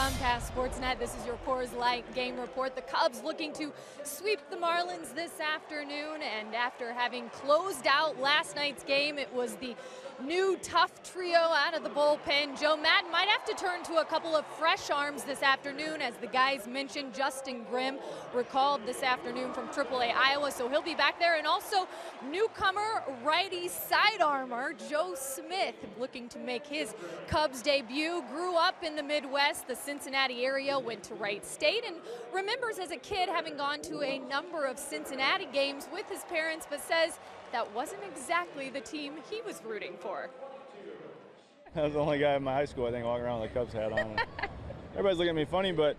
Comcast Sportsnet. This is your Coors Light game report. The Cubs looking to sweep the Marlins this afternoon, and after having closed out last night's game, it was the new tough trio out of the bullpen. Joe Madden might have to turn to a couple of fresh arms this afternoon, as the guys mentioned. Justin Grimm recalled this afternoon from AAA Iowa, so he'll be back there. And also newcomer righty sidearmer Joe Smith, looking to make his Cubs debut. Grew up in the Midwest, the Cincinnati area, went to Wright State, and remembers as a kid having gone to a number of Cincinnati games with his parents, but says that wasn't exactly the team he was rooting for. I was the only guy in my high school, I think, walking around with a Cubs hat on. Everybody's looking at me funny, but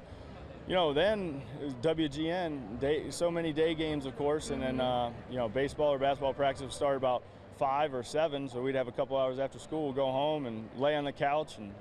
you know, then it was WGN, so many day games, of course, and then you know, baseball or basketball practice would start about 5 or 7, so we'd have a couple hours after school, go home and lay on the couch and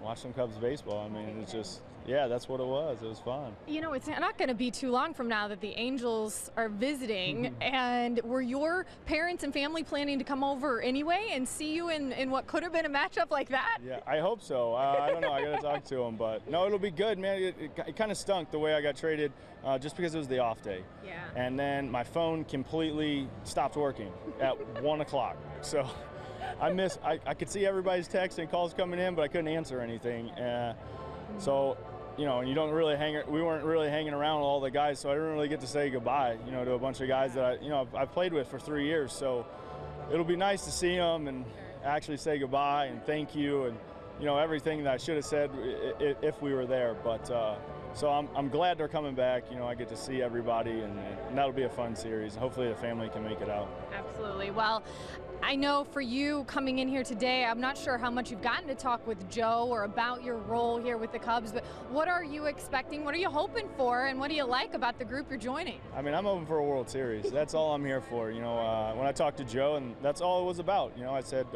watch some Cubs baseball. I mean, it's just, yeah, that's what it was. It was fun. You know, it's not going to be too long from now that the Angels are visiting. And were your parents and family planning to come over anyway and see you in what could have been a matchup like that? Yeah, I hope so. I don't know. I got to talk to them. But no, it'll be good, man. It kind of stunk the way I got traded just because it was the off day. Yeah. And then my phone completely stopped working at 1 o'clock. So I could see everybody's texts and calls coming in, but I couldn't answer anything. So, you know, and you don't really we weren't really hanging around with all the guys, so I didn't really get to say goodbye, you know, to a bunch of guys that I've played with for 3 years. So it'll be nice to see them and actually say goodbye and thank you and, you know, everything that I should have said if we were there. But so I'm glad they're coming back. You know, I get to see everybody, and that'll be a fun series. Hopefully the family can make it out. Absolutely. Well, I know for you coming in here today, I'm not sure how much you've gotten to talk with Joe or about your role here with the Cubs, but what are you expecting? What are you hoping for? And what do you like about the group you're joining? I mean, I'm hoping for a World Series. That's all I'm here for. You know, when I talked to Joe, and that's all it was about. You know, I said,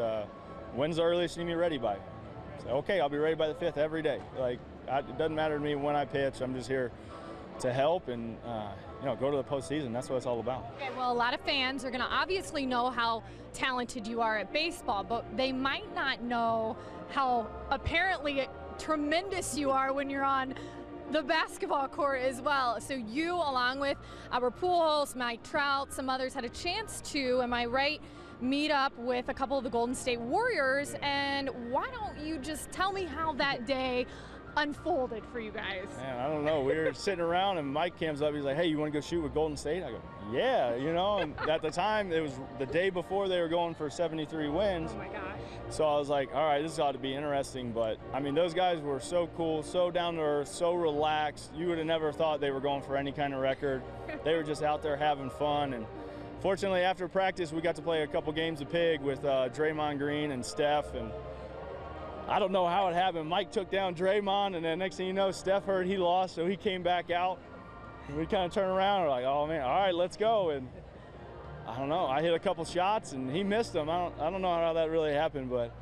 when's the earliest you need me ready by? I said, okay, I'll be ready by the 5th every day. Like, it doesn't matter to me when I pitch. I'm just here to help and, you know, go to the postseason. That's what it's all about. Okay, well, a lot of fans are going to obviously know how talented you are at baseball, but they might not know how apparently tremendous you are when you're on the basketball court as well. So you, along with Albert Pujols, Mike Trout, some others, had a chance to, am I right, meet up with a couple of the Golden State Warriors. And why don't you just tell me how that day unfolded for you guys? Man, I don't know. We were sitting around and Mike comes up. He's like, hey, you want to go shoot with Golden State? I go, yeah, you know. And at the time, it was the day before they were going for 73 wins. Oh, my gosh. So I was like, all right, this ought to be interesting. But, I mean, those guys were so cool, so down to earth, so relaxed. You would have never thought they were going for any kind of record. They were just out there having fun. And fortunately, after practice, we got to play a couple games of pig with Draymond Green and Steph. And I don't know how it happened. Mike took down Draymond, and then next thing you know, Steph heard he lost, so he came back out. And we kind of turned around and we're like, oh man, all right, let's go. And I don't know, I hit a couple shots and he missed them. I don't know how that really happened, but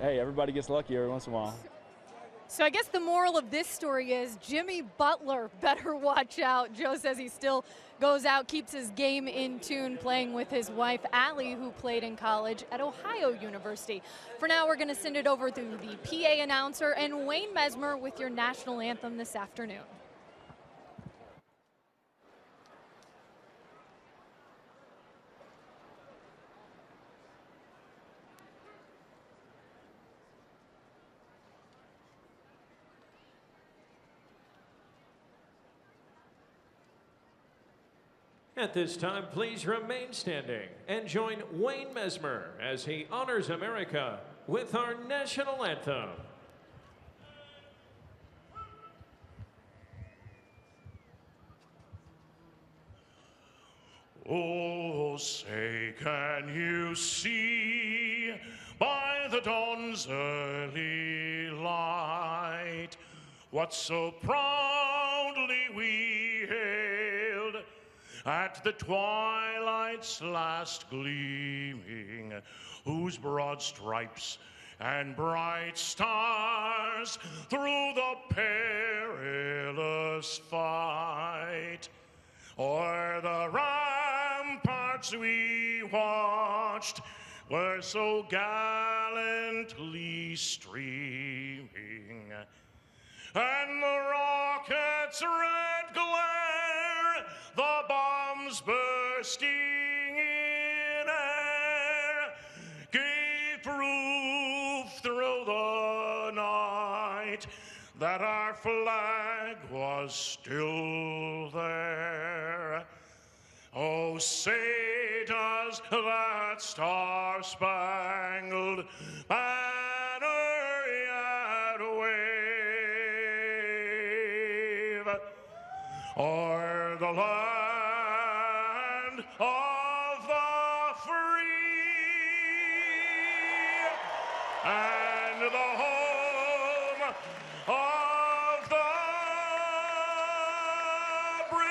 hey, everybody gets lucky every once in a while. So I guess the moral of this story is Jimmy Butler better watch out. Joe says he still goes out, keeps his game in tune, playing with his wife, Allie, who played in college at Ohio University. For now, we're going to send it over to the PA announcer and Wayne Mesmer with your national anthem this afternoon. At this time, please remain standing and join Wayne Mesmer as he honors America with our national anthem. Oh, say, can you see by the dawn's early light what so proudly we hailed at the twilight's last gleaming, whose broad stripes and bright stars through the perilous fight o'er the ramparts we watched were so gallantly streaming. and the rocket's red glare, the bombs bursting in air, gave proof through the night that our flag was still there. Oh, say does that star-spangled banner yet wave o'er the land of the free and the home of the brave.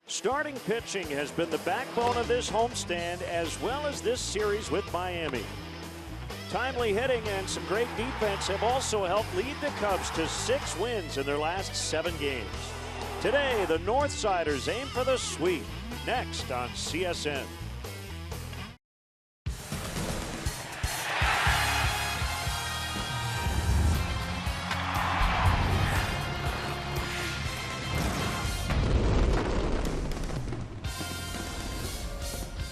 Starting pitching has been the backbone of this homestand as well as this series with Miami. Timely hitting and some great defense have also helped lead the Cubs to 6 wins in their last 7 games. Today, the Northsiders aim for the sweep. Next on CSN.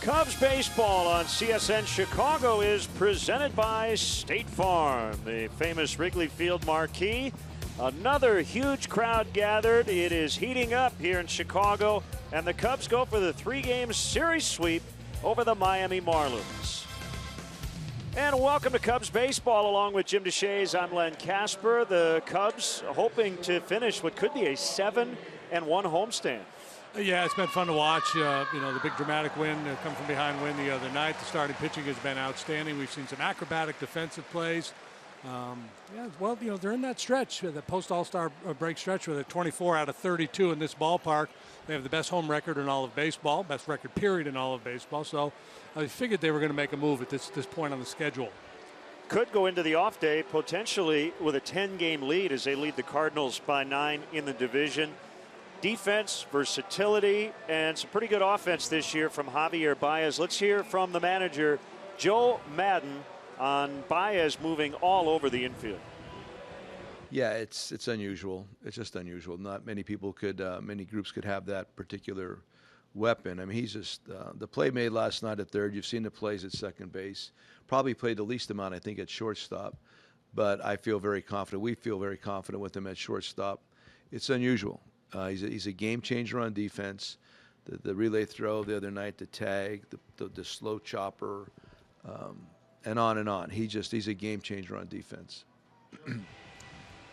Cubs baseball on CSN Chicago is presented by State Farm, the famous Wrigley Field marquee. Another huge crowd gathered. It is heating up here in Chicago, and the Cubs go for the 3-game series sweep over the Miami Marlins. And welcome to Cubs baseball along with Jim DeShays. I'm Len Casper. The Cubs hoping to finish what could be a 7-1 homestand. Yeah, it's been fun to watch. The big dramatic win, come from behind win the other night. The starting pitching has been outstanding. We've seen some acrobatic defensive plays. They're in that stretch, the post-All-Star break stretch, where they're 24 out of 32 in this ballpark. They have the best home record in all of baseball, best record period in all of baseball. So I figured they were going to make a move at this point on the schedule. could go into the off day potentially with a 10-game lead as they lead the Cardinals by 9 in the division. Defense, versatility, and some pretty good offense this year from Javier Baez. Let's hear from the manager, Joe Madden, on Baez moving all over the infield. Yeah, it's unusual. It's just unusual. Not many people could, many groups could have that particular weapon. I mean, he's just the play made last night at third. You've seen the plays at second base. Probably played the least amount, I think, at shortstop. But I feel very confident. We feel very confident with him at shortstop. It's unusual. He's a game changer on defense. The relay throw the other night, the tag, the slow chopper, and on and on. He's a game changer on defense.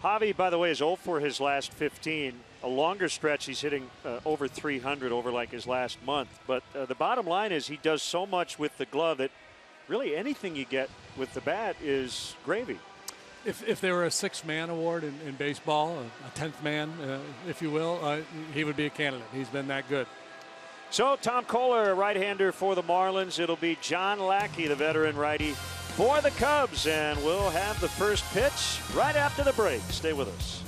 Javi, by the way, is 0 for his last 15. A longer stretch, he's hitting over 300 over like his last month. But the bottom line is he does so much with the glove that really anything you get with the bat is gravy. If there were a sixth-man award in baseball, a 10th man, if you will, he would be a candidate. He's been that good. So Tom Kohler, a right-hander for the Marlins. It'll be John Lackey, the veteran righty, for the Cubs. And we'll have the first pitch right after the break. Stay with us.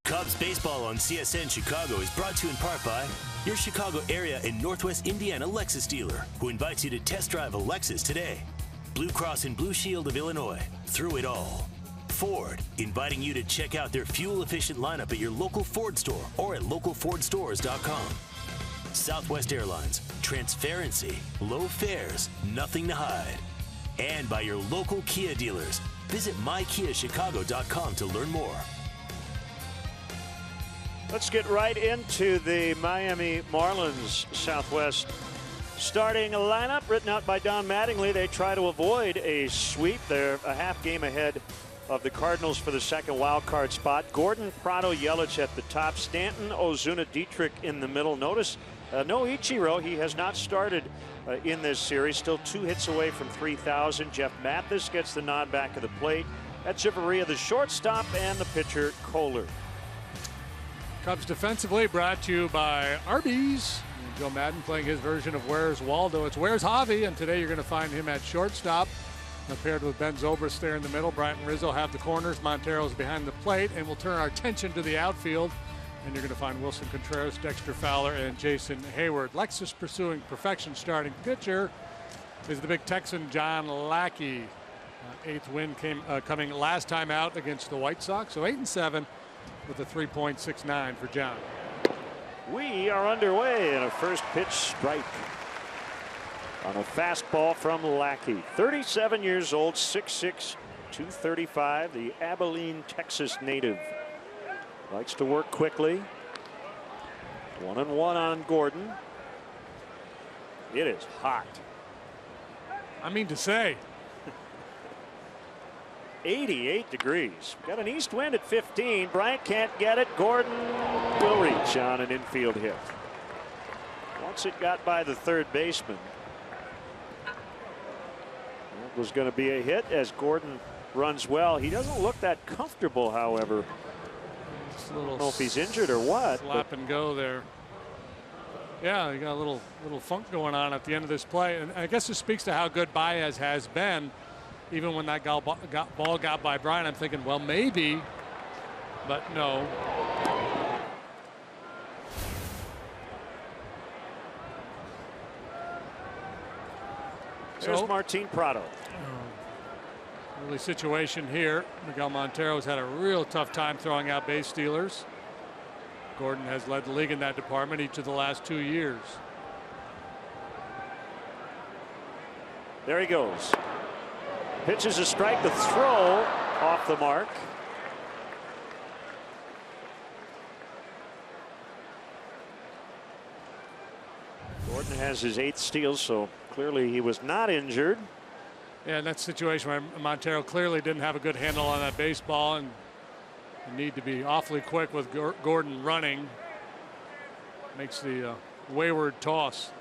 Cubs baseball on CSN Chicago is brought to you in part by your Chicago area and Northwest Indiana Lexus dealer, who invites you to test drive a Lexus today. Blue Cross and Blue Shield of Illinois, through it all. Ford, inviting you to check out their fuel-efficient lineup at your local Ford store or at localfordstores.com. Southwest Airlines, transparency, low fares, nothing to hide. And by your local Kia dealers. Visit mykiachicago.com to learn more. Let's get right into the Miami Marlins Southwest starting lineup written out by Don Mattingly. They try to avoid a sweep. They're a half game ahead of the Cardinals for the second wild card spot. Gordon, Prado, Yelich at the top. Stanton, Ozuna, Dietrich in the middle. Notice no Ichiro. He has not started in this series. Still 2 hits away from 3,000. Jeff Mathis gets the nod back of the plate. Echeverria, the shortstop, and the pitcher, Kohler. Cubs defensively brought to you by Arby's. And Joe Madden playing his version of Where's Waldo. It's Where's Javi, and today you're going to find him at shortstop. Paired with Ben Zobrist there in the middle. Bryant Rizzo have the corners. Montero's behind the plate, and we'll turn our attention to the outfield. And you're going to find Wilson Contreras, Dexter Fowler, and Jason Hayward. Lexus pursuing perfection. Starting pitcher is the big Texan John Lackey. 8th win coming last time out against the White Sox. So 8-7 with a 3.69 for John. We are underway in a first pitch strike on a fastball from Lackey. 37 years old, 6'6", 235, the Abilene, Texas native. Likes to work quickly. 1-1 on Gordon. It is hot. I mean to say. 88 degrees. Got an east wind at 15. Bryant can't get it. Gordon will reach on an infield hit. Once it got by the third baseman, it was going to be a hit as Gordon runs well. He doesn't look that comfortable, however. I don't know if he's injured or what. Slap and go there. Yeah, he got a little funk going on at the end of this play, and I guess it speaks to how good Baez has been. Even when that ball got by Bryant, I'm thinking, well, maybe, but no. There's Martin Prado. Early situation here. Miguel Montero's had a real tough time throwing out base stealers. Gordon has led the league in that department each of the last 2 years. There he goes. Pitches a strike. The throw off the mark. Gordon has his 8th steal, so clearly he was not injured. Yeah, in that situation where Montero clearly didn't have a good handle on that baseball, and you need to be awfully quick with Gordon running. Makes the wayward toss.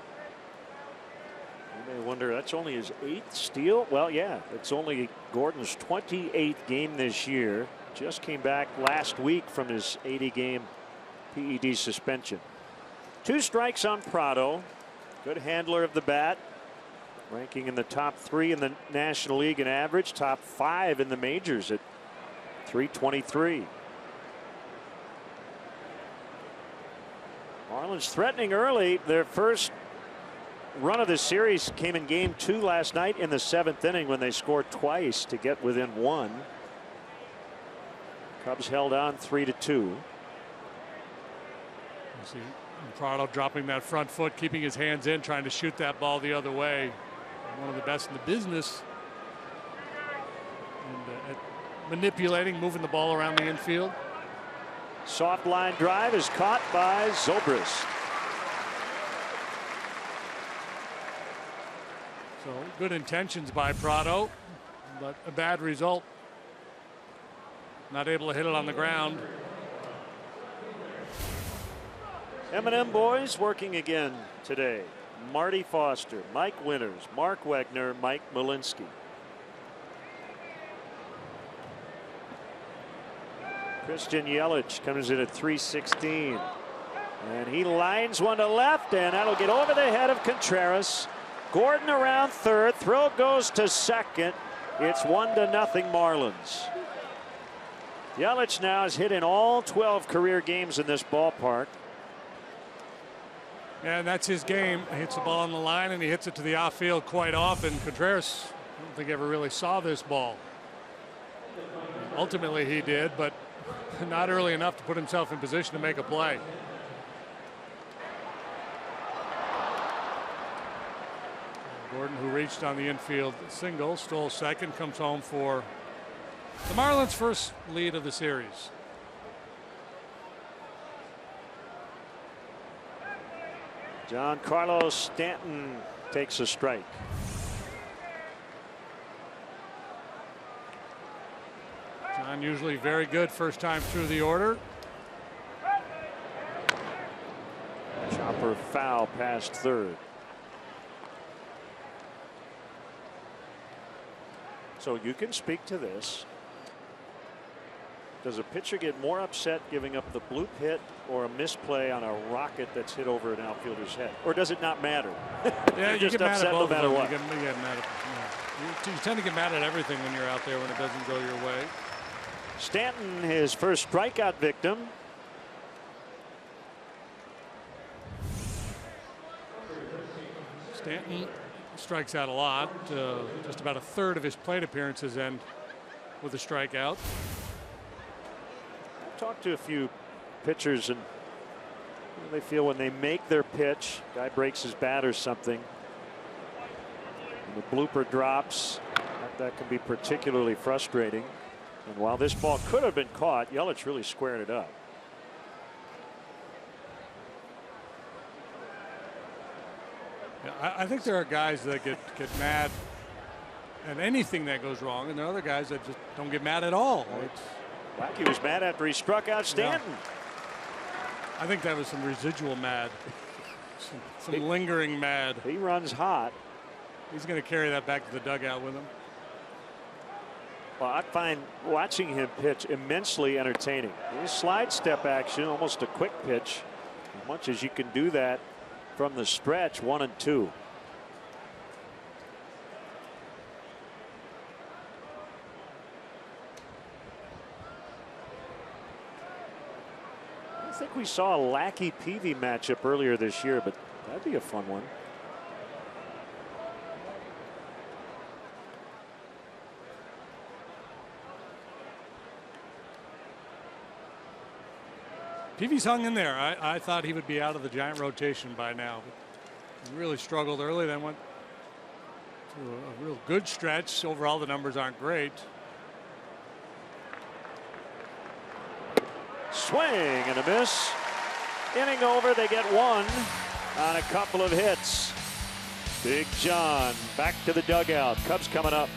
You may wonder, that's only his 8th steal. Well, yeah, it's only Gordon's 28th game this year. Just came back last week from his 80-game PED suspension. 2 strikes on Prado. Good handler of the bat. Ranking in the top 3 in the National League in average, top 5 in the majors at .323. Marlins threatening early. Their first run of the series came in game 2 last night in the 7th inning when they scored twice to get within 1. Cubs held on 3-2. You see Prado dropping that front foot, keeping his hands in, trying to shoot that ball the other way. One of the best in the business. And at manipulating, moving the ball around the infield. Soft line drive is caught by Zobrist. So good intentions by Prado, but a bad result. Not able to hit it on the ground. M&M boys working again today. Marty Foster, Mike Winters, Mark Wegner, Mike Malinsky. Christian Yelich comes in at .316. And he lines one to left, and that'll get over the head of Contreras. Gordon around third. Throw goes to second. It's 1-0 Marlins. Yelich now has hit in all 12 career games in this ballpark. Yeah, that's his game. He hits the ball on the line, and he hits it to the outfield quite often. Contreras, I don't think ever really saw this ball. Ultimately, he did, but not early enough to put himself in position to make a play. Gordon, who reached on the infield single, stole second, comes home for the Marlins' first lead of the series. Giancarlo Stanton takes a strike. John usually very good first time through the order. Chopper foul past third. So you can speak to this. Does a pitcher get more upset giving up the bloop hit or a misplay on a rocket that's hit over an outfielder's head? Or does it not matter? Yeah, you just get mad upset at both no matter of them. what. You get mad at, you tend to get mad at everything when you're out there when it doesn't go your way. Stanton, his first strikeout victim. Stanton strikes out a lot. Just about a third of his plate appearances end with a strikeout. Talked to a few pitchers and they feel when they make their pitch, guy breaks his bat or something, and the blooper drops, that can be particularly frustrating. And while this ball could have been caught, Yelich really squared it up. Yeah, I think there are guys that get mad at anything that goes wrong, and there are other guys that just don't get mad at all. Wacky was mad after he struck out Stanton. Yeah. I think that was some residual mad. Some lingering mad. He runs hot. He's going to carry that back to the dugout with him. Well, I find watching him pitch immensely entertaining. His slide step action, almost a quick pitch. As much as you can do that from the stretch, 1 and 2. I think we saw a Lackey Peavy matchup earlier this year, but that'd be a fun one. Peavy's hung in there. I thought he would be out of the Giant rotation by now. But he really struggled early, then went to a real good stretch. Overall, the numbers aren't great. Swing and a miss. Inning over, they get 1 on a couple of hits. Big John back to the dugout. Cubs coming up.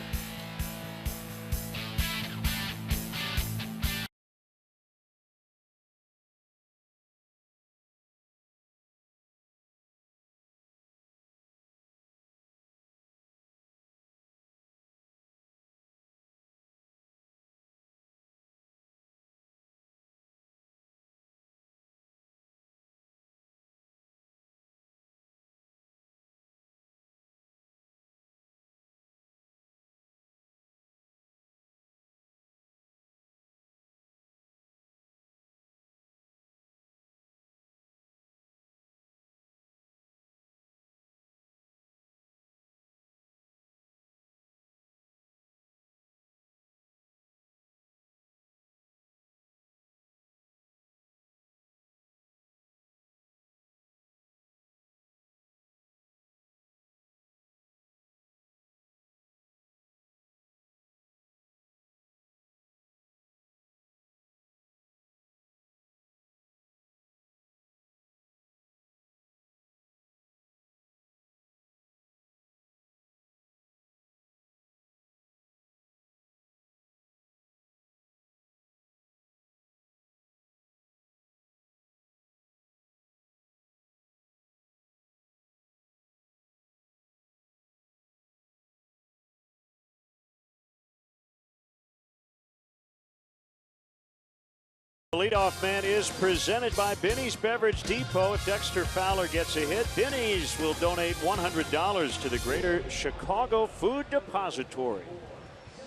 The leadoff man is presented by Binny's Beverage Depot. If Dexter Fowler gets a hit, Binny's will donate $100 to the Greater Chicago Food Depository.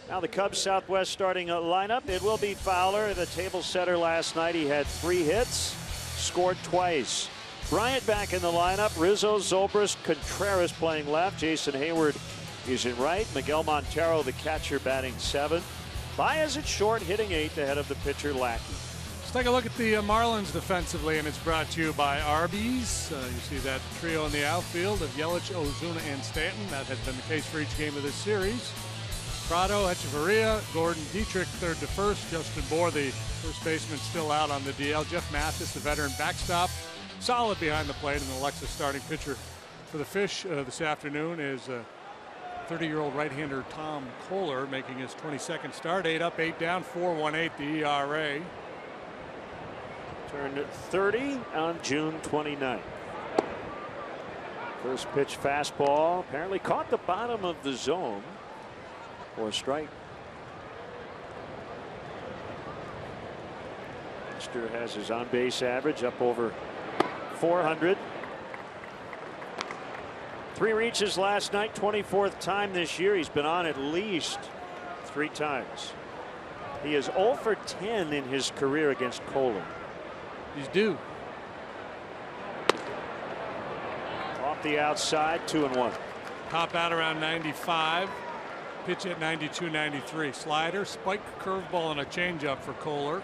Now the Cubs Southwest starting lineup. It will be Fowler, the table setter last night. He had 3 hits, scored twice. Bryant back in the lineup. Rizzo, Zobrist, Contreras playing left. Jason Hayward is in right. Miguel Montero, the catcher, batting 7th. Baez at short, hitting 8th ahead of the pitcher Lackey. Let's take a look at the Marlins defensively, and it's brought to you by Arby's. You see that trio in the outfield of Yelich, Ozuna, and Stanton. That has been the case for each game of this series. Prado, Echeverria, Gordon, Dietrich, third to first. Justin Bohr, the first baseman, still out on the DL. Jeff Mathis, the veteran backstop, solid behind the plate. And the Alexis starting pitcher for the Fish this afternoon is 30-year-old right-hander Tom Kohler, making his 22nd start. 8 up, 8 down, 4.18 the ERA. Turned 30 on June 29th. First pitch fastball apparently caught the bottom of the zone for a strike. Mister has his on-base average up over 400. 3 reaches last night, 24th time this year. He's been on at least 3 times. He is 0 for 10 in his career against Kohler. He's due. Off the outside, 2-1. Top out around 95. Pitch at 92, 93. Slider, spike, curveball, and a changeup for Kohler.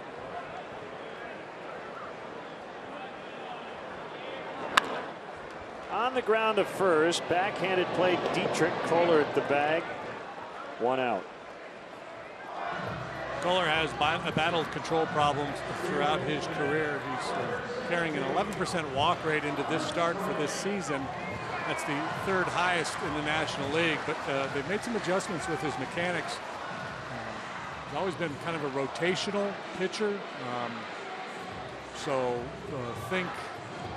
On the ground to first, backhanded play, Dietrich. Kohler at the bag. 1 out. Kohler has battled control problems throughout his career. He's carrying an 11% walk rate into this start for this season. That's the 3rd highest in the National League, but they've made some adjustments with his mechanics. He's always been kind of a rotational pitcher. So think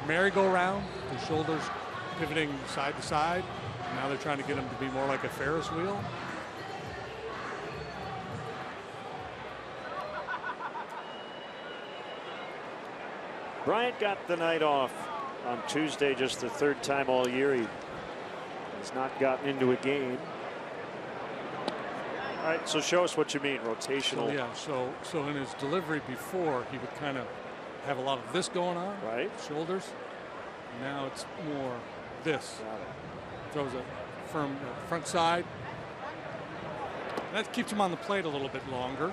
merry-go-round, the shoulders pivoting side to side. Now they're trying to get him to be more like a Ferris wheel. Bryant got the night off on Tuesday, just the 3rd time all year he has not gotten into a game. All right, so show us what you mean, rotational. So, yeah, so in his delivery before, he would kind of have a lot of this going on, right? Shoulders. Now it's more this. Throws a firm front side. That keeps him on the plate a little bit longer.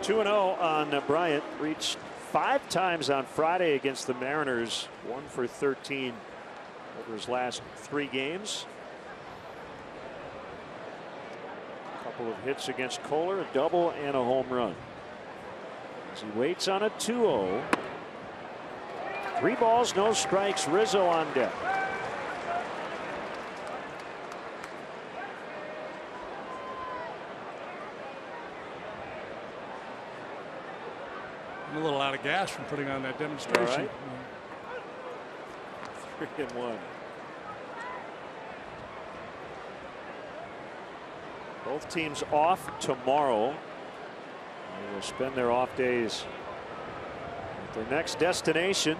Two 2-0 on Bryant. Reached 5 times on Friday against the Mariners. 1 for 13 over his last 3 games. A couple of hits against Kohler, a double and a home run. As he waits on a 2-0. 3 balls, no strikes. Rizzo on deck. I'm a little out of gas from putting on that demonstration. Right. 3-1. Both teams off tomorrow. They will spend their off days at their next destination.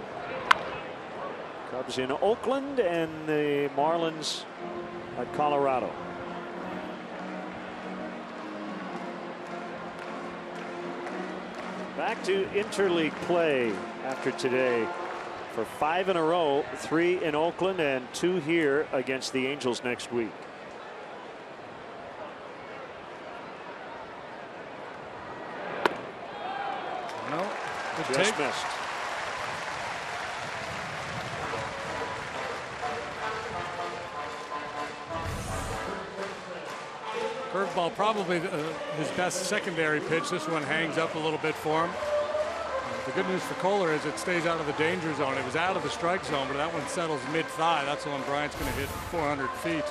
Cubs in Oakland and the Marlins at Colorado. Back to interleague play after today for 5 in a row, 3 in Oakland and 2 here against the Angels next week. No, just missed. Curveball, probably his best secondary pitch. This one hangs up a little bit for him. The good news for Kohler is it stays out of the danger zone. It was out of the strike zone, but that one settles mid-thigh. That's the one Bryant's going to hit 400 feet.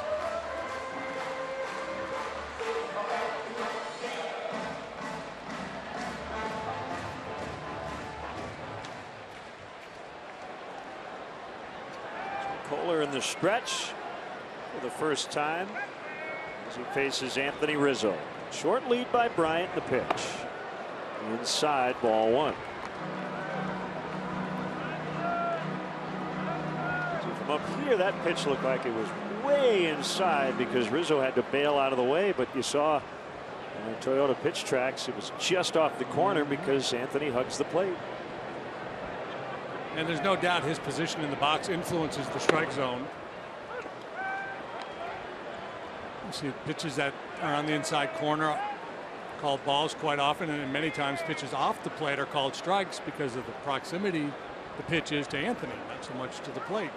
Kohler in the stretch for the first time as he faces Anthony Rizzo. Short lead by Bryant. The pitch inside, ball 1. So from up here, that pitch looked like it was way inside because Rizzo had to bail out of the way, but you saw on the Toyota pitch tracks it was just off the corner because Anthony hugs the plate. And there's no doubt his position in the box influences the strike zone. You see pitches that are on the inside corner called balls quite often, and many times pitches off the plate are called strikes because of the proximity the pitch is to Anthony, not so much to the plate.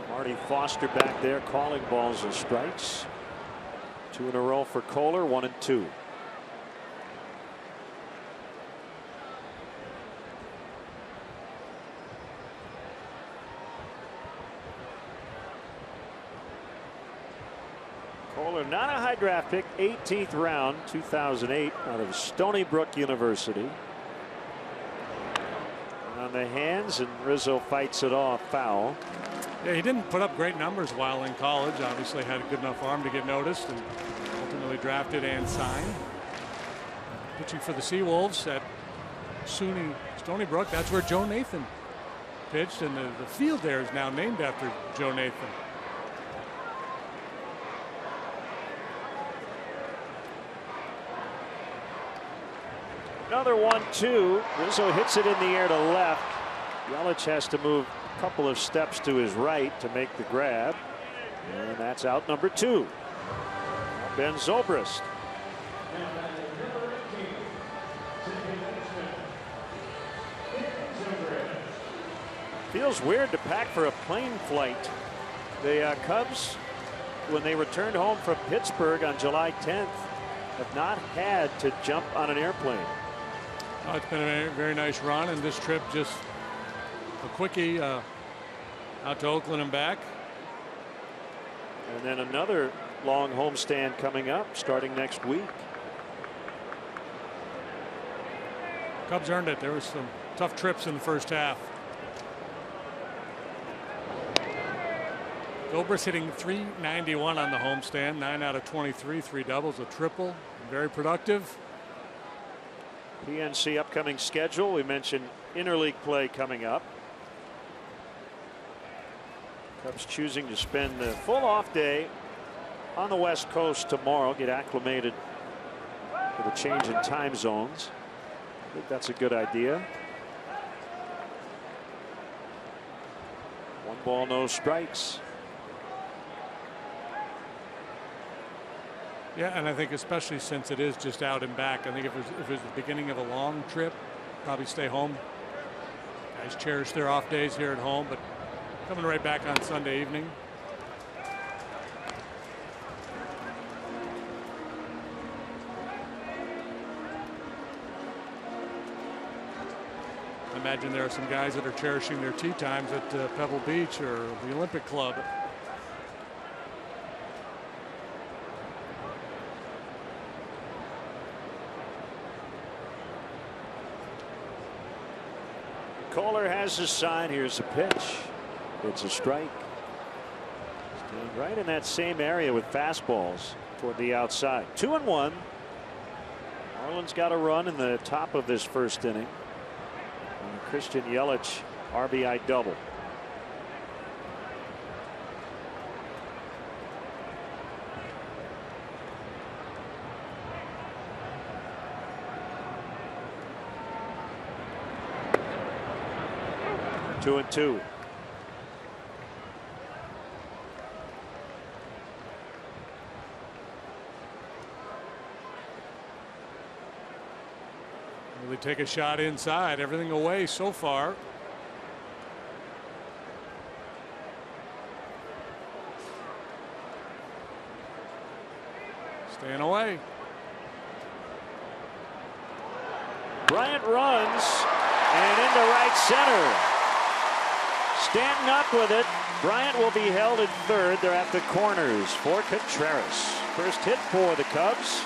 Marty Foster back there calling balls and strikes. 2 in a row for Kohler, 1 and 2. Kohler, not a high draft pick, 18th round, 2008, out of Stony Brook University. On the hands, and Rizzo fights it off, foul. Yeah, he didn't put up great numbers while in college. Obviously had a good enough arm to get noticed and ultimately drafted and signed. Pitching for the Seawolves at SUNY Stony Brook. That's where Joe Nathan pitched, and the field there is now named after Joe Nathan. Another 1-2. Rizzo hits it in the air to left. Yelich has to move a couple of steps to his right to make the grab. And that's out number 2. Ben Zobrist. Feels weird to pack for a plane flight. The Cubs, when they returned home from Pittsburgh on July 10th, have not had to jump on an airplane. Oh, it's been a very nice run, and this trip just a quickie out to Oakland and back. And then another long homestand coming up starting next week. Cubs earned it. There was some tough trips in the first half. Zobrist hitting .391 on the homestand, 9 out of 23, 3 doubles, a triple, very productive. PNC upcoming schedule. We mentioned interleague play coming up. Cubs choosing to spend the full off day on the West Coast tomorrow, get acclimated to the change in time zones. I think that's a good idea. 1 ball, no strikes. Yeah, and I think especially since it is just out and back, I think if it was the beginning of a long trip, probably stay home. Guys cherish their off days here at home, but coming right back on Sunday evening. I imagine there are some guys that are cherishing their tee times at Pebble Beach or the Olympic Club. Kohler has his sign. Here's a pitch. It's a strike. Staying right in that same area with fastballs toward the outside. 2-1. Marlins got a run in the top of this first inning. And Christian Yelich RBI double. Two and two. Really take a shot inside. Everything away so far. Staying away. Bryant runs and into right center. Stanton up with it. Bryant will be held at third. They're at the corners for Contreras. First hit for the Cubs.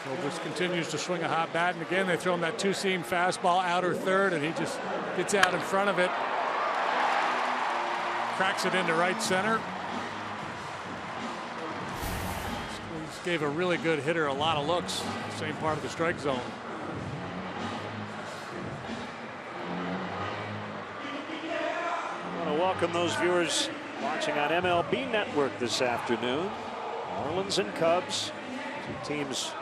Zobrist continues to swing a hot bat, and again they throw him that two-seam fastball outer third, and he just gets out in front of it, cracks it into right center. Just gave a really good hitter a lot of looks. Same part of the strike zone. Welcome those viewers watching on MLB Network this afternoon. Marlins and Cubs, two teams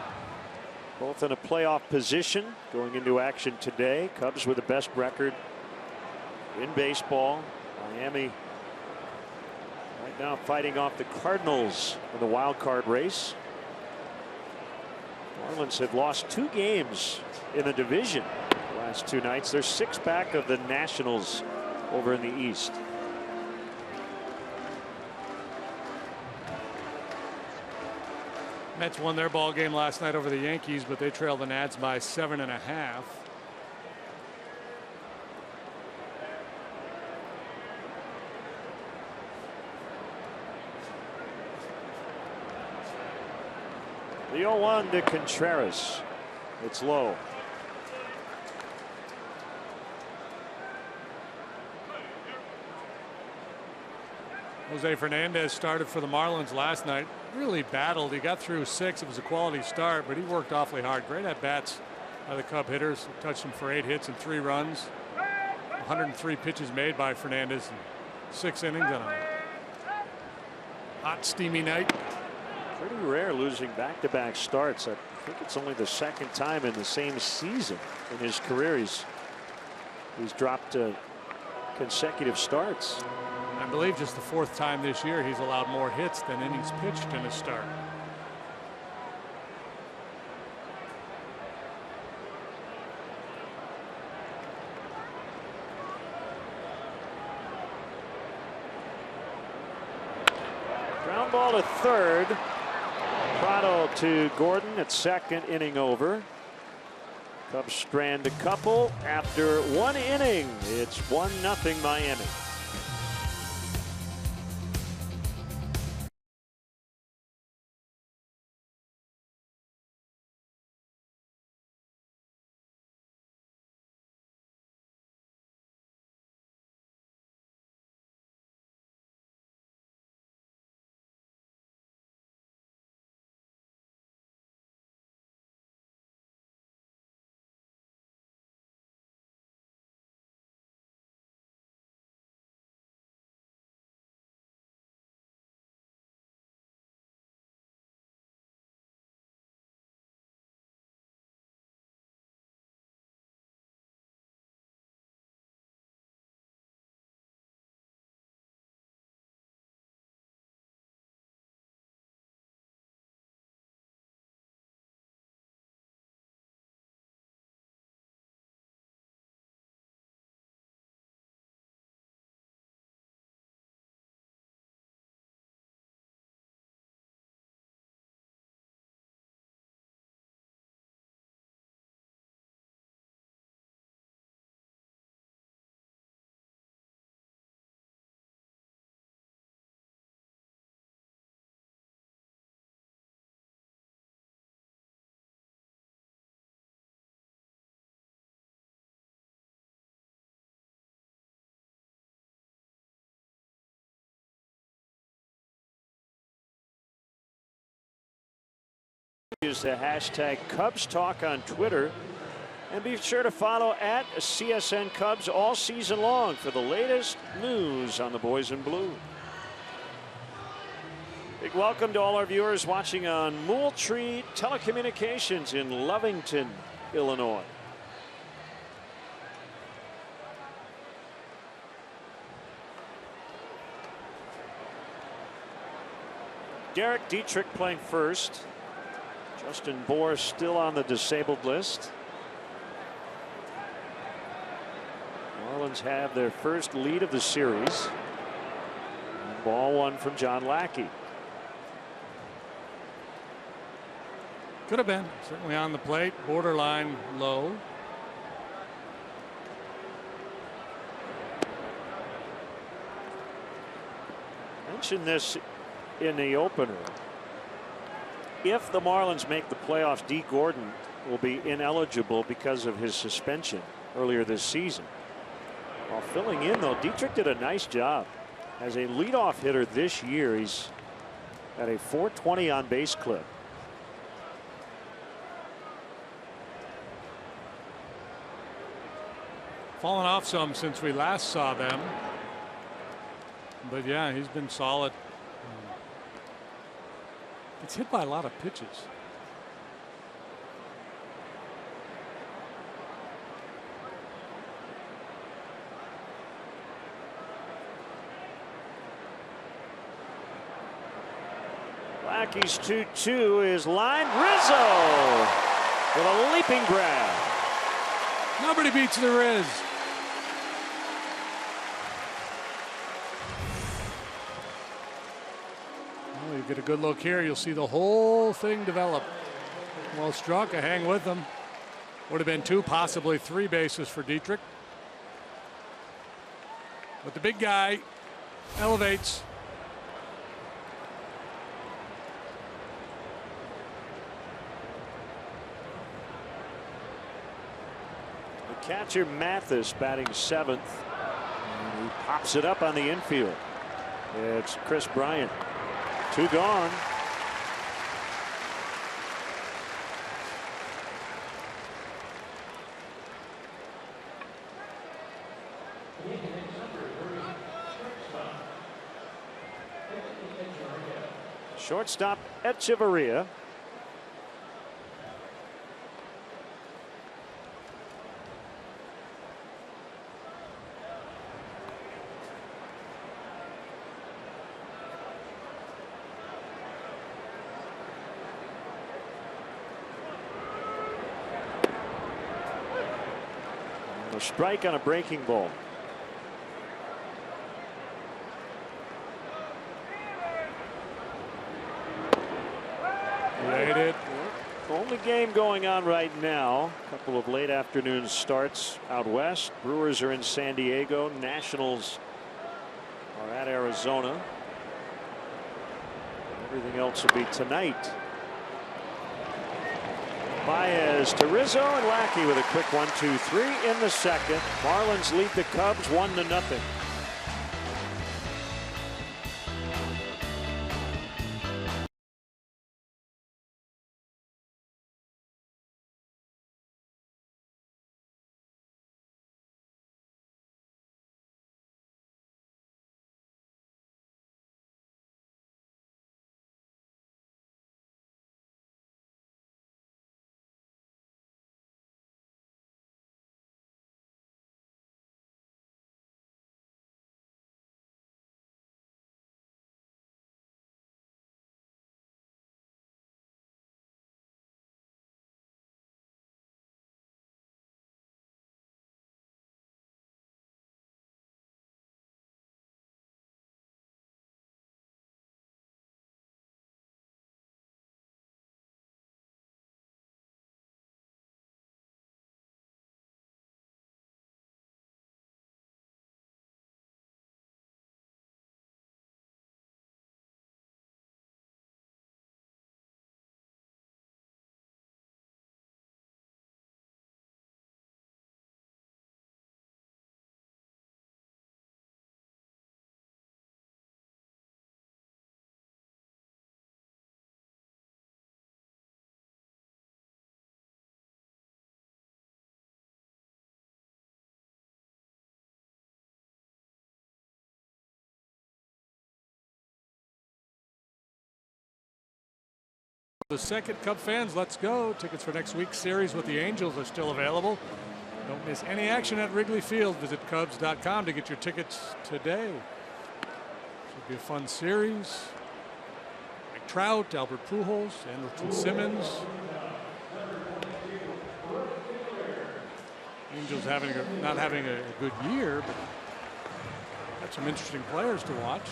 both in a playoff position going into action today. Cubs with the best record in baseball. Miami right now fighting off the Cardinals in the wild card race. Marlins have lost 2 games in the division the last 2 nights. They're 6 back of the Nationals over in the East. Mets won their ball game last night over the Yankees, but they trailed the Nats by 7.5. The 0-1 to Contreras. It's low. Jose Fernandez started for the Marlins last night. Really battled. He got through 6. It was a quality start, but he worked awfully hard. Great at bats by the Cub hitters. Touched him for 8 hits and 3 runs. 103 pitches made by Fernandez in 6 innings on a hot, steamy night. Pretty rare losing back-to-back starts. I think it's only the 2nd time in the same season in his career he's dropped consecutive starts. I believe just the 4th time this year he's allowed more hits than innings pitched in a start. Ground ball to third. Prado to Gordon at 2nd, inning over. Cubs strand a couple after 1 inning. It's 1-0 Miami. Use the hashtag Cubs Talk on Twitter. And be sure to follow at CSN Cubs all season long for the latest news on the boys in blue. Big welcome to all our viewers watching on Moultrie Telecommunications in Lovington, Illinois. Derek Dietrich playing first. Justin Bohr still on the disabled list. Marlins have their first lead of the series. Ball one from John Lackey. Could have been. Certainly on the plate. Borderline low. Mentioned this in the opener. If the Marlins make the playoffs, D. Gordon will be ineligible because of his suspension earlier this season. While filling in, though, Dietrich did a nice job. As a leadoff hitter this year, he's at a .420 on base clip. Fallen off some since we last saw them. But yeah, he's been solid. It's hit by a lot of pitches. Lackey's 2-2 is lined. Rizzo with a leaping grab. Nobody beats the Riz. Well, you get a good look here. You'll see the whole thing develop. Well struck. A hang with them. Would have been 2, possibly 3 bases for Dietrich. But the big guy elevates. The catcher Mathis batting 7th. And he pops it up on the infield. It's Chris Bryant. 2 gone. Shortstop Echeverria. A strike on a breaking ball. Laid it. Only game going on right now. A couple of late afternoon starts out west. Brewers are in San Diego. Nationals are at Arizona. Everything else will be tonight. Baez to Rizzo, and Lackey with a quick 1-2-3 in the second. Marlins lead the Cubs 1-0. The second, Cub fans, let's go. Tickets for next week's series with the Angels are still available. Don't miss any action at Wrigley Field. Visit Cubs.com to get your tickets today. Should be a fun series. Mike Trout, Albert Pujols, Andrelton Simmons. Angels not having a good year, but got some interesting players to watch.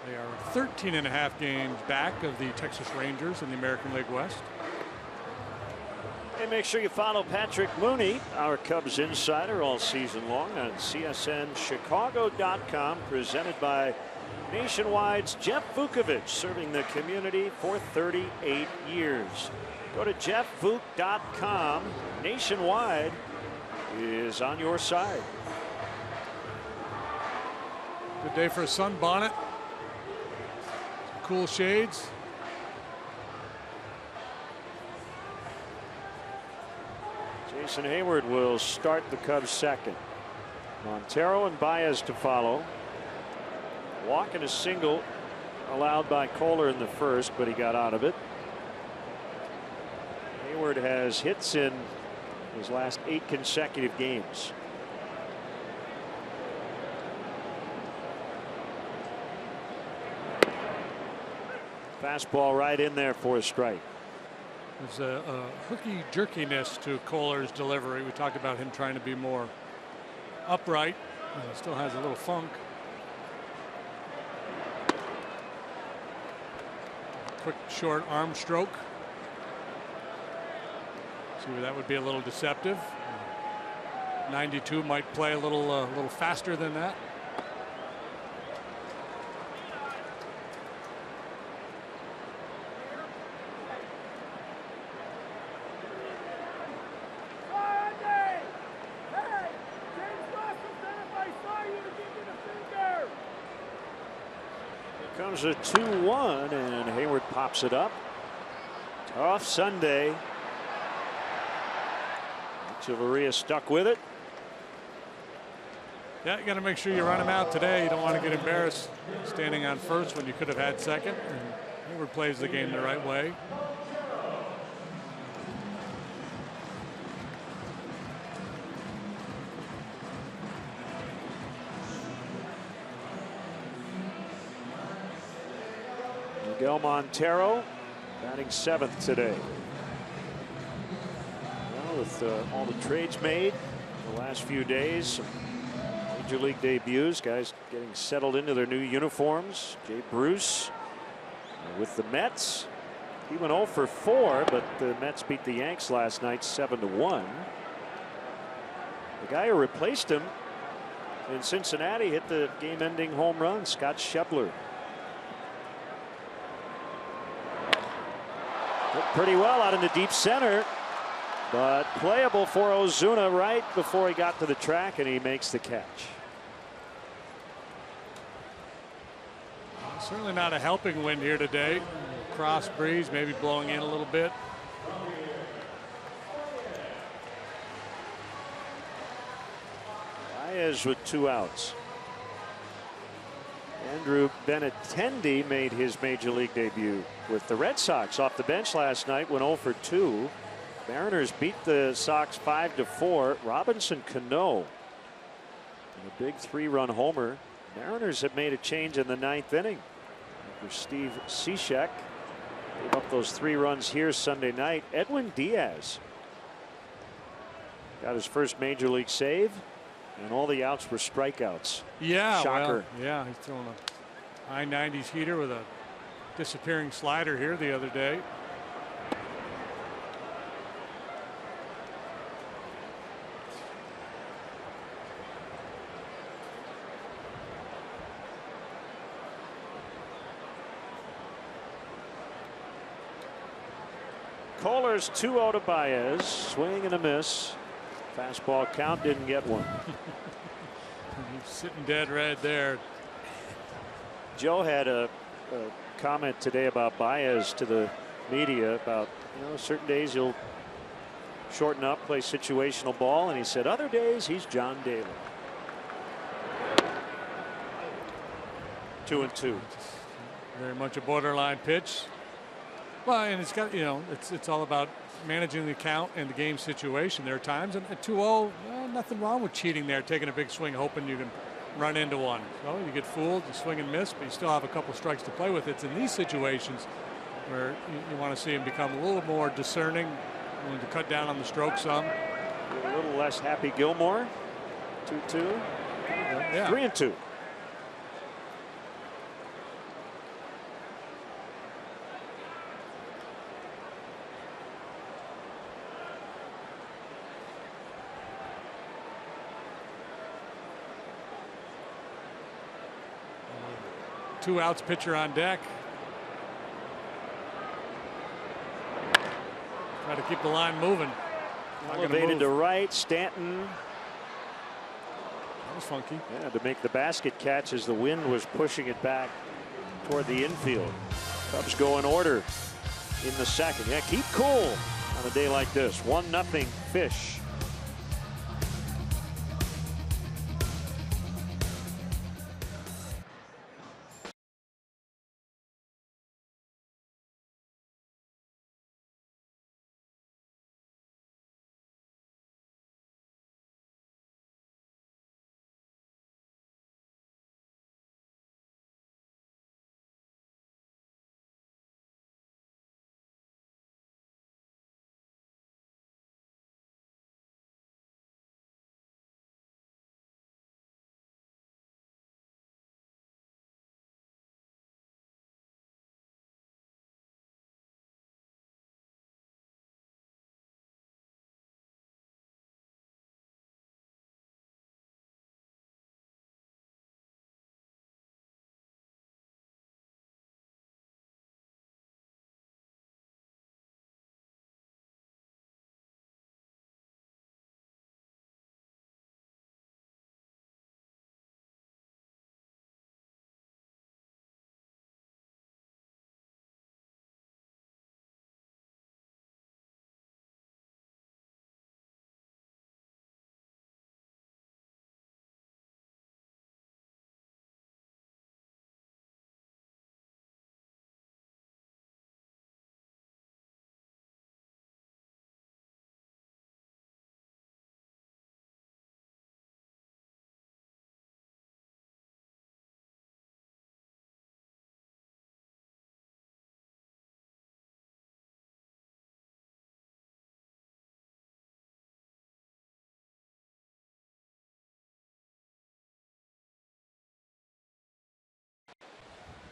They are 13.5 games back of the Texas Rangers in the American League West. And make sure you follow Patrick Mooney, our Cubs insider, all season long on CSNChicago.com, presented by Nationwide's Jeff Vukovich, serving the community for 38 years. Go to jeffvuk.com. Nationwide is on your side. Good day for a sunbonnet. Cool shades. Jason Hayward will start the Cubs second. Montero and Baez to follow. Walk and a single allowed by Kohler in the first, but he got out of it. Hayward has hits in his last 8 consecutive games. Fastball right in there for a strike. There's a hooky jerkiness to Kohler's delivery. We talked about him trying to be more upright. He still has a little funk. Quick short arm stroke. See where that would be a little deceptive. 92 might play a little faster than that. Comes a 2-1 and Hayward pops it up. Tough Sunday. Chivaria stuck with it. Yeah, you got to make sure you run him out today. You don't want to get embarrassed standing on first when you could have had second. And Hayward plays the game the right way. Miguel Montero batting 7th today. Well, with all the trades made the last few days, some major league debuts, guys getting settled into their new uniforms. Jay Bruce with the Mets. He went 0 for 4, but the Mets beat the Yanks last night 7-1. The guy who replaced him in Cincinnati hit the game-ending home run, Scott Schebler. Hit pretty well out into deep center, but playable for Ozuna right before he got to the track, and he makes the catch. Certainly not a helping wind here today. Cross breeze, maybe blowing in a little bit. Baez with 2 outs. Andrew Benintendi made his major league debut with the Red Sox off the bench last night, went 0 for 2. Mariners beat the Sox 5-4. Robinson Cano, and a big 3-run homer. Mariners have made a change in the 9th inning. For Steve Cishek, gave up those 3 runs here Sunday night. Edwin Diaz got his first major league save, and all the outs were strikeouts. Yeah, shocker. Well, yeah, he's throwing a high 90s heater with a disappearing slider here the other day. Kohler's 2-0 to Baez. Swing and a miss. Fastball count, didn't get one. He's sitting dead right there. Joe had a comment today about Baez to the media about, certain days he'll shorten up, play situational ball, and he said other days he's John Daly. 2-2. Very much a borderline pitch. Well, and it's got, it's all about managing the count and the game situation. There are times, and at 2-0, nothing wrong with cheating there, taking a big swing, hoping you can run into one. So you get fooled, you swing and miss, but you still have a couple strikes to play with. It's in these situations where you want to see him become a little more discerning, willing to cut down on the stroke some. A little less Happy Gilmore. 2-2. Yeah. 3-2. Two outs, pitcher on deck. Try to keep the line moving. Elevated to right. Stanton. That was funky. Yeah, to make the basket catch as the wind was pushing it back toward the infield. Cubs go in order in the 2nd. Yeah, keep cool on a day like this. 1-0 Fish.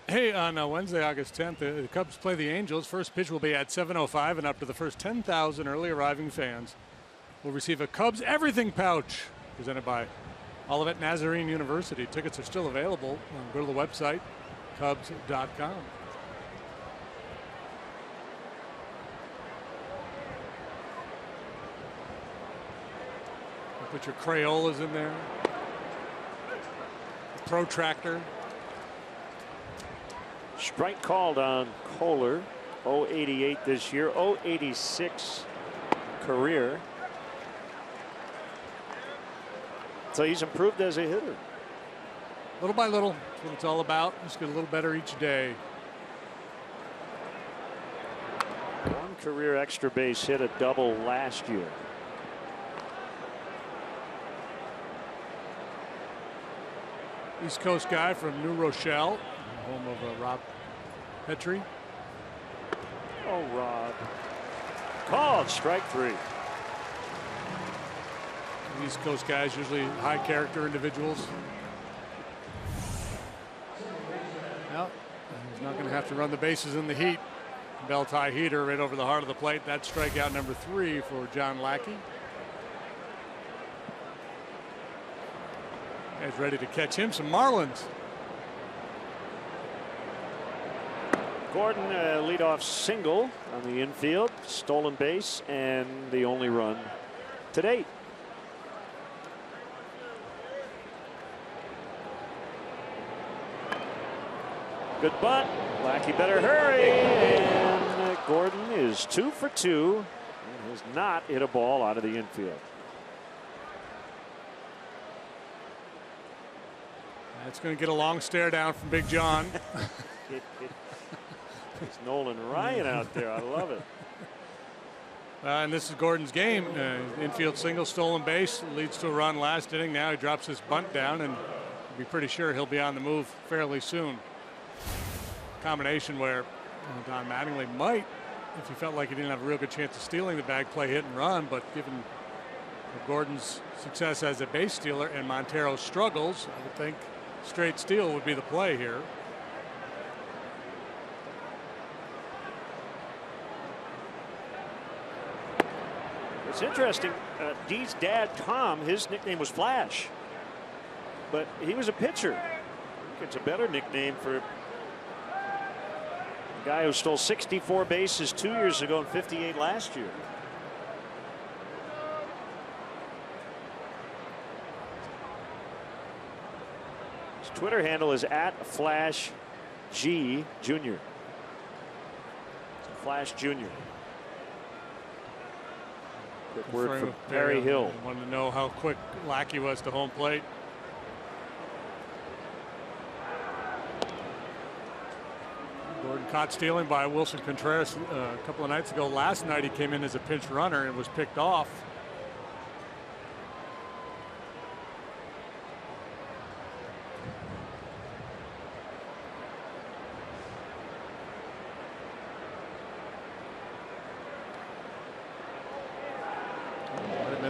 Hey, on Wednesday, August 10th, the Cubs play the Angels. First pitch will be at 7:05, and up to the first 10,000 early arriving fans will receive a Cubs Everything pouch presented by Olivet Nazarene University. Tickets are still available. Go to the website, Cubs.com. Put your Crayolas in there. Protractor. Strike called on Kohler. 088 this year, 086 career. So he's improved as a hitter. Little by little, that's what it's all about. Just get a little better each day. One career extra base hit, a double last year. East Coast guy from New Rochelle, home of Rob Petrie. Oh, Rob. Called strike 3. East Coast guys usually high character individuals. Well, he's not going to have to run the bases in the heat. Bell tie heater right over the heart of the plate. That's strikeout number 3 for John Lackey. He's ready to catch him some Marlins. Gordon, leadoff single on the infield, stolen base, and the only run to date. Good bunt. Lackey better hurry. And Gordon is 2 for 2 and has not hit a ball out of the infield. That's going to get a long stare down from Big John. It's Nolan Ryan out there. I love it. And this is Gordon's game. Infield single, stolen base, leads to a run last inning. Now he drops his bunt down, and be pretty sure he'll be on the move fairly soon. Combination where Don Mattingly might, if he felt like he didn't have a real good chance of stealing the bag, play hit and run. But given Gordon's success as a base stealer and Montero's struggles, I would think straight steal would be the play here. It's interesting. Dee's dad, Tom, his nickname was Flash, but he was a pitcher. I think it's a better nickname for a guy who stole 64 bases 2 years ago and 58 last year. His Twitter handle is @FlashG Jr. Flash Jr. Quick word from Barry Hill. Wanted to know how quick Lackey was to home plate. Gordon caught stealing by Wilson Contreras a couple of nights ago. Last night he came in as a pinch runner and was picked off.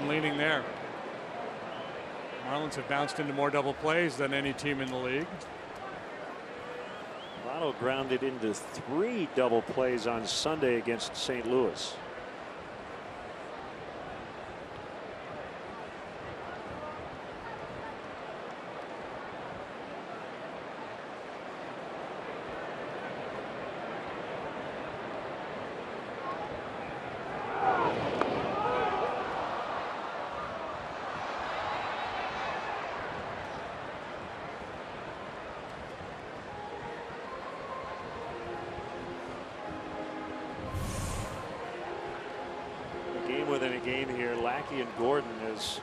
Leaning there. Marlins have bounced into more double plays than any team in the league. Lotto grounded into 3 double plays on Sunday against St. Louis. Within a game here, Lackey and Gordon. As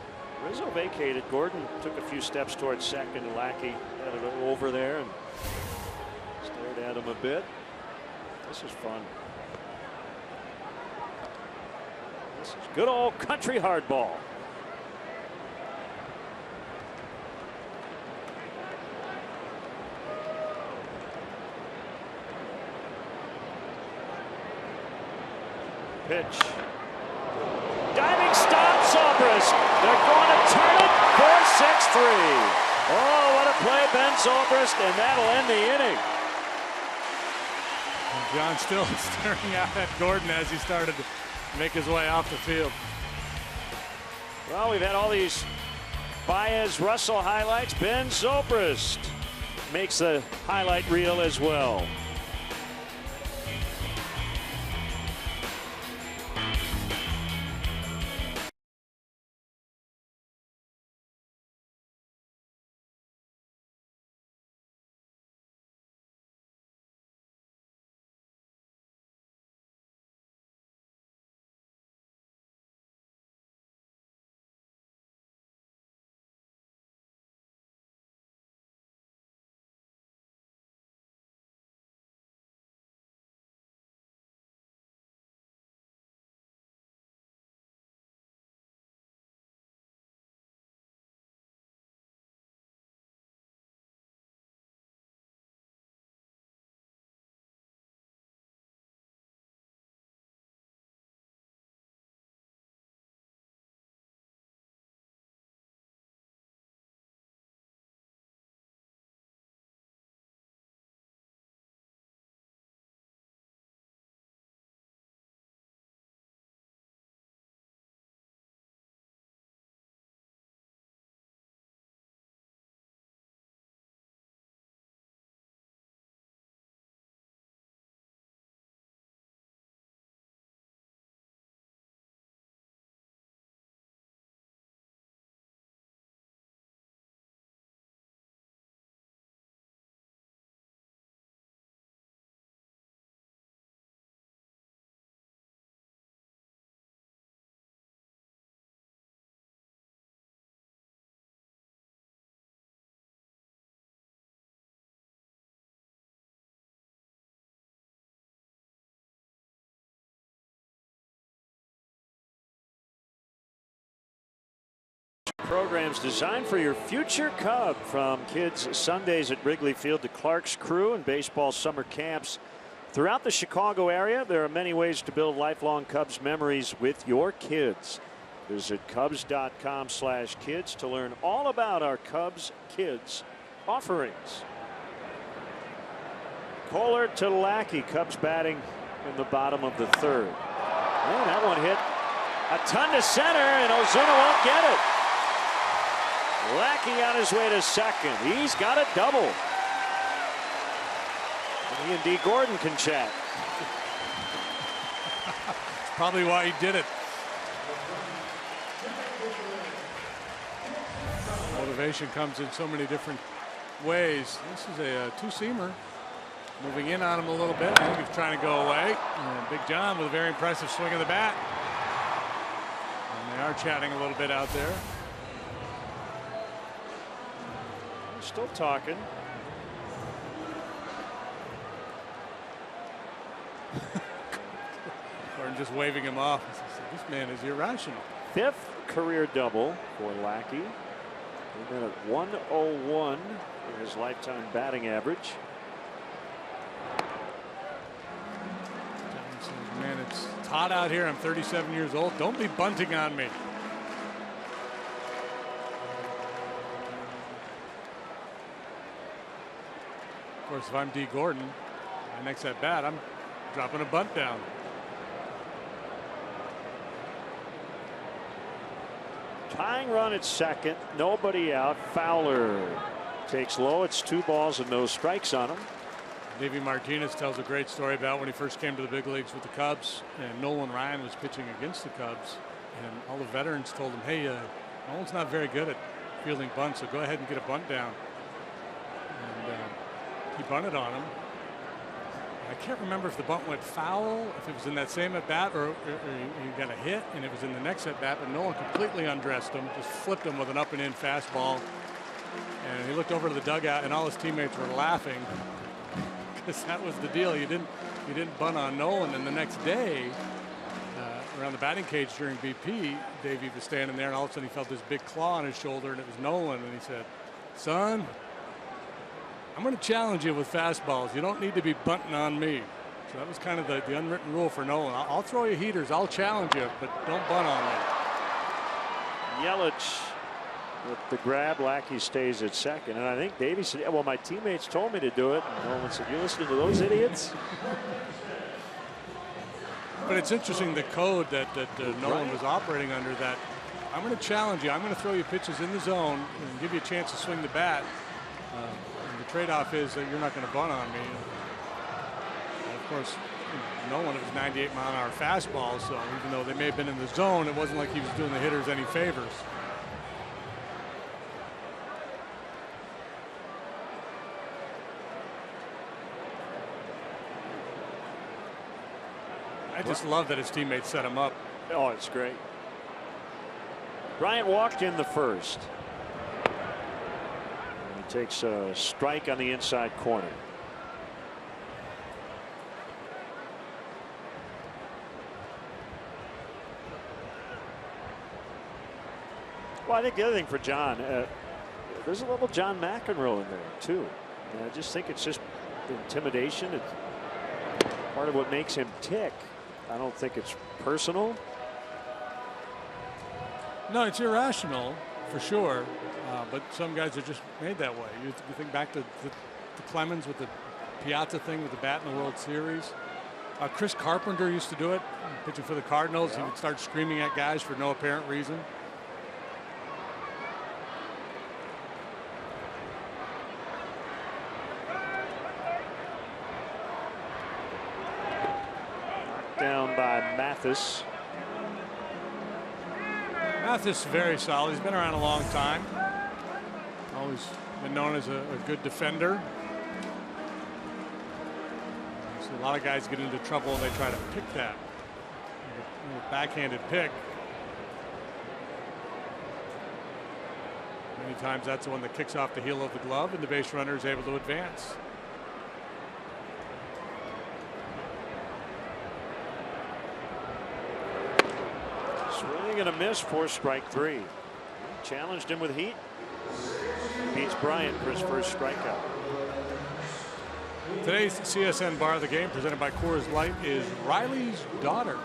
Rizzo vacated, Gordon took a few steps towards second, and Lackey had it over there and stared at him a bit. This is fun. This is good old country hardball. Pitch. Diving stop, Zobrist. They're going to turn it 4-6-3. Oh, what a play, Ben Zobrist, and that'll end the inning. And John still staring out at Gordon as he started to make his way off the field. Well, we've had all these Baez-Russell highlights. Ben Zobrist makes the highlight reel as well. Programs designed for your future Cub, from kids Sundays at Wrigley Field to Clark's Crew and baseball summer camps throughout the Chicago area. There are many ways to build lifelong Cubs memories with your kids. Visit Cubs.com/kids to learn all about our Cubs Kids offerings. Kohler to Lackey. Cubs batting in the bottom of the third. And that one hit a ton to center, and Ozuna won't get it. Lackey on his way to second. He's got a double. And he and D. Gordon can chat. That's probably why he did it. Motivation comes in so many different ways. This is a two-seamer. Moving in on him a little bit. I think he's trying to go away. And Big John with a very impressive swing of the bat. And they are chatting a little bit out there. Still talking. Gordon just waving him off. This man is irrational. 5th career double for Lackey. He's been at 101 in his lifetime batting average. John says, man, it's hot out here. I'm 37 years old. Don't be bunting on me. Of course, if I'm D. Gordon, my next at bat, I'm dropping a bunt down. Tying run at second, nobody out. Fowler takes low. It's 2 balls and no strikes on him. Davey Martinez tells a great story about when he first came to the big leagues with the Cubs, and Nolan Ryan was pitching against the Cubs, and all the veterans told him, hey, Nolan's not very good at fielding bunts, so go ahead and get a bunt down. And he bunted on him. I can't remember if the bunt went foul, if it was in that same at bat, or he got a hit and it was in the next at bat, but Nolan completely undressed him, just flipped him with an up and in fastball. And he looked over to the dugout and all his teammates were laughing because that was the deal. You didn't bunt on Nolan. And the next day around the batting cage during BP, Davey was standing there and all of a sudden he felt this big claw on his shoulder and it was Nolan, and he said, son, I'm going to challenge you with fastballs. You don't need to be bunting on me. So that was kind of the unwritten rule for Nolan. I'll throw you heaters. I'll challenge you, but don't bunt on me. Yelich With the grab, Lackey stays at second. And I think Davey said, yeah, well, my teammates told me to do it. And Nolan said, you listening to those idiots? But it's interesting the code that Nolan was operating under, that I'm going to challenge you. I'm going to throw you pitches in the zone and give you a chance to swing the bat. And the trade-off is that you're not going to bunt on me. And of course, Nolan, it was 98-mile-an-hour fastball, so even though they may have been in the zone, it wasn't like he was doing the hitters any favors. I just love that his teammates set him up. Oh, it's great. Bryant walked in the first. He takes a strike on the inside corner. Well, I think the other thing for John, there's a little John McEnroe in there too. And I just think it's just intimidation. It's part of what makes him tick. I don't think it's personal. No, it's irrational for sure. But some guys are just made that way. You think back to Clemens with the Piazza thing with the bat in the World Series. Chris Carpenter used to do it, pitching for the Cardinals. Yeah. He would start screaming at guys for no apparent reason. Down by Mathis. Mathis very solid. He's been around a long time. Always been known as a good defender. So a lot of guys get into trouble and they try to pick that. A backhanded pick. Many times that's the one that kicks off the heel of the glove and the base runner is able to advance. Swing and a miss for strike three. Challenged him with heat. Beats Bryant for his first strikeout. Today's CSN Bar of the Game, presented by Coors Light, is Riley's Daughter.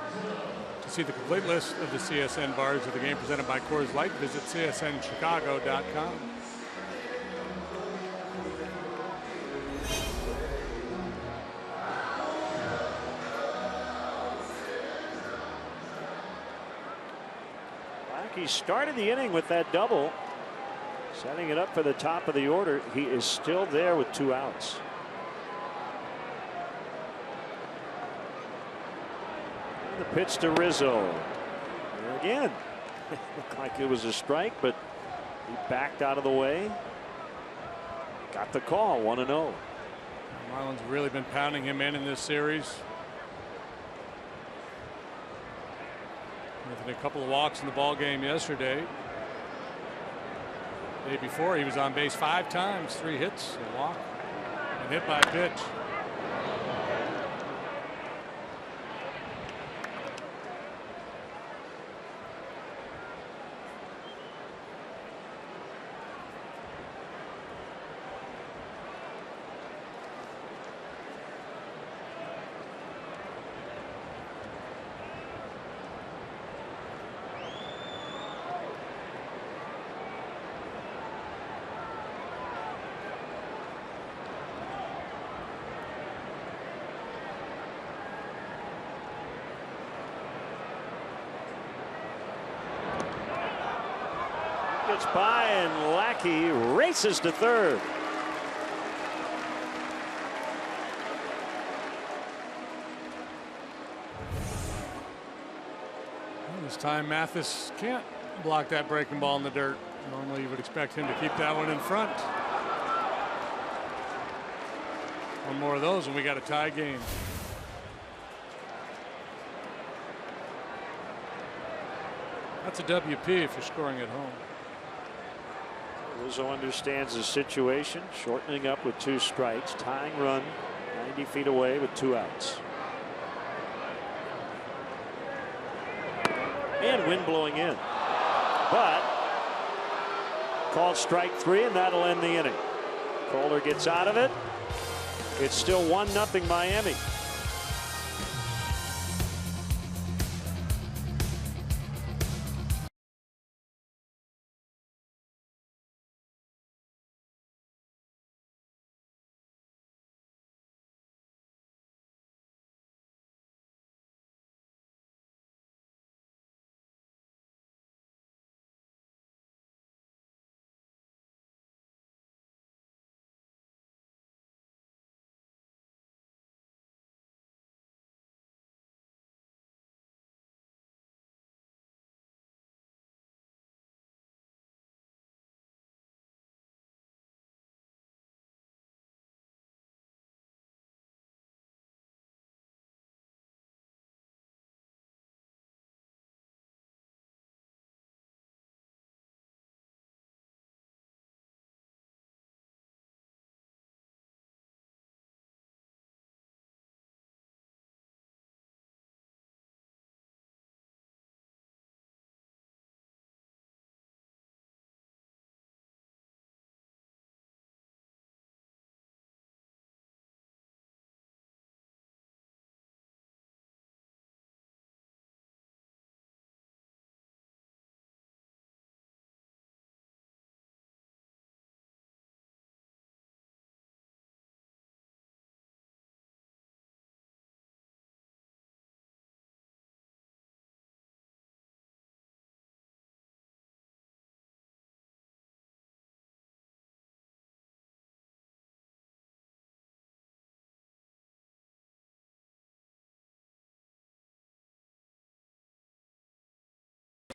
To see the complete list of the CSN Bars of the Game presented by Coors Light, visit csnchicago.com. He started the inning with that double, setting it up for the top of the order. He is still there with 2 outs. And the pitch to Rizzo. And again, it looked like it was a strike, but he backed out of the way. Got the call, 1-0. Marlins really been pounding him in this series. With a couple of walks in the ball game yesterday. The day before, he was on base 5 times, 3 hits, a walk, and hit by a pitch. Gets by and Lackey races to third. Well, this time Mathis can't block that breaking ball in the dirt. Normally you would expect him to keep that one in front. One more of those and we got a tie game. That's a WP if you're scoring at home. Rizzo understands the situation, shortening up with 2 strikes, tying run 90 feet away with 2 outs. And wind blowing in. But called strike 3, and that'll end the inning. Kohler gets out of it. It's still 1-0 Miami.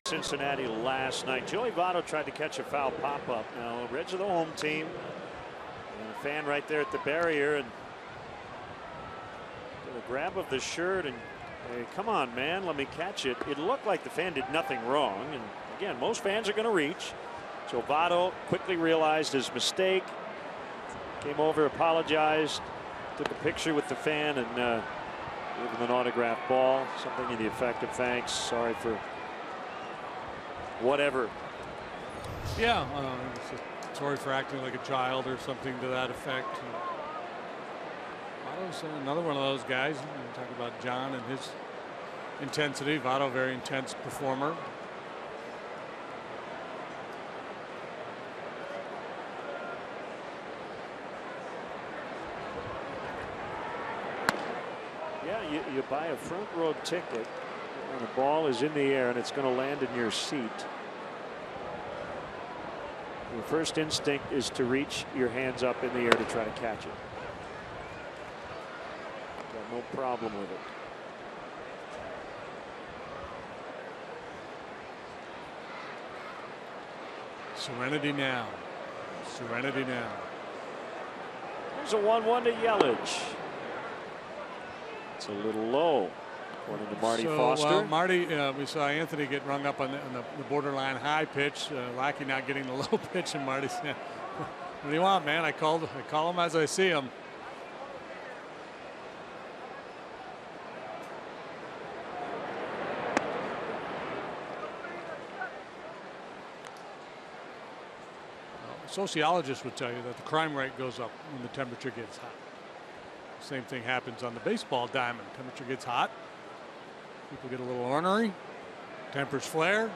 Cincinnati last night. Joey Votto tried to catch a foul pop-up. Now, Reds are the home team. And a fan right there at the barrier, and did a grab of the shirt and, hey, come on, man, let me catch it. It looked like the fan did nothing wrong. And again, most fans are going to reach. So Votto quickly realized his mistake, came over, apologized, took a picture with the fan, and gave him an autographed ball. Something in the effect of thanks, sorry for whatever. Yeah, sorry for acting like a child or something to that effect. Votto's another one of those guys. We talk about John and his intensity. Votto, very intense performer. Yeah, you buy a front row ticket and the ball is in the air and it's going to land in your seat. Your first instinct is to reach your hands up in the air to try to catch it. Got no problem with it. Serenity now. Serenity now. There's a 1-1 to Yelich. It's a little low, according to Marty Foster. Marty, we saw Anthony get rung up on the borderline high pitch. Lackey not getting the low pitch, and Marty said, "What do you want, man? I call him as I see him." Sociologists would tell you that the crime rate goes up when the temperature gets hot. Same thing happens on the baseball diamond. Temperature gets hot, people get a little ornery, tempers flare.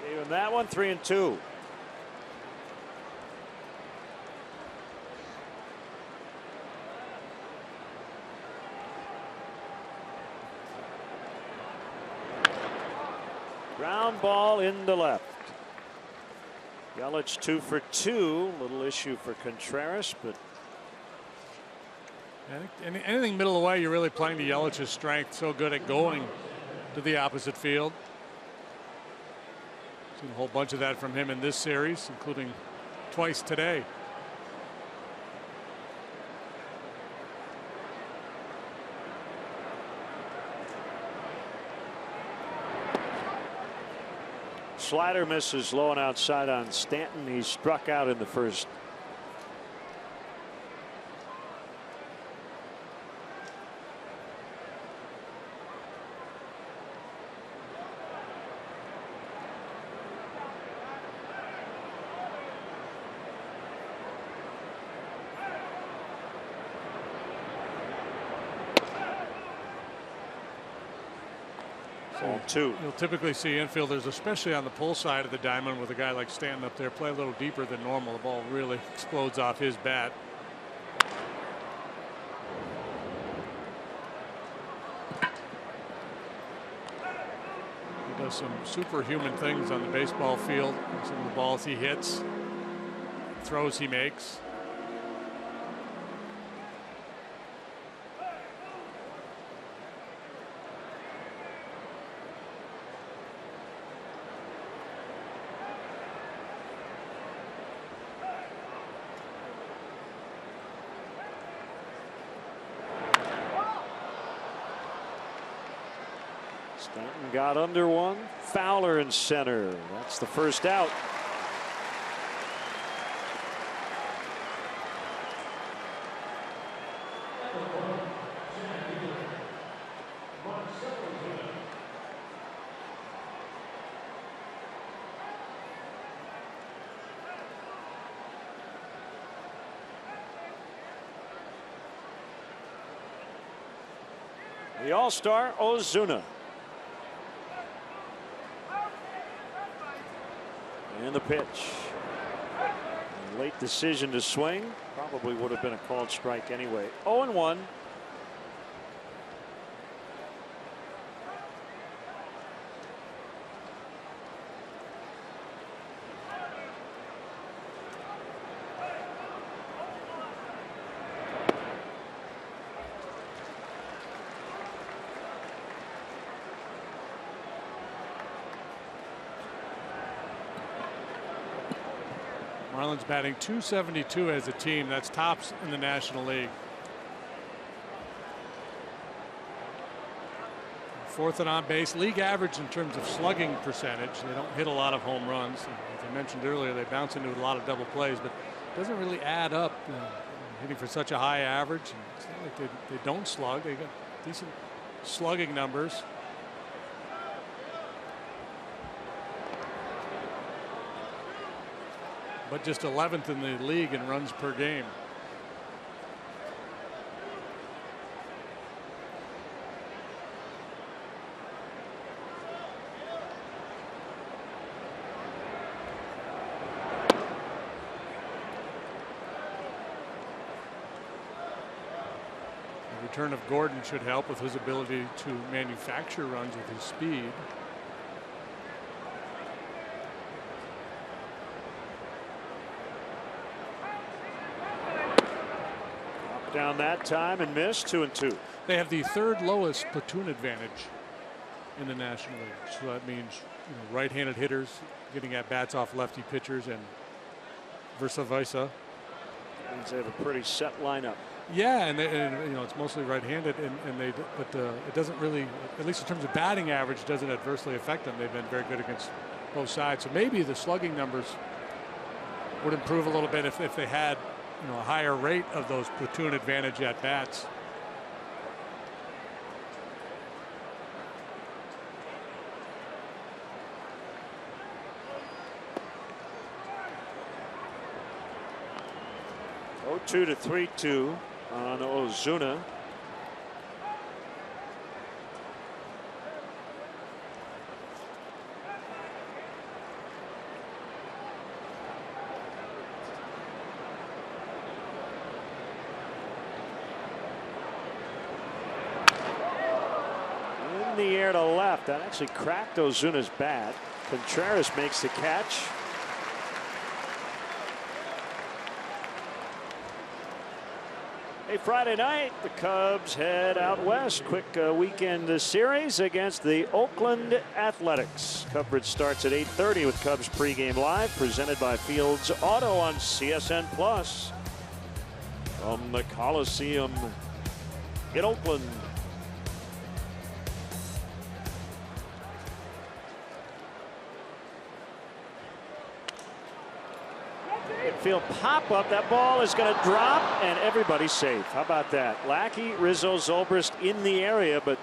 Gave him that one, 3-2. Ground ball in the left. Yelich 2 for 2. Little issue for Contreras, but Anything middle of the way, you're really playing to Yelich's strength. So good at going to the opposite field. Seen a whole bunch of that from him in this series, including twice today. Slider misses low and outside on Stanton. He struck out in the first. You'll typically see infielders, especially on the pull side of the diamond, with a guy like Stanton up there, play a little deeper than normal. The ball really explodes off his bat. He does some superhuman things on the baseball field. Some of the balls he hits, throws he makes. Stanton got under one. Fowler in center. That's the first out. The All-Star Ozuna. And the pitch. A late decision to swing. Probably would have been a called strike anyway. 0-1. Marlins batting .272 as a team. That's tops in the National League. Fourth and on base, league average in terms of slugging percentage. They don't hit a lot of home runs. As I mentioned earlier, they bounce into a lot of double plays, but it doesn't really add up hitting for such a high average. And it's not like they don't slug. They got decent slugging numbers. But just 11th in the league in runs per game. The return of Gordon should help with his ability to manufacture runs with his speed. Down that time and missed. 2-2. They have the third lowest platoon advantage in the National League. So that means right-handed hitters getting at bats off lefty pitchers and vice versa. Means they have a pretty set lineup. Yeah, and it's mostly right-handed, but it doesn't really, at least in terms of batting average, doesn't adversely affect them. They've been very good against both sides. So maybe the slugging numbers would improve a little bit if they had a higher rate of those platoon advantage at bats. Oh, 2 to 3-2 on Ozuna. In the air to left. That actually cracked Ozuna's bat. Contreras makes the catch. Hey, Friday night, the Cubs head out west. Quick weekend series against the Oakland Athletics. Coverage starts at 8:30 with Cubs pregame live, presented by Fields Auto on CSN Plus from the Coliseum in Oakland. Field pop up. That ball is going to drop and everybody's safe. How about that? Lackey, Rizzo, Zobrist in the area, but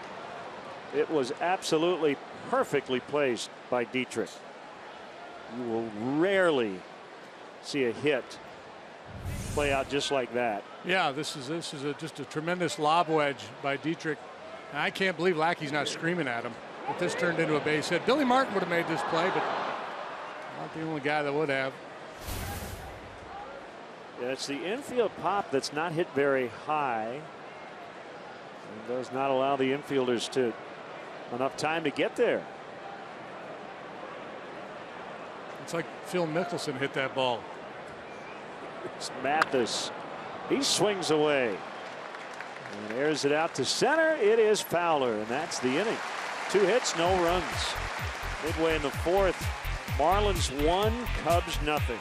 it was absolutely perfectly placed by Dietrich. You will rarely see a hit play out just like that. Yeah, this is just a tremendous lob wedge by Dietrich. And I can't believe Lackey's not screaming at him. But this turned into a base hit. Billy Martin would have made this play, but not the only guy that would have. Yeah, it's the infield pop that's not hit very high and does not allow the infielders to enough time to get there. It's like Phil Mickelson hit that ball. It's Mathis. He swings away and airs it out to center. It is Fowler, and that's the inning. 2 hits, no runs. Midway in the 4th, Marlins 1, Cubs nothing.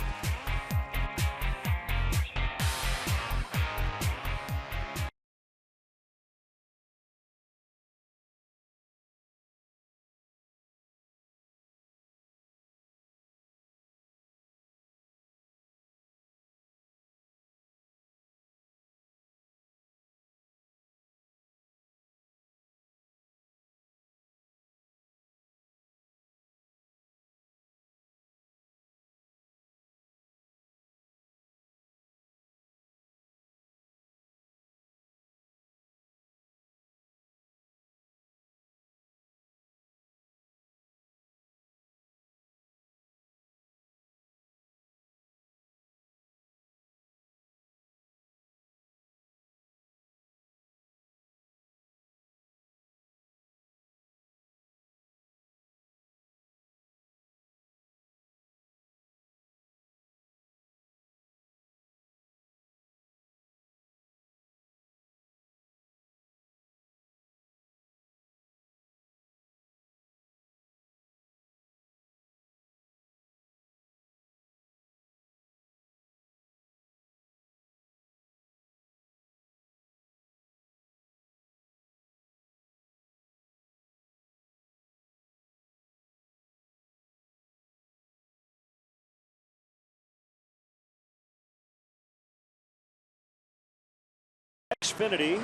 Xfinity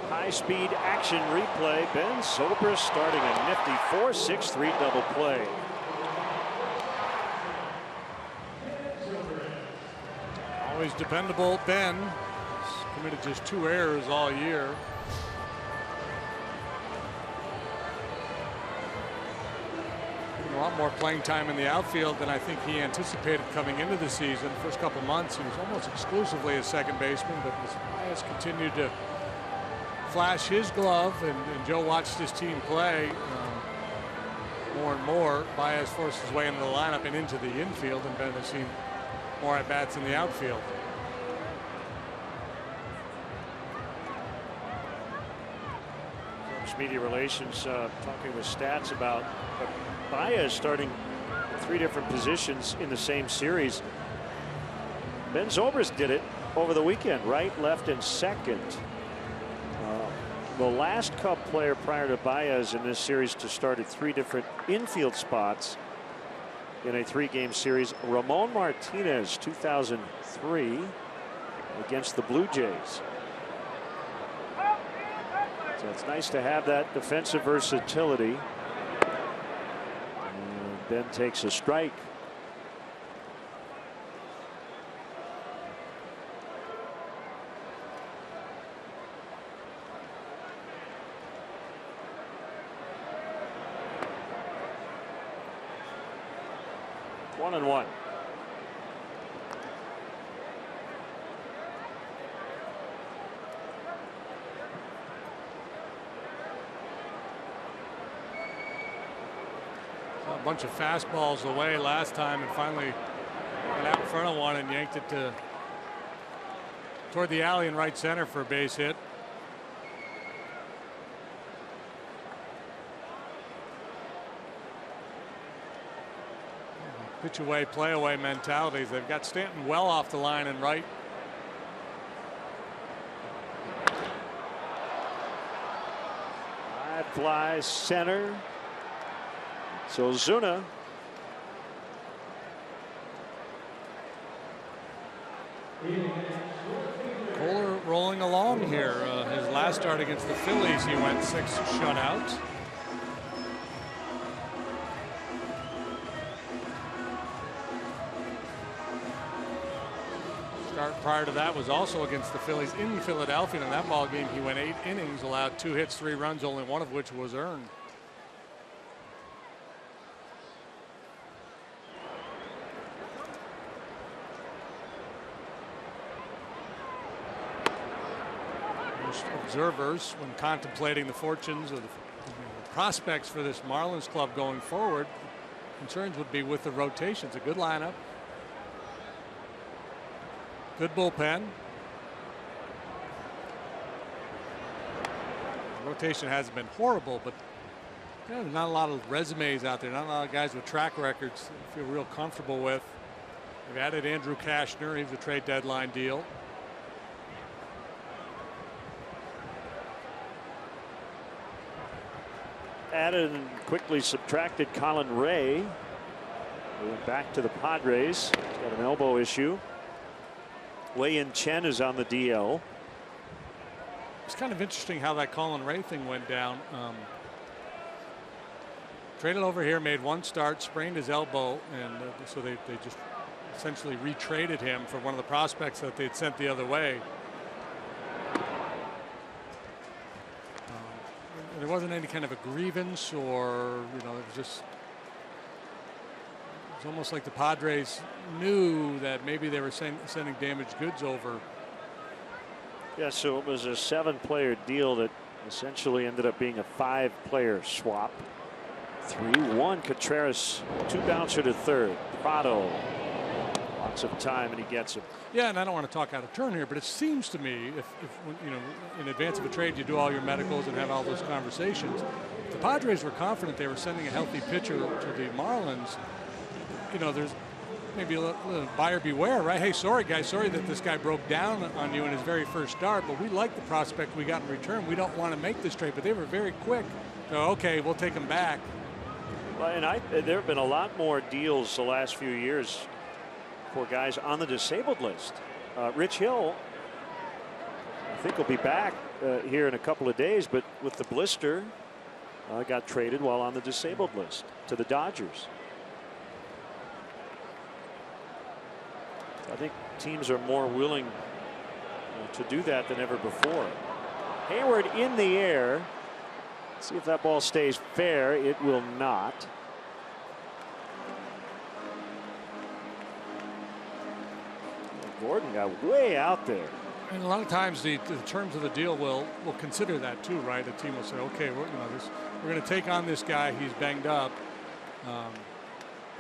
high-speed action replay. Ben Zobrist starting a nifty 4-6-3 double play. Always dependable. Ben has committed just 2 errors all year. A lot more playing time in the outfield than I think he anticipated coming into the season. First couple months he was almost exclusively a second baseman, but as Baez continued to flash his glove and Joe watched his team play more and more, Baez forced his way into the lineup and into the infield, and Ben has seen more at bats in the outfield. Media relations talking with Stats about Baez starting 3 different positions in the same series. Ben Zobrist did it over the weekend, right, left, and second. The last Cub player prior to Baez in this series to start at 3 different infield spots in a 3-game series, Ramon Martinez, 2003, against the Blue Jays. So it's nice to have that defensive versatility. And Ben takes a strike. One and one. A bunch of fastballs away last time and finally got out in front of one and yanked it toward the alley in right center for a base hit. Pitch away, play away mentalities. They've got Stanton well off the line and right. High fly center. So Zuna. Kohler rolling along here. His last start against the Phillies, he went 6 shutouts. Start prior to that was also against the Phillies in Philadelphia. In that ball game, he went 8 innings, allowed 2 hits, 3 runs, only one of which was earned. Observers, when contemplating the fortunes of the prospects for this Marlins club going forward, concerns would be with the rotations. A good lineup, good bullpen. The rotation hasn't been horrible, but there's not a lot of resumes out there, not a lot of guys with track records I feel real comfortable with. They've added Andrew Cashner. He was a trade deadline deal. Added and quickly subtracted Colin Ray. He went back to the Padres. He's got an elbow issue. Wei-Yin Chen is on the DL. It's kind of interesting how that Colin Ray thing went down. Traded over here, made 1 start, sprained his elbow, and so they just essentially retraded him for one of the prospects that they'd sent the other way. There wasn't any kind of a grievance, or it was just, it's almost like the Padres knew that maybe they were sending damaged goods over. Yeah, so it was a 7-player deal that essentially ended up being a 5-player swap. 3-1 Contreras, 2 bouncer to third. Prado, lots of time, and he gets him. Yeah, and I don't want to talk out of turn here, but it seems to me if in advance of a trade you do all your medicals and have all those conversations. If the Padres were confident they were sending a healthy pitcher to the Marlins, there's maybe a little buyer beware, right? Hey, sorry guys, sorry that this guy broke down on you in his very first start, but we like the prospect we got in return. We don't want to make this trade, but they were very quick. So, okay, we'll take him back. Well, and there have been a lot more deals the last few years for guys on the disabled list. Rich Hill, I think he'll be back here in a couple of days, but with the blister, got traded while on the disabled list to the Dodgers. I think teams are more willing to do that than ever before. Hayward in the air. See if that ball stays fair. It will not. Gordon got way out there. And a lot of times the terms of the deal will consider that too, right? A team will say, okay, we're going to take on this guy. He's banged up,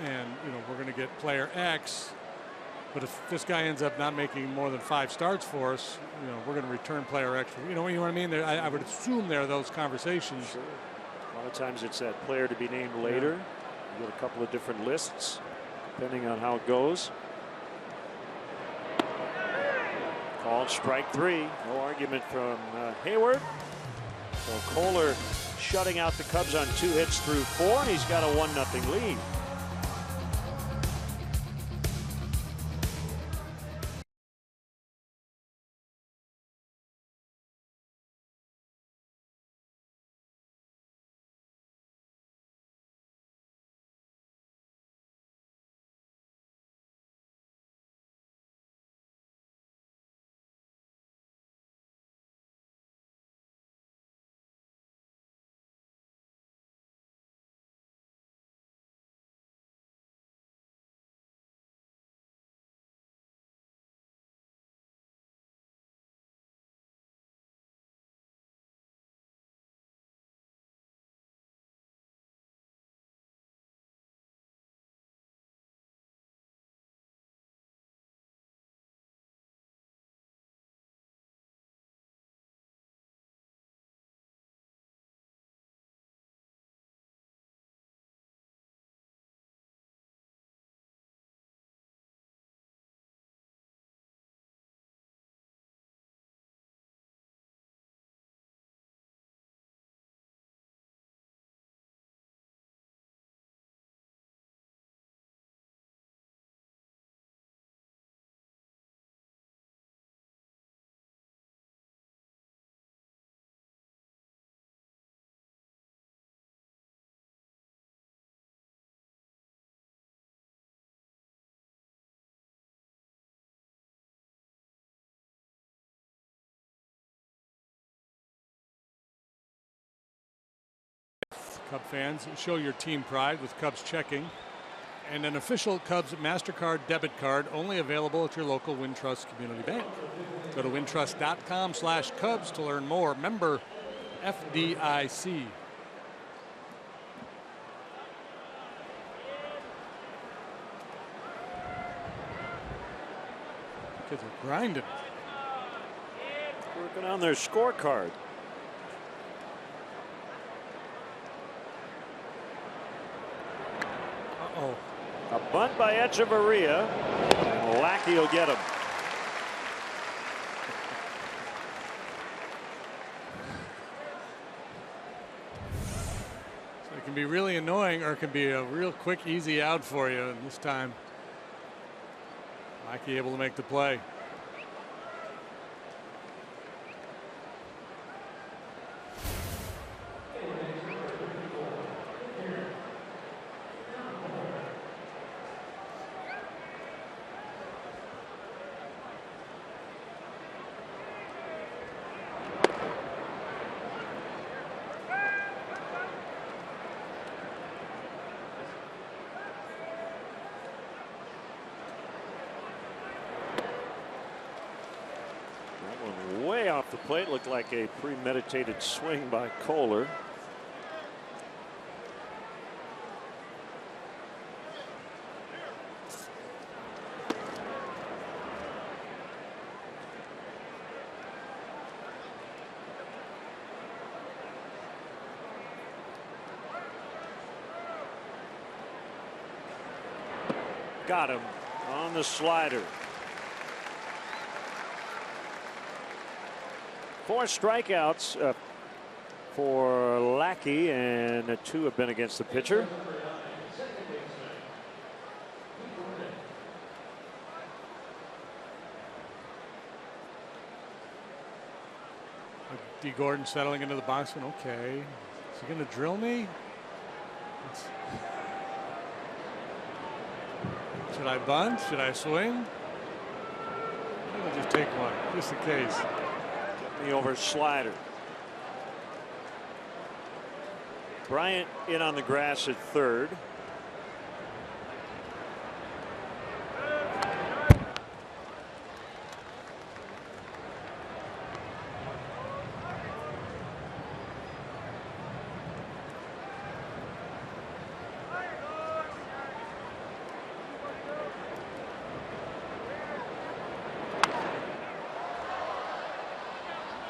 and we're going to get player X. But if this guy ends up not making more than 5 starts for us, we're going to return player X. You know what I mean? I would assume there are those conversations. Sure. A lot of times it's that player to be named later. You get a couple of different lists depending on how it goes. Called strike 3. No argument from Hayward. So Kohler shutting out the Cubs on 2 hits through 4, and he's got a 1-0 lead. Cub fans, show your team pride with Cubs checking and an official Cubs MasterCard debit card only available at your local Wintrust Community Bank. Go to wintrust.com/Cubs to learn more. Member FDIC. Kids are grinding. Working on their scorecard. A bunt by Echeverria, and Lackey will get him. So it can be really annoying, or it can be a real quick, easy out for you. And this time, Lackey able to make the play. Way off the plate, looked like a premeditated swing by Kohler. Got him on the slider. 4 strikeouts for Lackey, and 2 have been against the pitcher. D. Gordon settling into the box. And okay, is he going to drill me? Should I bunt? Should I swing? I'll just take one, just in case. Get me over slider. Bryant in on the grass at third.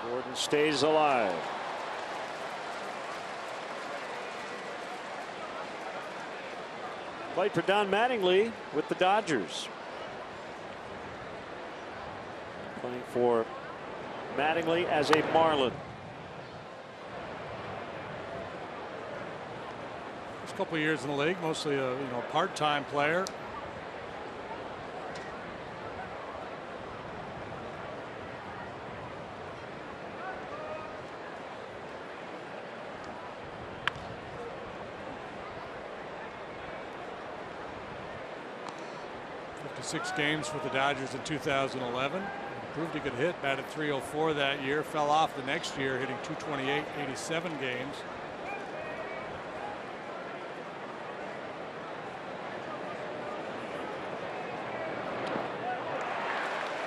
Gordon stays alive. Played for Don Mattingly with the Dodgers. Playing for Mattingly as a Marlin. First couple of years in the league, mostly a part-time player. Six games for the Dodgers in 2011. Proved he could hit, batted .304 that year, fell off the next year, hitting .228, 87 games.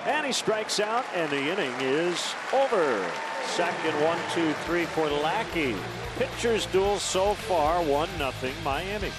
And he strikes out, and the inning is over. Second 1, 2, 3 for Lackey. Pitchers duel so far, 1-0 Miami.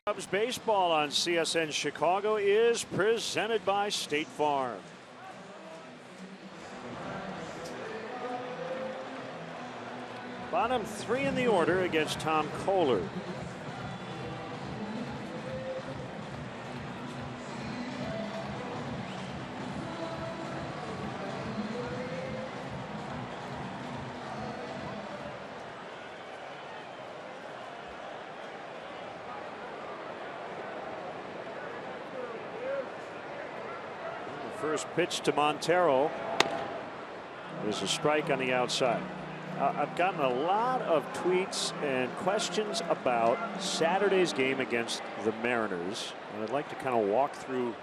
Cubs baseball on CSN Chicago is presented by State Farm. Bottom three in the order against Tom Kohler. First pitch to Montero. There's a strike on the outside. I've gotten a lot of tweets and questions about Saturday's game against the Mariners, and I'd like to kind of walk through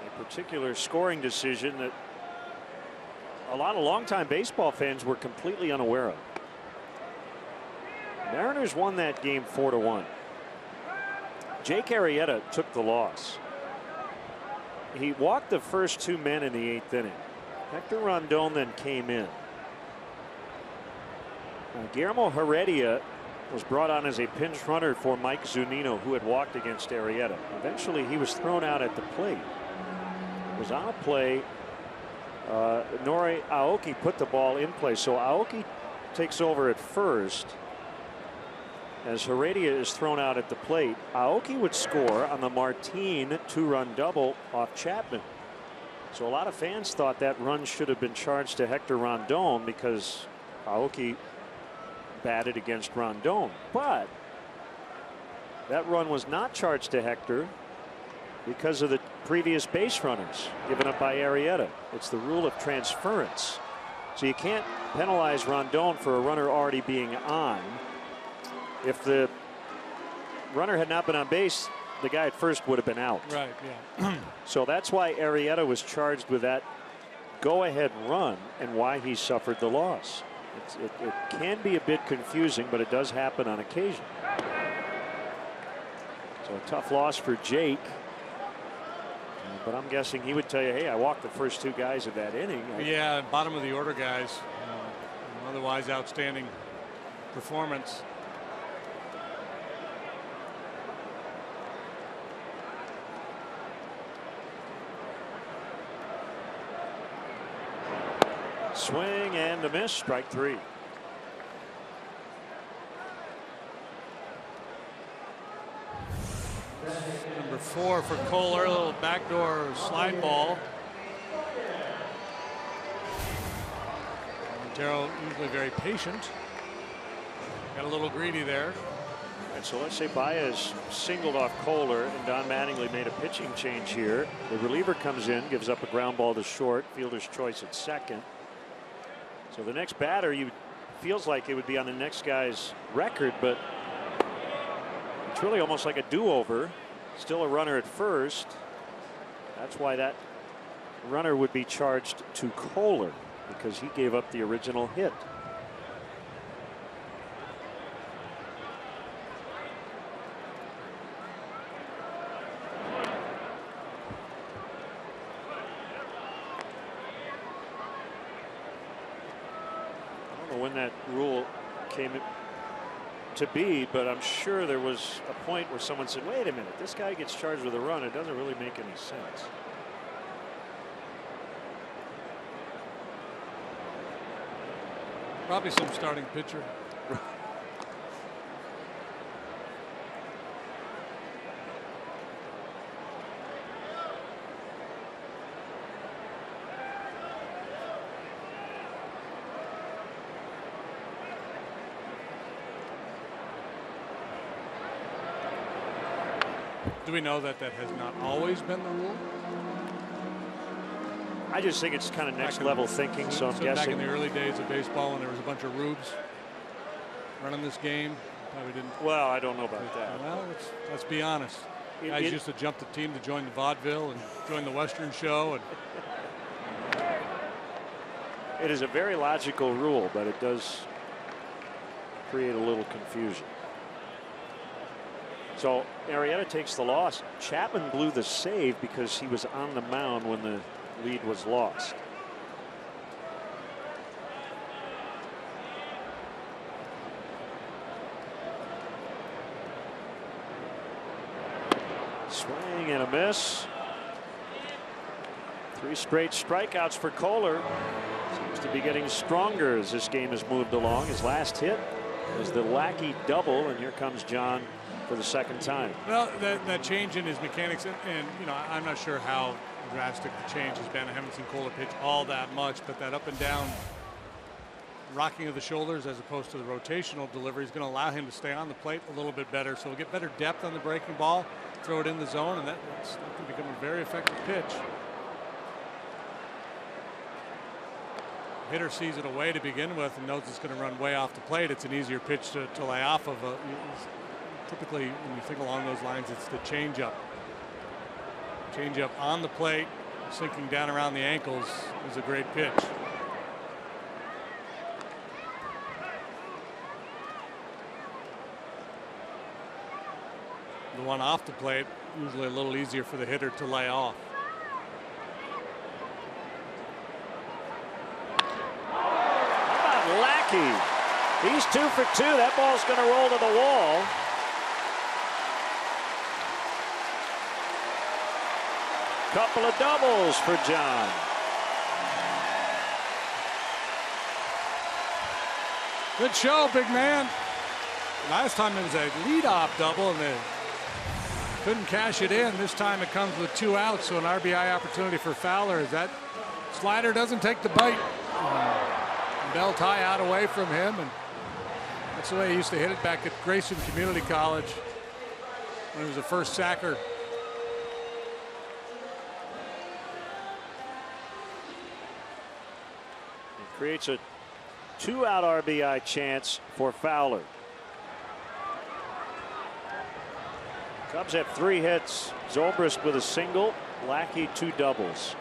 a particular scoring decision that a lot of longtime baseball fans were completely unaware of. Mariners won that game 4-1. Jake Arrieta took the loss. he walked the first 2 men in the 8th inning. Hector Rondon then came in. Guillermo Heredia was brought on as a pinch runner for Mike Zunino, who had walked against Arrieta. Eventually, he was thrown out at the plate. It was on a play. Nori Aoki put the ball in play, so Aoki takes over at first. As Heredia is thrown out at the plate, Aoki would score on the Martin 2-run double off Chapman. So a lot of fans thought that run should have been charged to Hector Rondon because Aoki batted against Rondon. But that run was not charged to Hector because of the previous base runners given up by Arrieta. It's the rule of transference. So you can't penalize Rondon for a runner already being on. If the runner had not been on base, the guy at first would have been out. Right, yeah. So that's why Arrieta was charged with that go-ahead run and why he suffered the loss. It can be a bit confusing, but it does happen on occasion. So a tough loss for Jake. But I'm guessing he would tell you, hey, I walked the first 2 guys of that inning. Yeah, bottom of the order guys. Otherwise outstanding performance. Swing and a miss, strike 3. Number 4 for Kohler, a little backdoor slide ball. Montero usually very patient. Got a little greedy there. And so let's say Baez singled off Kohler and Don Mattingly made a pitching change here. The reliever comes in, gives up a ground ball to short, fielder's choice at second. So the next batter, feels like it would be on the next guy's record, but it's really almost like a do-over. Still a runner at first. That's why that runner would be charged to Kohler, because he gave up the original hit. When that rule came to be, but I'm sure there was a point where someone said, wait a minute, this guy gets charged with a run. It doesn't really make any sense. Probably some starting pitcher. Do we know that that has not always been the rule? I just think it's kind of next level thinking, so I'm guessing. Back in the early days of baseball when there was a bunch of rubes running this game, probably didn't. Well, I don't know about that. Well, let's be honest. Guys used to jump the team to join the vaudeville and join the Western show. And it is a very logical rule, but it does create a little confusion. So Arrieta takes the loss. Chapman blew the save because he was on the mound when the lead was lost. Swing and a miss. 3 straight strikeouts for Kohler. Seems to be getting stronger as this game has moved along. His last hit was the Lackey double, and here comes John for the second time. Well, that change in his mechanics, and you know, I'm not sure how drastic the change has been. I haven't seen Kohler pitch all that much, but that up and down rocking of the shoulders as opposed to the rotational delivery is going to allow him to stay on the plate a little bit better. So we'll get better depth on the breaking ball, throw it in the zone, and that can become a very effective pitch. Hitter sees it away to begin with and knows it's going to run way off the plate. It's an easier pitch to lay off of. Typically, when you think along those lines, it's the changeup. Changeup on the plate, sinking down around the ankles is a great pitch. The one off the plate, usually a little easier for the hitter to lay off. Milwaukee. He's 2 for 2. That ball's going to roll to the wall. Couple of doubles for John. Good show, big man. Last time it was a leadoff double and they couldn't cash it in. This time it comes with 2 outs, so an RBI opportunity for Fowler as that slider doesn't take the bite. Belt high out away from him, and that's the way he used to hit it back at Grayson Community College when he was the first sacker. It creates a 2-out RBI chance for Fowler. Cubs have 3 hits. Zobrist with a single, Lackey 2 doubles.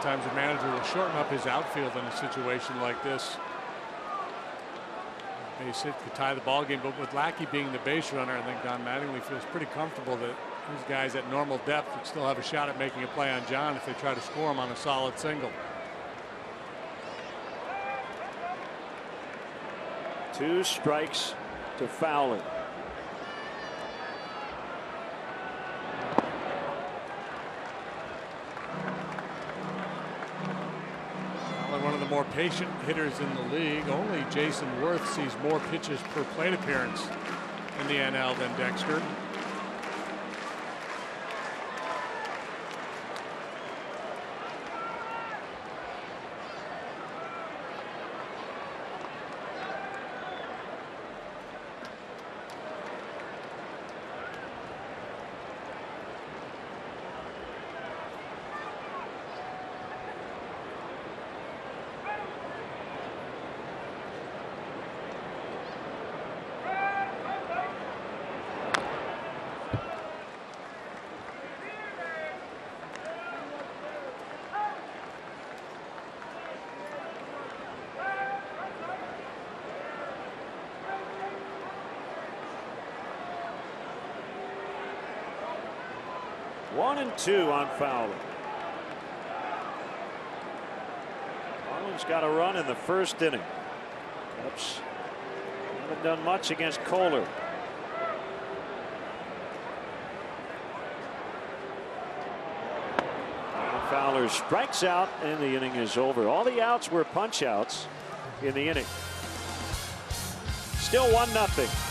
Times the manager will shorten up his outfield in a situation like this. Base hit could tie the ball game, but with Lackey being the base runner, I think Don Mattingly feels pretty comfortable that these guys at normal depth would still have a shot at making a play on John if they try to score him on a solid single. 2 strikes to Fowler. One of the more patient hitters in the league. Only Jason Worth sees more pitches per plate appearance in the NL than Dexter. One and 2 on Fowler. Marlins got a run in the first inning. Cubs haven't done much against Kohler. Fowler strikes out and the inning is over. All the outs were punch outs in the inning. Still 1-0.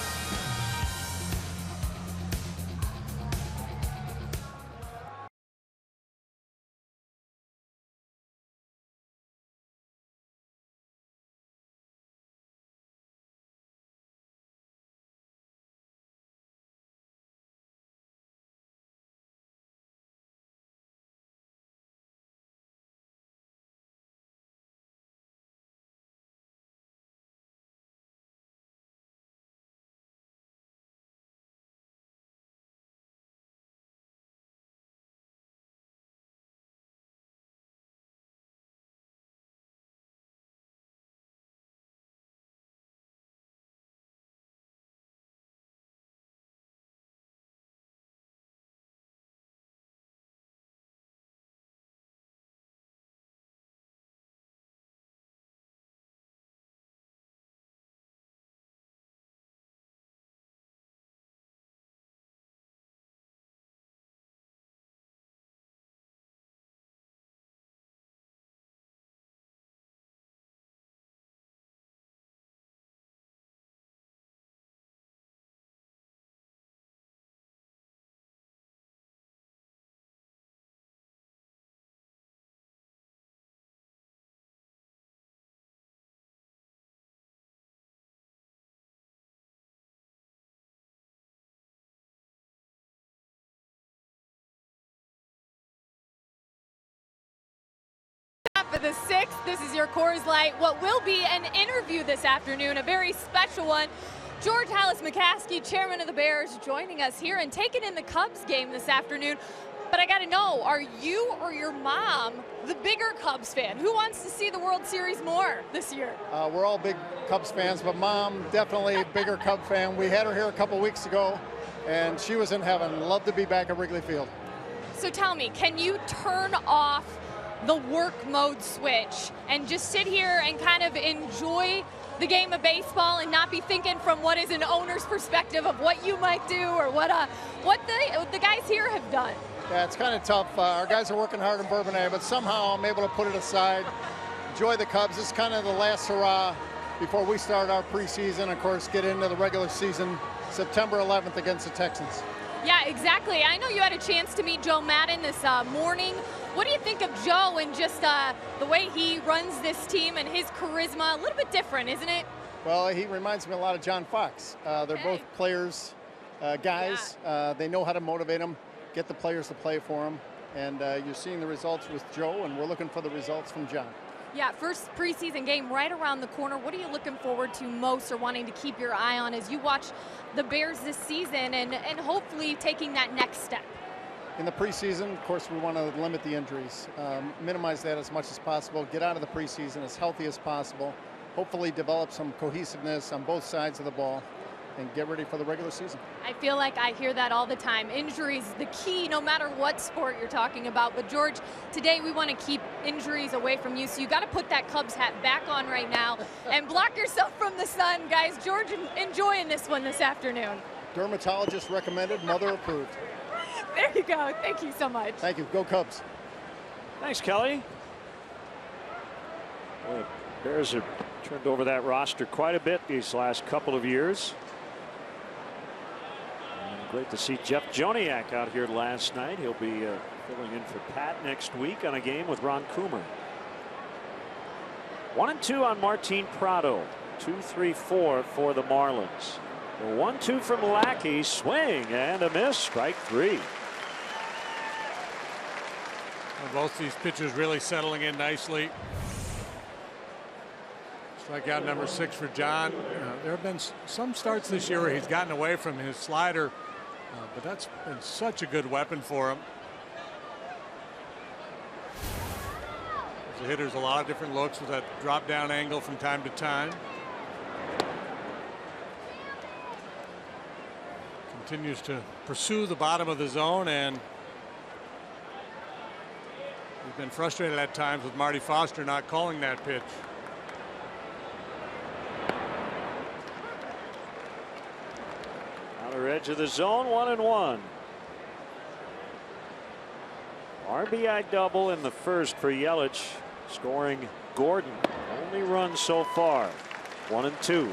For the 6th, this is your Coors Light, what will be an interview this afternoon, a very special one. George Halas-McCaskey, chairman of the Bears, joining us here and taking in the Cubs game this afternoon. But I got to know, are you or your mom the bigger Cubs fan? Who wants to see the World Series more this year? We're all big Cubs fans, but Mom, definitely a bigger Cub fan. We had her here a couple weeks ago, and she was in heaven. Loved to be back at Wrigley Field. So tell me, can you turn off the work mode switch and just sit here and kind of enjoy the game of baseball and not be thinking from what is an owner's perspective of what you might do or what the guys here have done? Yeah, it's kind of tough. Our guys are working hard in Bourbonnais, but somehow I'm able to put it aside, enjoy the Cubs. It's kind of the last hurrah before we start our preseason, of course, get into the regular season September 11th against the Texans. Yeah, exactly. I know you had a chance to meet Joe Madden this morning. What do you think of Joe and just the way he runs this team and his charisma? A little bit different, isn't it? Well, he reminds me a lot of John Fox. They're both players, guys. Yeah. They know how to motivate them, get the players to play for them. And you're seeing the results with Joe, and we're looking for the results from John. Yeah, first preseason game right around the corner. What are you looking forward to most or wanting to keep your eye on as you watch the Bears this season and hopefully taking that next step? In the preseason, of course, we want to limit the injuries, minimize that as much as possible, get out of the preseason as healthy as possible, hopefully develop some cohesiveness on both sides of the ball, and get ready for the regular season. I feel like I hear that all the time. Injuries, the key, no matter what sport you're talking about. But George, today we want to keep injuries away from you, so you got to put that Cubs hat back on right now and block yourself from the sun, guys. George enjoying this one this afternoon. Dermatologist recommended, mother approved. There you go. Thank you so much. Thank you. Go Cubs. Thanks, Kelly. Well, the Bears have turned over that roster quite a bit these last couple of years. Great to see Jeff Joniak out here last night. He'll be filling in for Pat next week on a game with Ron Coomer. 1-2 on Martin Prado. 2-3-4 for the Marlins. The 1-2 from Lackey. Swing and a miss. Strike three. Well, both these pitchers really settling in nicely. Strikeout number 6 for John. There have been some starts this year where he's gotten away from his slider. But that's been such a good weapon for him. The hitter's a lot of different looks with that drop down angle from time to time. Continues to pursue the bottom of the zone, and he's been frustrated at times with Marty Foster not calling that pitch. Outer edge of the zone, 1-1. RBI double in the first for Yelich, scoring Gordon. Only run so far. 1-2.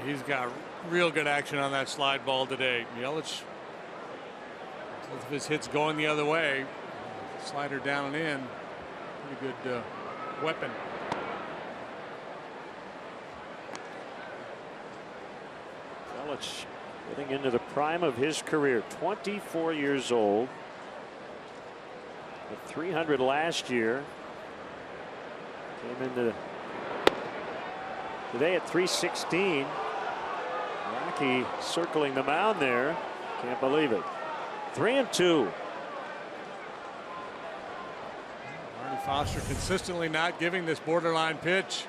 He's got real good action on that slide ball today. Yelich, both of his hits going the other way. Slider down and in. Pretty good weapon. Yelich getting into the prime of his career. 24 years old. At 300 last year. Came into today at 316. Rocky circling the mound there. Can't believe it. 3-2. Marty Foster consistently not giving this borderline pitch.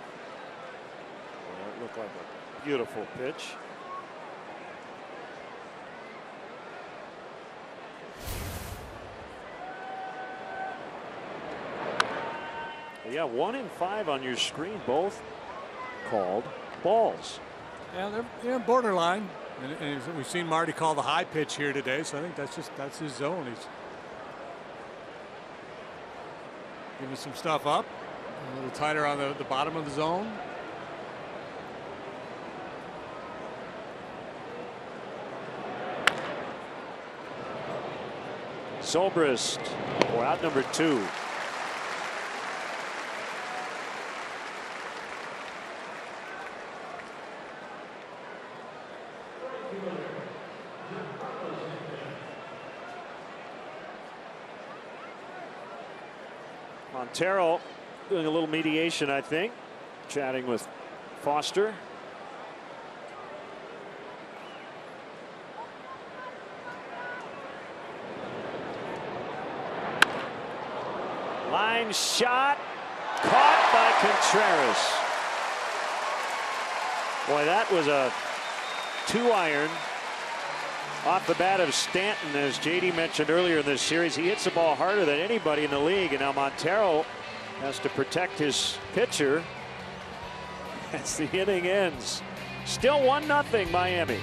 Well, it looked like a beautiful pitch. Yeah, 1 and 5 on your screen, both called balls. Yeah, they're borderline, and we've seen Marty call the high pitch here today, so I think that's his zone. He's giving some stuff up, a little tighter on the bottom of the zone. Zobrist for out number 2. Montero doing a little mediation, I think, chatting with Foster. Line shot, caught by Contreras. Boy, that was a 2-iron off the bat of Stanton. As JD mentioned earlier in this series, he hits the ball harder than anybody in the league, and now Montero has to protect his pitcher as the inning ends. Still 1-0 Miami.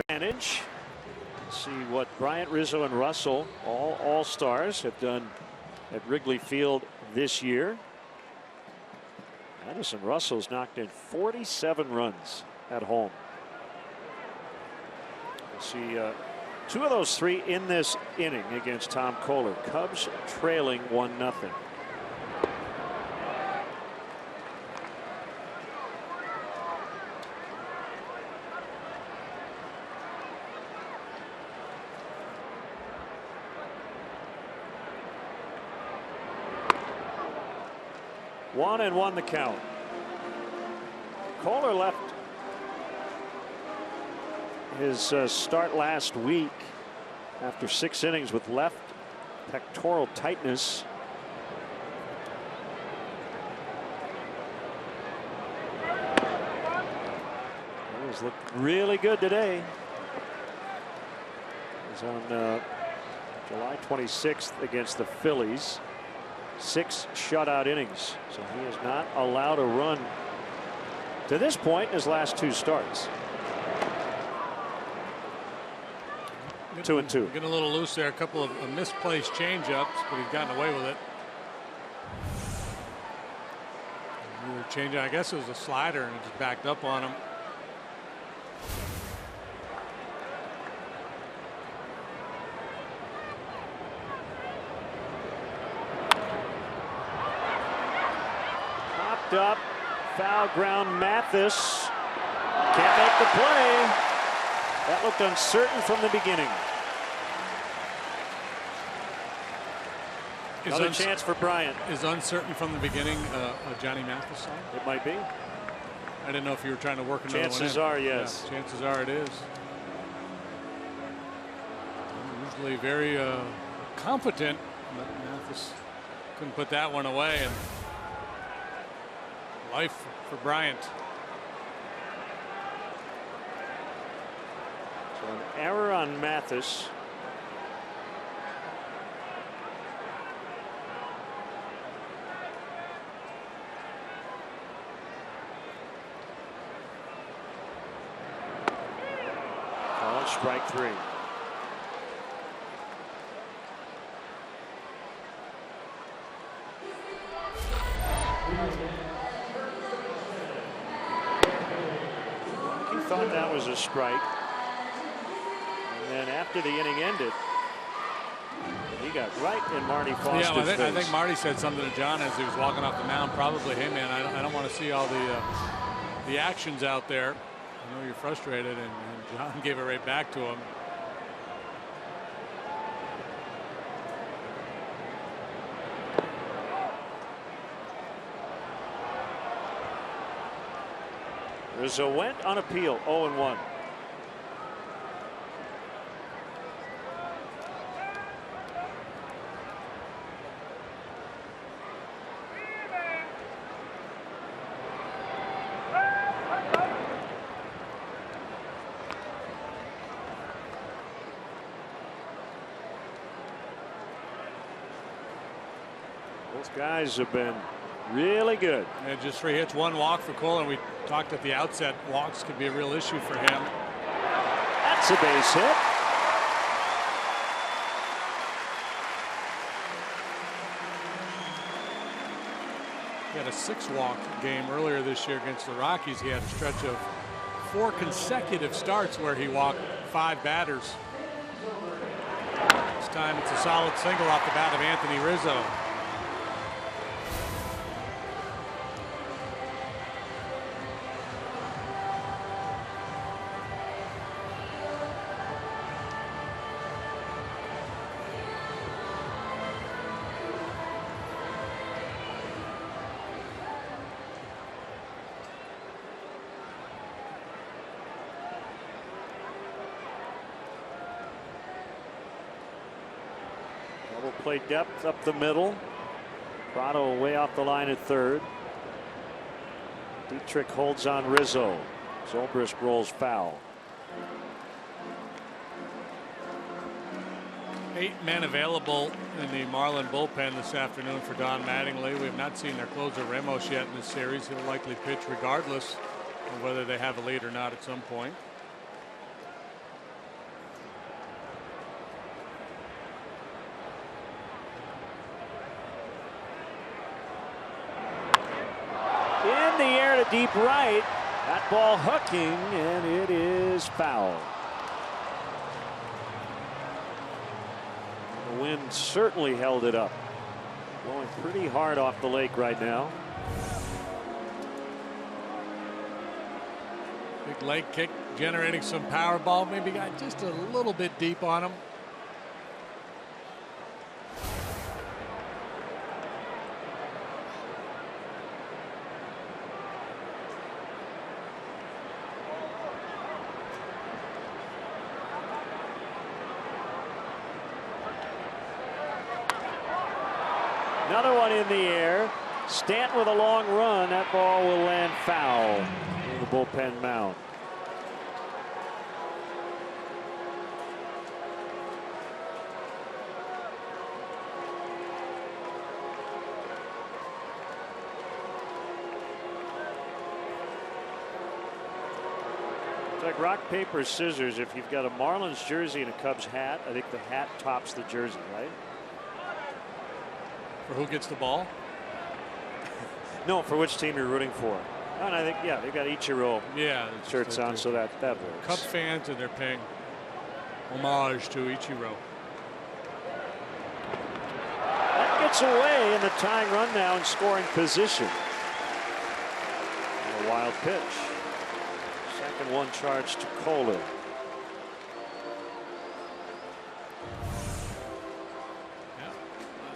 Advantage. See what Bryant, Rizzo, and Russell, all All-Stars, have done at Wrigley Field this year. Addison Russell's knocked in 47 runs at home. See 2 of those 3 in this inning against Tom Kohler. Cubs trailing 1-0. One and 1 the count. Kohler left his start last week after 6 innings with left pectoral tightness. He's looked really good today. He's on July 26th against the Phillies. 6 shutout innings, so he has not allowed a run to this point in his last 2 starts. 2-2. Getting a little loose there. A couple of misplaced changeups, but he's gotten away with it. Changing, I guess it was a slider, and it just backed up on him. Up, foul ground. Mathis can't make the play. That looked uncertain from the beginning. Another chance for Bryant. Is uncertain from the beginning a Johnny Mathis song? It might be. I didn't know if you were trying to work another one in. Chances are, yes. Yeah, chances are it is. Usually very competent, but Mathis couldn't put that one away. And life for Bryant. So an error on Mathis. strike 3. He thought that was a strike. And then after the inning ended, he got right in Marty Foster's face. I think Marty said something to John as he was walking off the mound. Probably, hey man, I don't want to see all the actions out there. I know you're frustrated, and John gave it right back to him. Rizzo went on appeal, 0-1. Both guys have been really good. And just 3 hits, 1 walk for Cole, and we talked at the outset, walks could be a real issue for him. That's a base hit. He had a 6-walk game earlier this year against the Rockies. He had a stretch of 4 consecutive starts where he walked 5 batters. This time it's a solid single off the bat of Anthony Rizzo. Play depth up the middle. Prado way off the line at third. Dietrich holds on Rizzo. Zobrist rolls foul. 8 men available in the Marlin bullpen this afternoon for Don Mattingly. We have not seen their closer Ramos yet in this series. He'll likely pitch regardless of whether they have a lead or not at some point. In the air to deep right. That ball hooking, and it is foul. The wind certainly held it up. Blowing pretty hard off the lake right now. Big leg kick generating some power ball. Maybe got just a little bit deep on him. Another one in the air. Stanton with a long run. That ball will land foul in the bullpen mound. It's like rock, paper, scissors. If you've got a Marlins jersey and a Cubs hat, I think the hat tops the jersey, right? For who gets the ball? No, for which team you're rooting for. And I think, yeah, they've got Ichiro shirts on, so that works. Cubs fans, and they're paying homage to Ichiro. That gets away in the tying run now in scoring position. And a wild pitch. Second one charged to Kohler.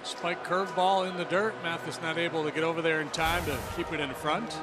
Spike curveball in the dirt. Mathis not able to get over there in time to keep it in front.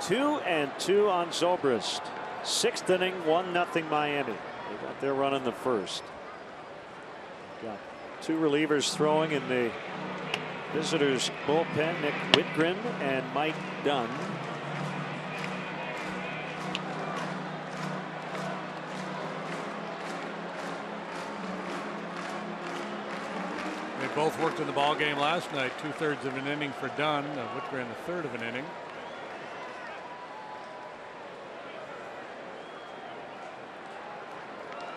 2-2 on Zobrist. 6th inning, 1-0 Miami. They got their run in the first. Got 2 relievers throwing in the visitors' bullpen, Nick Whitgren and Mike Dunn. They both worked in the ball game last night. 2/3 of an inning for Dunn. Whitgren a third of an inning.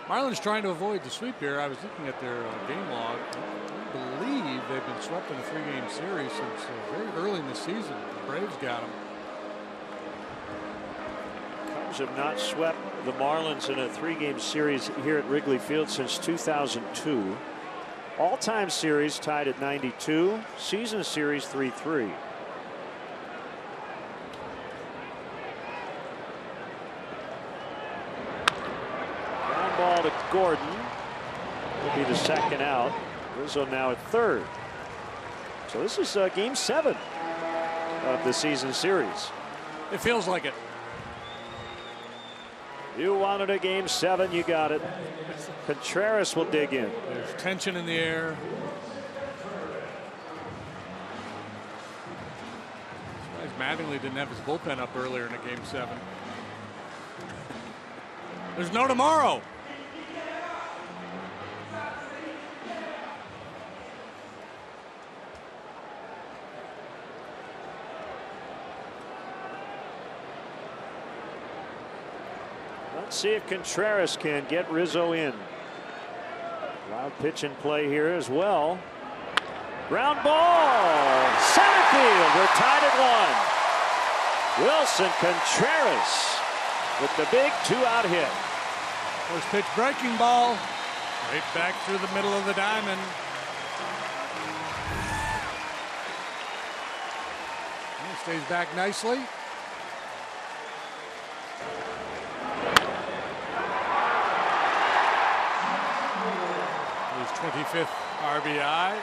Marlins trying to avoid the sweep here. I was looking at their game log. I believe they've been swept in a 3-game series since very early in the season. The Braves got them. Cubs have not swept the Marlins in a 3-game series here at Wrigley Field since 2002. All-time series tied at 92. Season series 3-3. Ground ball to Gordon. Will be the second out. Rizzo now at third. So this is game 7 of the season series. It feels like it. You wanted a game 7, you got it. Contreras will dig in. There's tension in the air. Mattingly didn't have his bullpen up earlier in a game 7. There's no tomorrow. Let's see if Contreras can get Rizzo in. Wild pitch in play here as well. Ground ball. Center field. We're tied at 1. Wilson Contreras with the big 2-out hit. First pitch breaking ball. Right back through the middle of the diamond. He stays back nicely. His 25th RBI.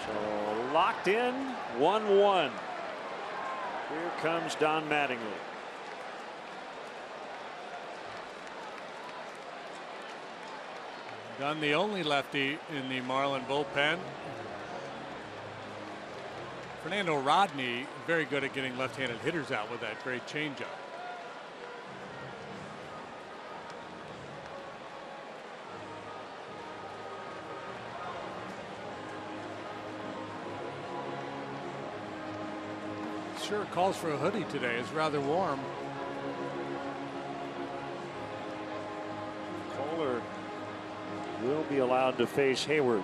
So locked in, 1-1. Here comes Don Mattingly. Dunn, the only lefty in the Marlin bullpen. Fernando Rodney, very good at getting left-handed hitters out with that great changeup. Sure calls for a hoodie today. It's rather warm. Kohler will be allowed to face Hayward.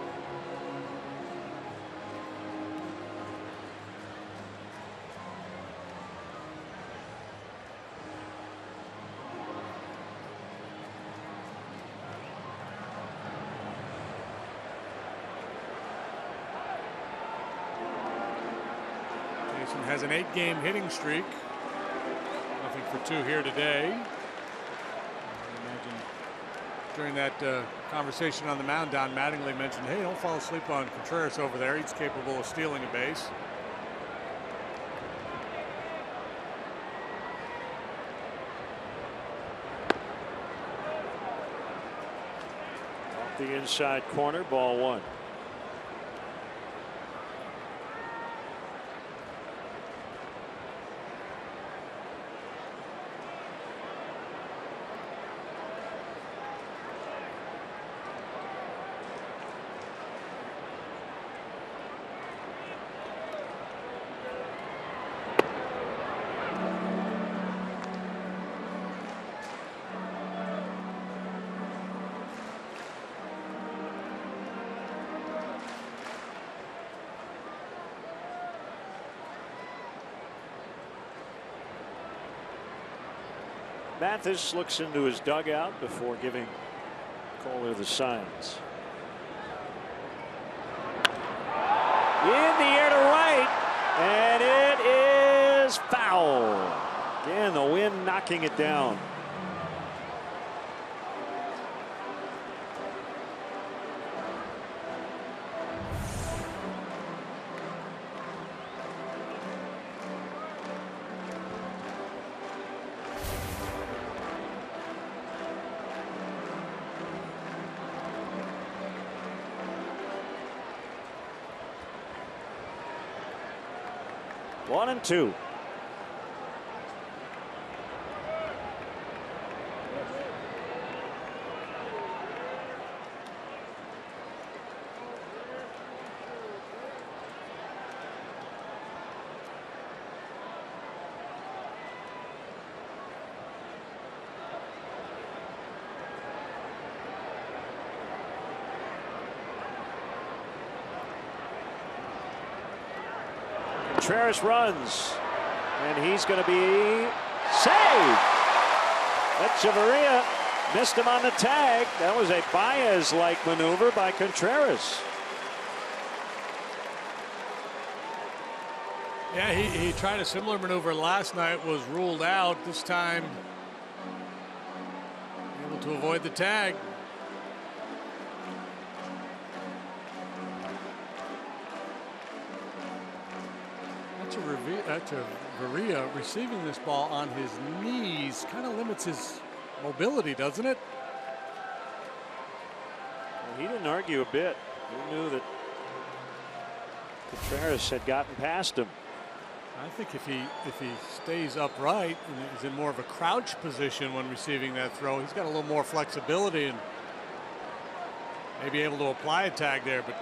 Has an 8-game hitting streak. Nothing for 2 here today. I imagine during that conversation on the mound, Don Mattingly mentioned, hey, don't fall asleep on Contreras over there. He's capable of stealing a base. Off the inside corner, ball 1. Mathis looks into his dugout before giving Kohler the signs. In the air to right, and it is foul. Again, the wind knocking it down. 1-2. Contreras runs, and he's going to be saved. Echeverria missed him on the tag. That was a Baez-like maneuver by Contreras. Yeah, he tried a similar maneuver last night, was ruled out. This time, able to avoid the tag. Echeverria receiving this ball on his knees kind of limits his mobility, doesn't it? Well, he didn't argue a bit. He knew that Contreras had gotten past him. I think if he stays upright and is in more of a crouch position when receiving that throw, he's got a little more flexibility and maybe able to apply a tag there. But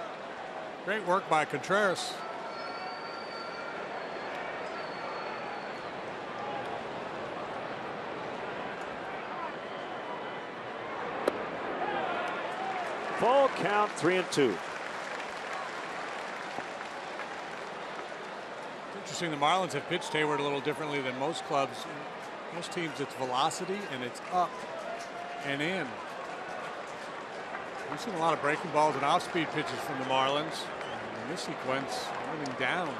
great work by Contreras. Full count, 3-2. Interesting, the Marlins have pitched Hayward a little differently than most clubs. Most teams, it's velocity and it's up and in. We've seen a lot of breaking balls and off-speed pitches from the Marlins. In this sequence, everything down.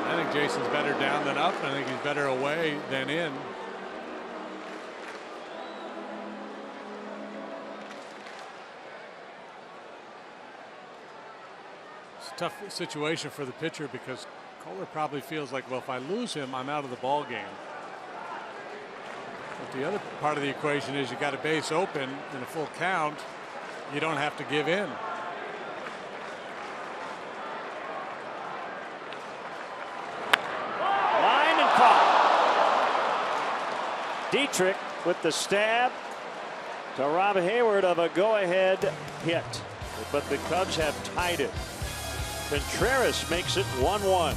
I think Jason's better down than up. I think he's better away than in. It's a tough situation for the pitcher because Kohler probably feels like, well, if I lose him, I'm out of the ball game. But the other part of the equation is you got a base open in a full count. You don't have to give in. Dietrich with the stab to rob Hayward of a go-ahead hit. But the Cubs have tied it. Contreras makes it 1-1.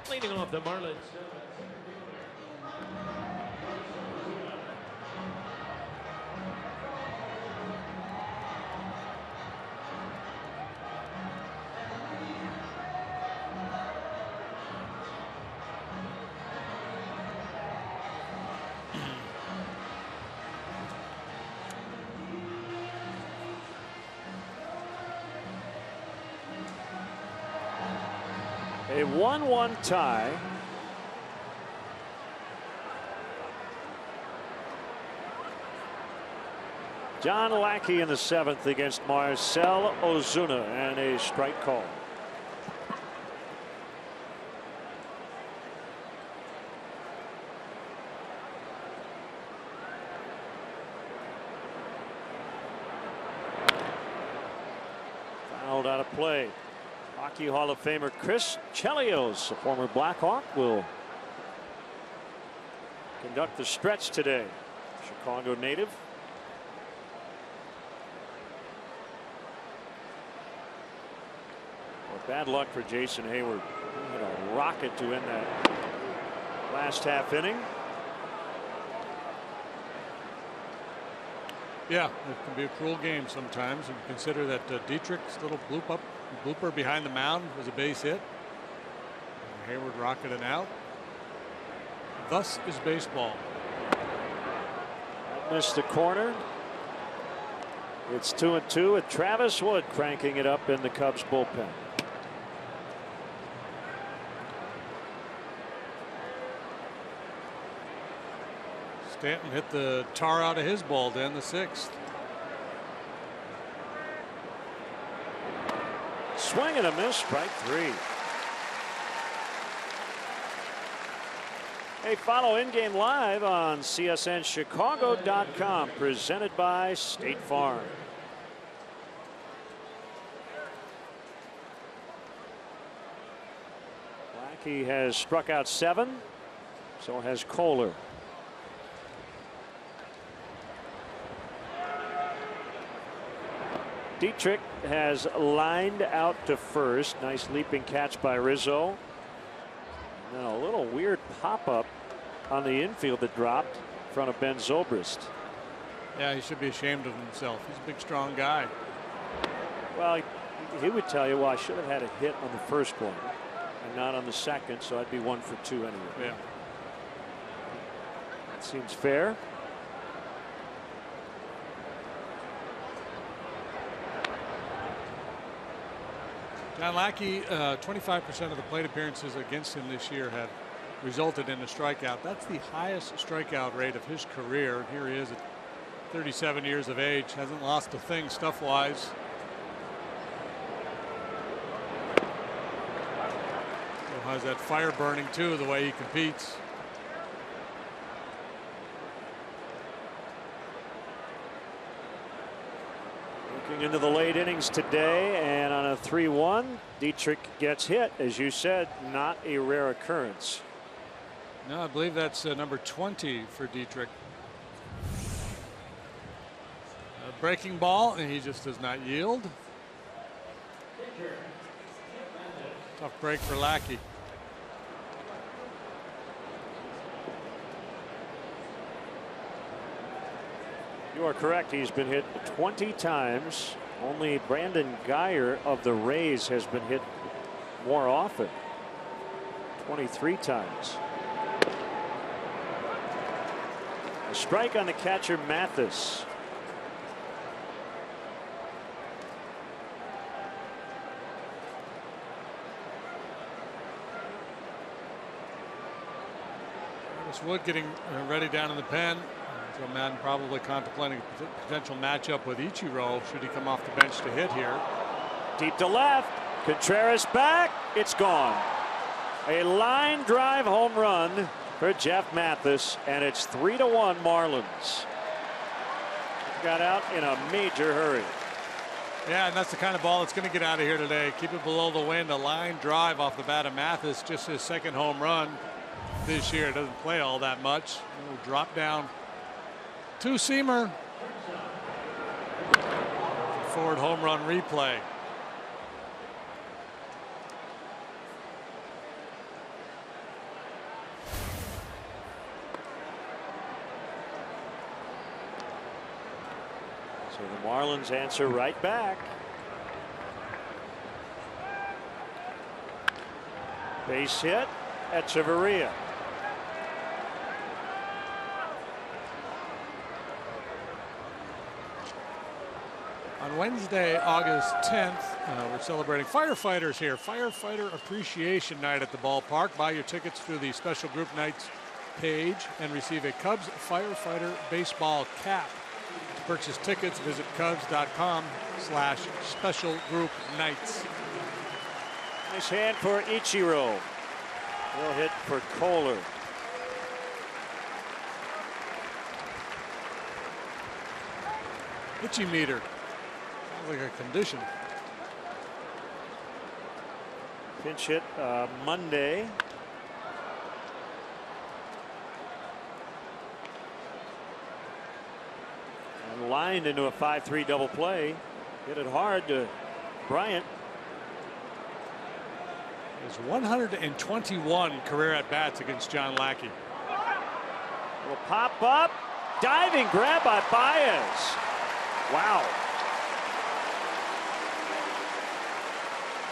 Leading off the Marlins. A 1-1 tie. John Lackey in the 7th against Marcell Ozuna, and a strike call. Fouled out of play. Hockey Hall of Famer Chris Chelios, a former Blackhawk, will conduct the stretch today. Chicago native. Well, bad luck for Jason Hayward. He had a rocket to end that last half inning. Yeah, it can be a cruel game sometimes. And consider that Dietrich's little blooper behind the mound was a base hit. And Hayward rocketed out. Thus is baseball. Missed the corner. It's 2-2 with Travis Wood cranking it up in the Cubs bullpen. Stanton hit the tar out of his ball to end the 6th. Swing and a miss, strike 3. Hey, follow In-Game Live on CSNChicago.com, presented by State Farm. Lackey has struck out 7, so has Kohler. Dietrich has lined out to first. Nice leaping catch by Rizzo. And then a little weird pop-up on the infield that dropped in front of Ben Zobrist. Yeah, he should be ashamed of himself. He's a big, strong guy. Well, he would tell you, well, I should have had a hit on the first one and not on the second, so I'd be 1 for 2 anyway. Yeah. That seems fair. John Lackey, 25% of the plate appearances against him this year have resulted in a strikeout. That's the highest strikeout rate of his career. Here he is at 37 years of age. Hasn't lost a thing stuff-wise. Has that fire burning too, the way he competes. Looking into the late innings today, and on a 3-1, Dietrich gets hit. As you said, not a rare occurrence. No, I believe that's number 20 for Dietrich. A breaking ball, and he just does not yield. Tough break for Lackey. You are correct. He's been hit 20 times. Only Brandon Geyer of the Rays has been hit more often. 23 times. A strike on the catcher, Mathis. Wood getting ready down in the pen. Joe Madden probably contemplating a potential matchup with Ichiro should he come off the bench to hit here. Deep to left. Contreras back. It's gone. A line drive home run for Jeff Mathis, and it's 3-1 Marlins. Got out in a major hurry. Yeah, and that's the kind of ball that's going to get out of here today. Keep it below the wind. A line drive off the bat of Mathis, just his second home run this year. Doesn't play all that much. A little drop down two-seamer. Forward home run replay. So the Marlins answer right back. Base hit, Echeverria. On Wednesday, August 10th. We're celebrating firefighters here. Firefighter Appreciation Night at the ballpark. Buy your tickets through the Special Group Nights page and receive a Cubs Firefighter baseball cap. To purchase tickets, visit Cubs.com/specialgroupnights. Nice hand for Ichiro. No hit for Kohler. Itchy meter. Sounds like a condition. Pinch hit Monday. And lined into a 5-3 double play. Hit it hard to Bryant. His 121 career at-bats against John Lackey. Will pop up. Diving grab by Baez. Wow.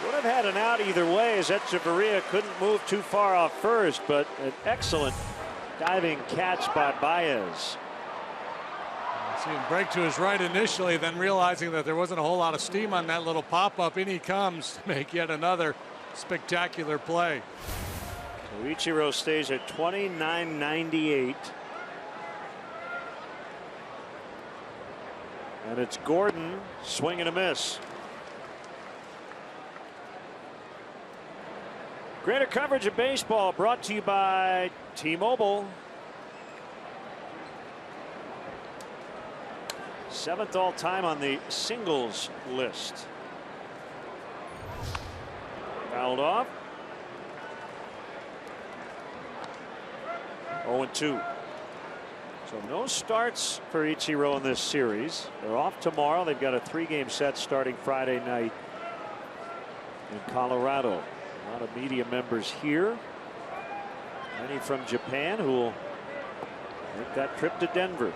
Would have had an out either way as Echeverria couldn't move too far off first, but an excellent diving catch by Baez. See him break to his right initially, then realizing that there wasn't a whole lot of steam on that little pop-up. In he comes to make yet another spectacular play. So Ichiro stays at 29.98. And it's Gordon, swing and a miss. Greater coverage of baseball brought to you by T-Mobile. 7th all time on the singles list. Fouled off. 0-2. So no starts for Ichiro in this series. They're off tomorrow. They've got a 3-game set starting Friday night in Colorado. A lot of media members here. Many from Japan who will make that trip to Denver.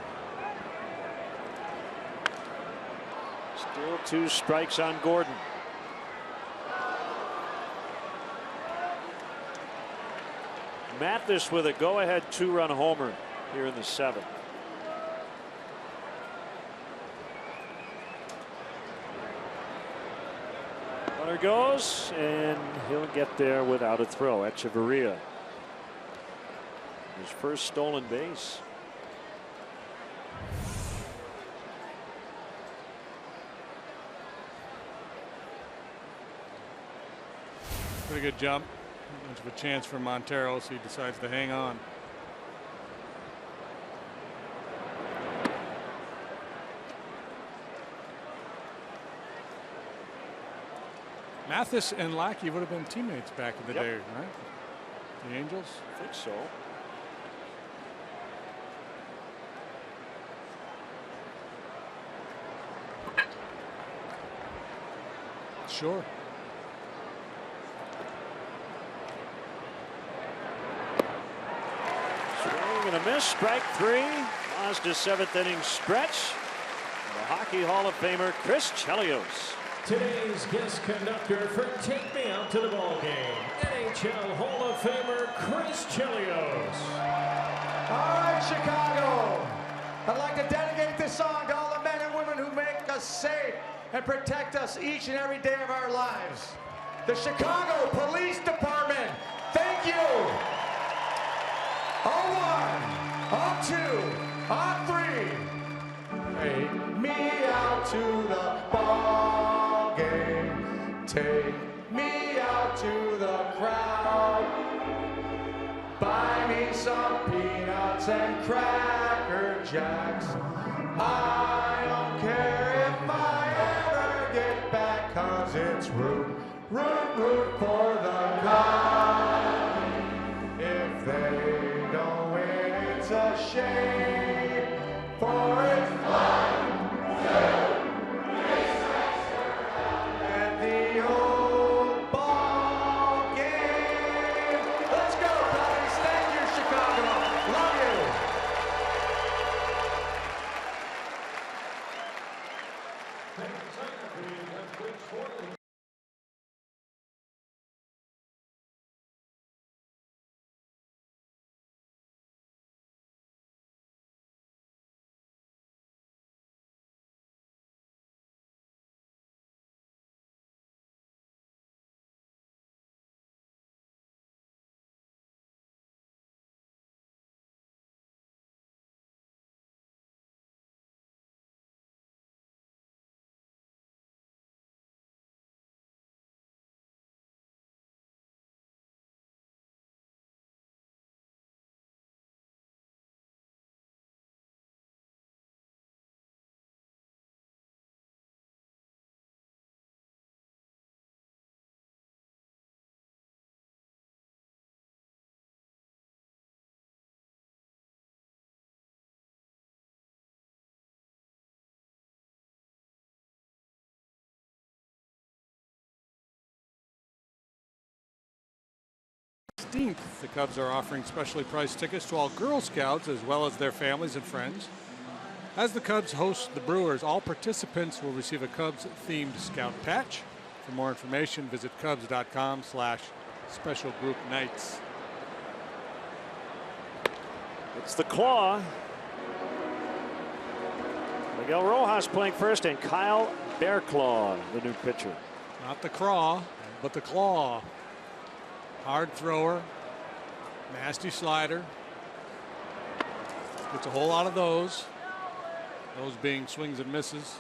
Still 2 strikes on Gordon. Mathis with a go-ahead 2-run homer here in the 7th. Runner goes, and he'll get there without a throw. Echeverria, his first stolen base. Pretty good jump. Much of a chance for Montero, so he decides to hang on. Mathis and Lackey would have been teammates back in the day, right? The Angels? I think so. Sure. Swing and a miss. Strike 3. Lost his 7th inning stretch. The Hockey Hall of Famer Chris Chelios. Today's guest conductor for Take Me Out to the Ball Game, NHL Hall of Famer Chris Chelios. All right, Chicago. I'd like to dedicate this song to all the men and women who make us safe and protect us each and every day of our lives. The Chicago Police Department, thank you. On 1, on 2, on 3. Take me out to the ball game. Take me out to the crowd. Buy me some peanuts and Cracker Jacks. I don't care if I ever get back, 'cause it's root, root, root for the Cubs. If they don't win, it's a shame, for it's fun. 16th. The Cubs are offering specially priced tickets to all Girl Scouts as well as their families and friends. As the Cubs host the Brewers, all participants will receive a Cubs-themed Scout patch. For more information, visit Cubs.com/special group nights. It's the claw. Miguel Rojas playing first, and Kyle Bearclaw, the new pitcher. Not the craw, but the claw. Hard thrower, nasty slider. Gets a whole lot of those. Those being swings and misses.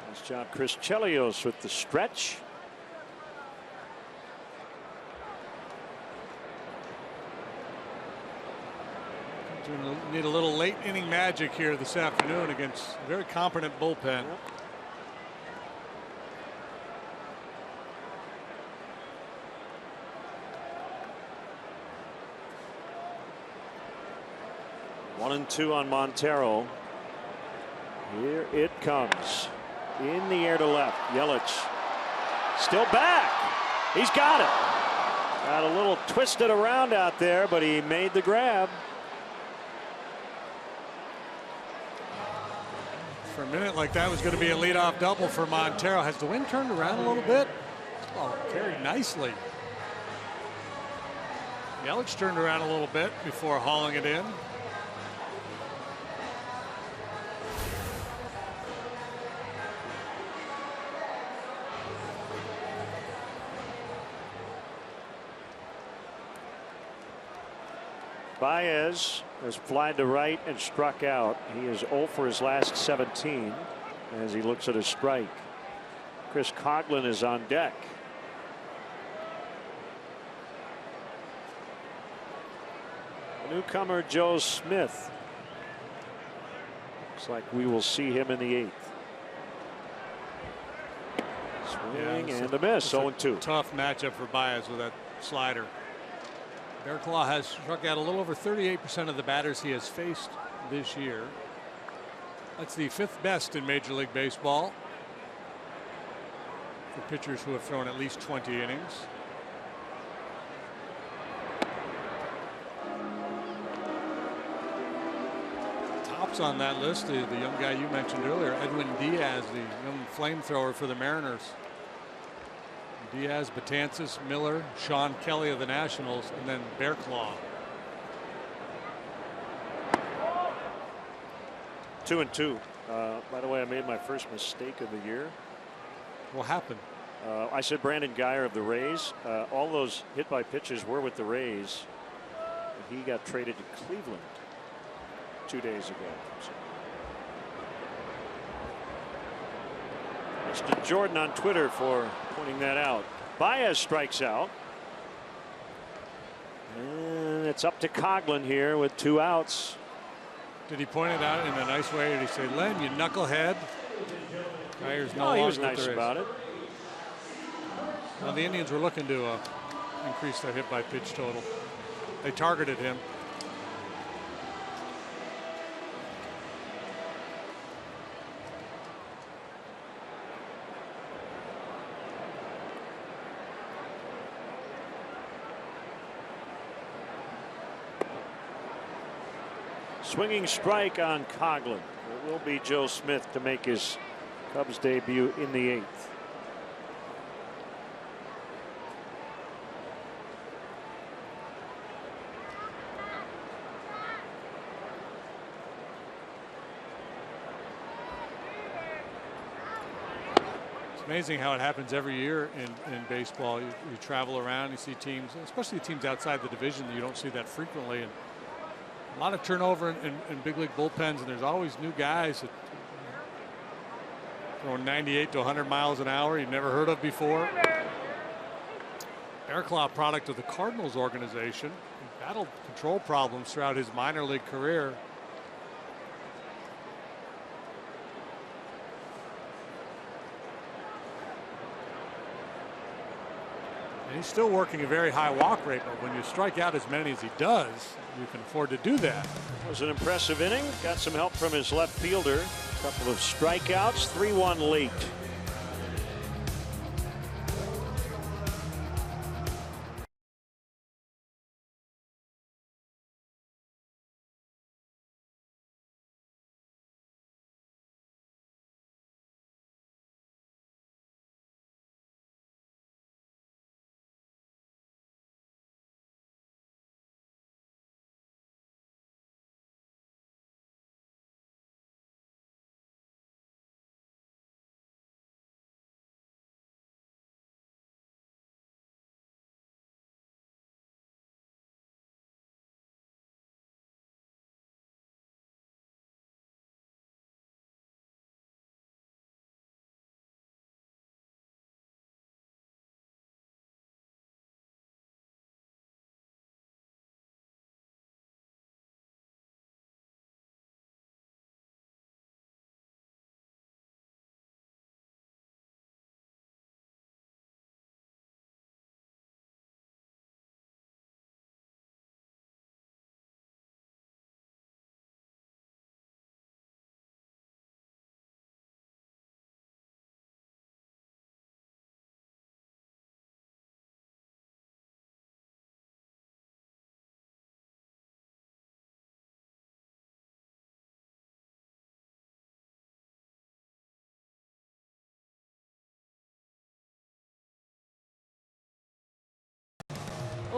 Nice job, Chris Chelios with the stretch. Need a little late inning magic here this afternoon against a very competent bullpen. One and two on Montero. Here it comes. In the air to left. Yelich still back. He's got it. Got a little twisted around out there, but he made the grab. For a minute like that was going to be a leadoff double for Montero. Has the wind turned around a little bit? Oh, carried nicely. Yelich turned around a little bit before hauling it in. Baez has flied to right and struck out. He is 0 for his last 17 as he looks at a strike. Chris Coghlan is on deck. Newcomer Joe Smith. Looks like we will see him in the 8th. Swing and a miss. 0-2. Tough matchup for Baez with that slider. Bearclaw has struck out a little over 38% of the batters he has faced this year. That's the 5th best in Major League Baseball for pitchers who have thrown at least 20 innings. Tops on that list, the young guy you mentioned earlier, Edwin Diaz, the young flamethrower for the Mariners. Diaz, Betances, Miller, Sean Kelly of the Nationals, and then Bearclaw. 2-2. By the way, I made my first mistake of the year. What happened? I said Brandon Guyer of the Rays. All those hit by pitches were with the Rays. He got traded to Cleveland 2 days ago. So. Thanks to Jordan on Twitter for pointing that out. Baez strikes out. And it's up to Coghlan here with 2 outs. Did he point it out in a nice way? Did he say, "Len, you knucklehead"? Guyer's no he was longer nice about it. Well, the Indians were looking to increase their hit by pitch total. They targeted him. Swinging strike on Coghlan. It will be Joe Smith to make his Cubs debut in the 8th. It's amazing how it happens every year in baseball. You travel around, you see teams, especially teams outside the division, you don't see that frequently. And a lot of turnover in big league bullpens, and there's always new guys that throwing 98 to 100 miles an hour you've never heard of before. Bearclaw, product of the Cardinals organization, he battled control problems throughout his minor league career. And he's still working a very high walk rate, but when you strike out as many as he does, you can afford to do that. It was an impressive inning. Got some help from his left fielder. A couple of strikeouts, 3-1 late.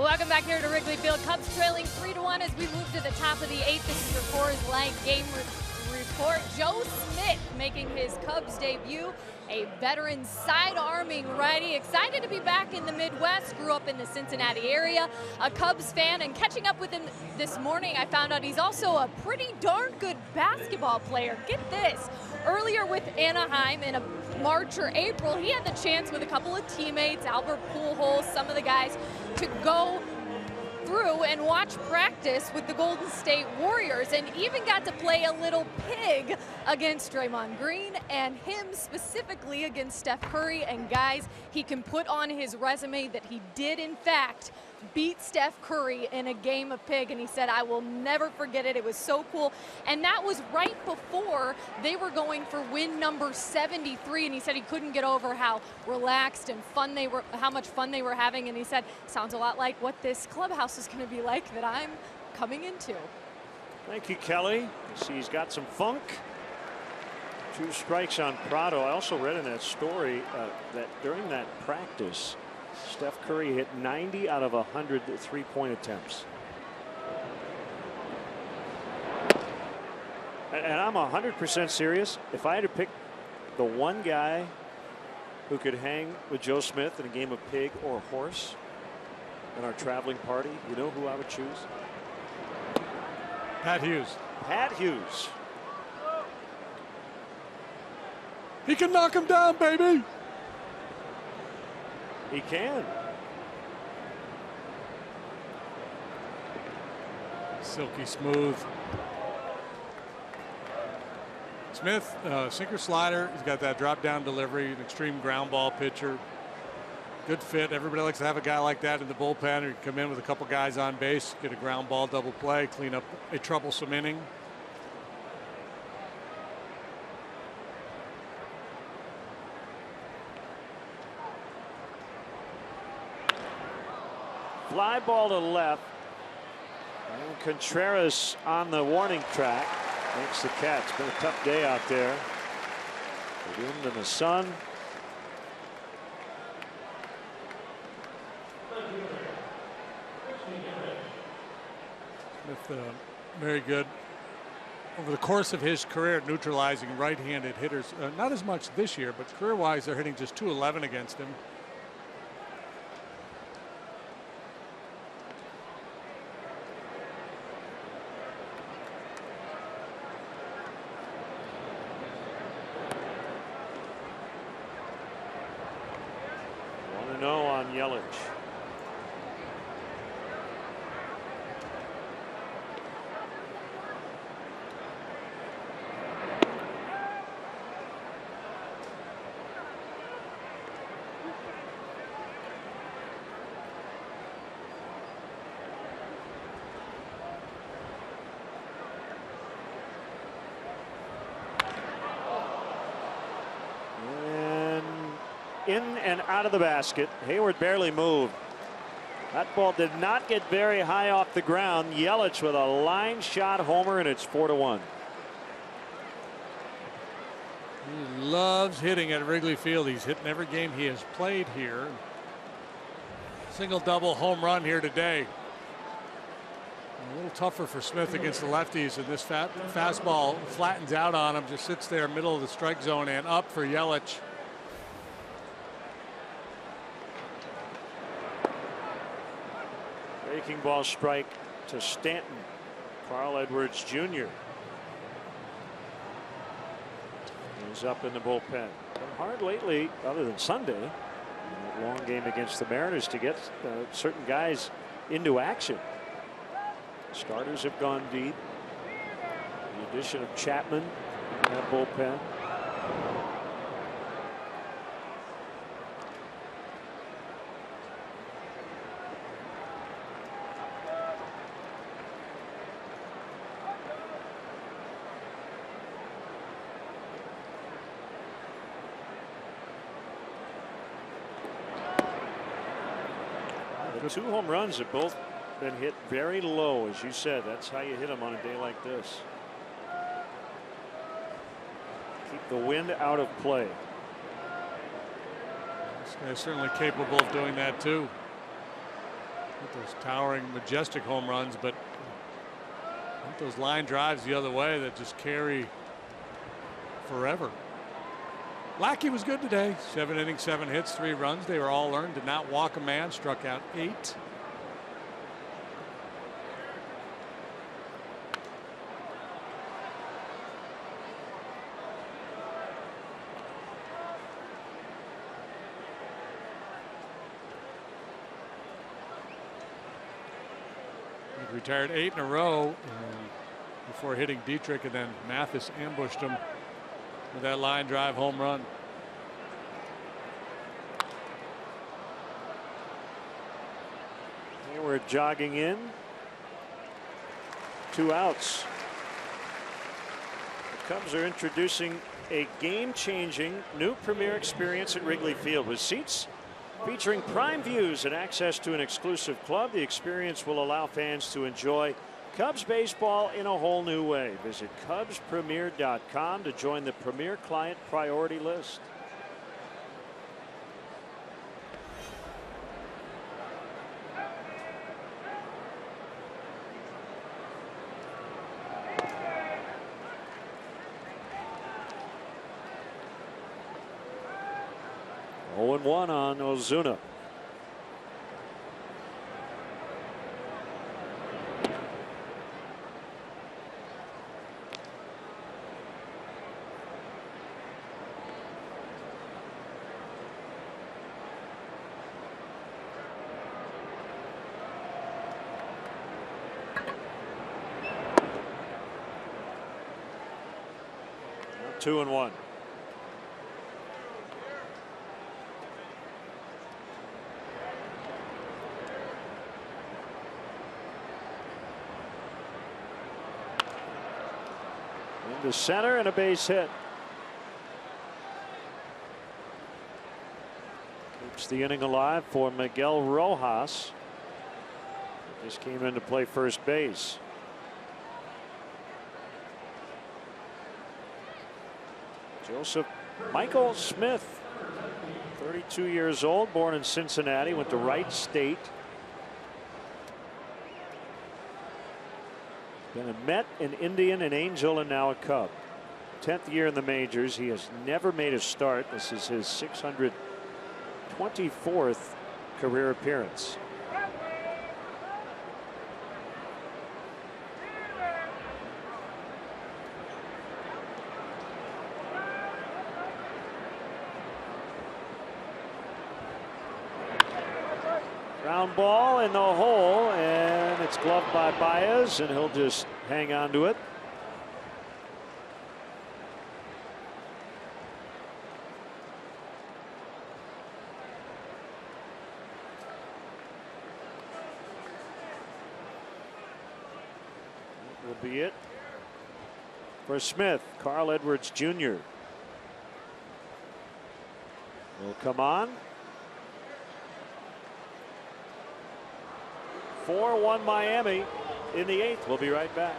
Welcome back here to Wrigley Field. Cubs trailing 3-1 as we move to the top of the 8th. This is your Coors Light game report. Joe Smith making his Cubs debut, a veteran side-arming righty. Excited to be back in the Midwest. Grew up in the Cincinnati area, a Cubs fan, and catching up with him this morning, I found out he's also a pretty darn good basketball player. Get this. Earlier with Anaheim in a March or April, he had the chance with a couple of teammates, Albert Pujols, some of the guys, to go through and watch practice with the Golden State Warriors, and even got to play a little pig against Draymond Green, and him specifically against Steph Curry. And guys, he can put on his resume that he did in fact beat Steph Curry in a game of pig, and he said, I will never forget it. It was so cool. And that was right before they were going for win number 73, and he said he couldn't get over how relaxed and fun they were, how much fun they were having. And he said, sounds a lot like what this clubhouse is going to be like that I'm coming into. Thank you, Kelly. You see he's got some funk. 2 strikes on Prado. I also read in that story that during that practice, Steph Curry hit 90 out of 100 3-point attempts. And I'm 100% serious. If I had to pick the one guy who could hang with Joe Smith in a game of pig or horse in our traveling party, you know who I would choose? Pat Hughes. Pat Hughes. He can knock him down, baby. He can. Silky smooth. Smith, sinker slider. He's got that drop down delivery, an extreme ground ball pitcher. Good fit. Everybody likes to have a guy like that in the bullpen, or come in with a couple guys on base, get a ground ball double play, clean up a troublesome inning. Fly ball to left. And Contreras on the warning track makes the catch. It's been a tough day out there. The wind and the sun. Smith, very good over the course of his career, neutralizing right-handed hitters. Not as much this year, but career-wise, they're hitting just .211 against him. Yelich. In and out of the basket. Hayward barely moved. That ball did not get very high off the ground. Yelich with a line shot homer, and it's 4-1. He loves hitting at Wrigley Field. He's hit in every game he has played here. Single double home run here today. A little tougher for Smith against the lefties, and this fastball flattens out on him, just sits there middle of the strike zone, and up for Yelich. Breaking ball strike to Stanton. Carl Edwards Jr. He's up in the bullpen. Been hard lately, other than Sunday, that long game against the Mariners, to get certain guys into action. Starters have gone deep. The addition of Chapman in that bullpen. The 2 home runs have both been hit very low, as you said. That's how you hit them on a day like this. Keep the wind out of play. This guy's certainly capable of doing that too. With those towering, majestic home runs, but I think those line drives the other way that just carry forever. Lackey was good today. 7 innings, 7 hits, 3 runs. They were all earned. Did not walk a man. Struck out 8. He retired 8 in a row before hitting Dietrich, and then Mathis ambushed him with that line drive home run. They were jogging in. 2 outs. The Cubs are introducing a game-changing new premier experience at Wrigley Field with seats featuring prime views and access to an exclusive club. The experience will allow fans to enjoy Cubs baseball in a whole new way. Visit CubsPremier.com to join the Premier Client Priority List. Oh, 0-1 on Ozuna. Now 2-1. Into center and a base hit. Keeps the inning alive for Miguel Rojas. Just came in to play first base. Joseph Michael Smith, 32 years old, born in Cincinnati, went to Wright State. Been a Met, an Indian, an Angel, and now a Cub. 10th year in the majors. He has never made a start. This is his 624th career appearance. Ground ball in the hole, and it's gloved by Baez, and he'll just hang on to it. That will be it for Smith. Carl Edwards Jr. will come on. 4-1 Miami in the 8th. We'll be right back.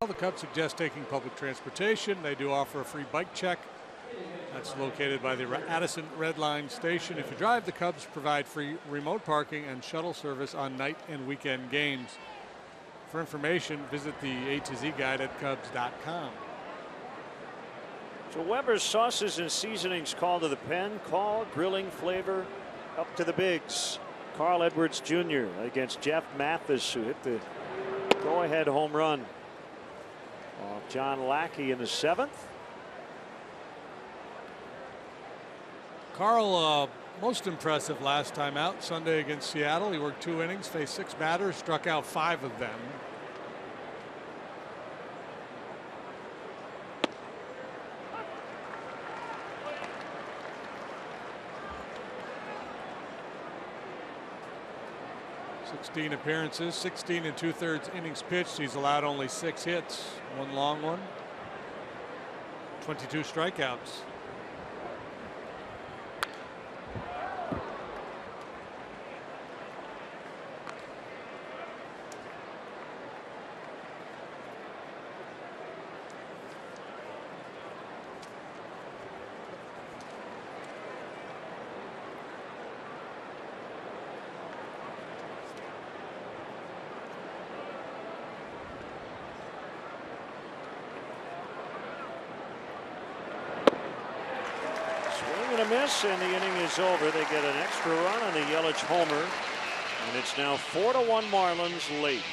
The Cubs suggest taking public transportation. They do offer a free bike check. That's located by the Addison Red Line station. If you drive, the Cubs provide free remote parking and shuttle service on night and weekend games. For information, visit the A to Z guide at Cubs.com. So Weber's sauces and seasonings call to the pen. Call, grilling, flavor, up to the bigs. Carl Edwards Jr. against Jeff Mathis, who hit the go-ahead home run off John Lackey in the 7th. Carl, most impressive last time out, Sunday against Seattle. He worked 2 innings, faced 6 batters, struck out 5 of them. (16 appearances, 16 2/3 innings pitched. He's allowed only 6 hits, 1 long one, 22 strikeouts. A miss, and the inning is over. They get an extra run on the Yelich homer, and it's now 4-1 Marlins late.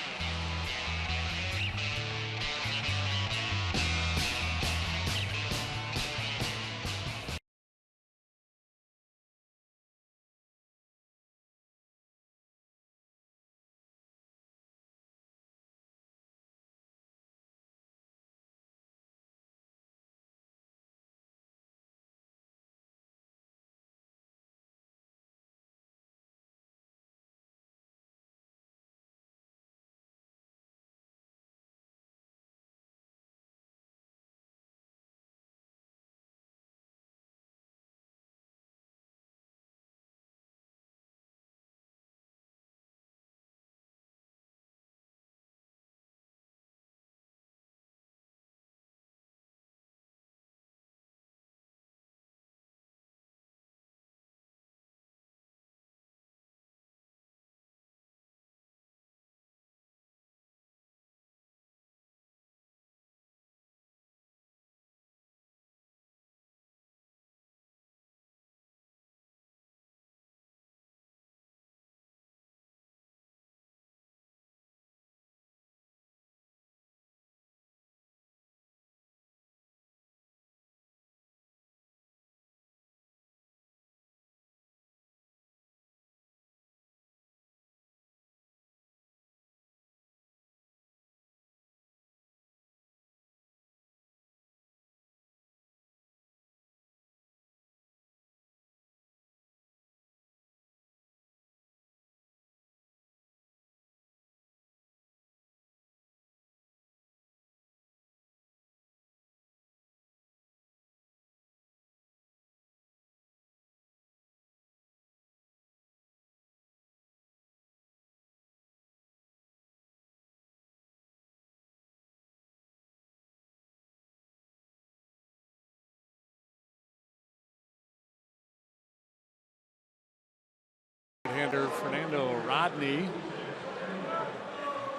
Hander Fernando Rodney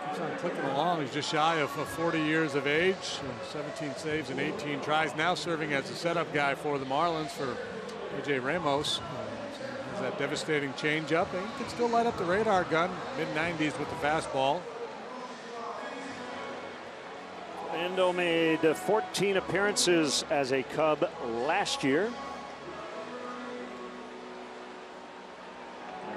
keeps on clicking along. He's just shy of 40 years of age, 17 saves and 18 tries. Now serving as a setup guy for the Marlins for AJ Ramos. Has that devastating changeup, and he can still light up the radar gun. Mid-90s with the fastball. Fernando made 14 appearances as a Cub last year.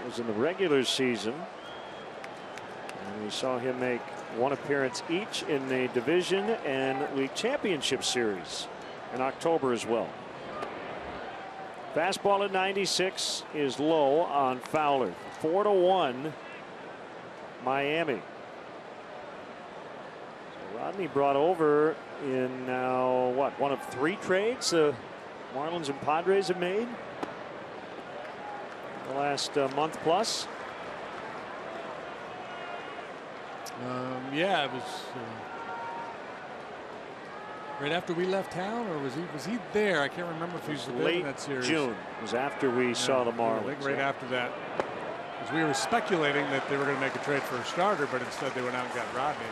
Was in the regular season, and we saw him make 1 appearance each in the division and league championship series in October as well. Fastball at 96 is low on Fowler. 4-1 Miami. So Rodney brought over in now what, 1 of 3 trades Marlins and Padres have made the last month plus. Yeah, it was Right after we left town, or was he there? I can't remember if he was late in that series. June. It was after we saw the Marlins. I think right after that. Because we were speculating that they were going to make a trade for a starter, but instead they went out and got Rodney.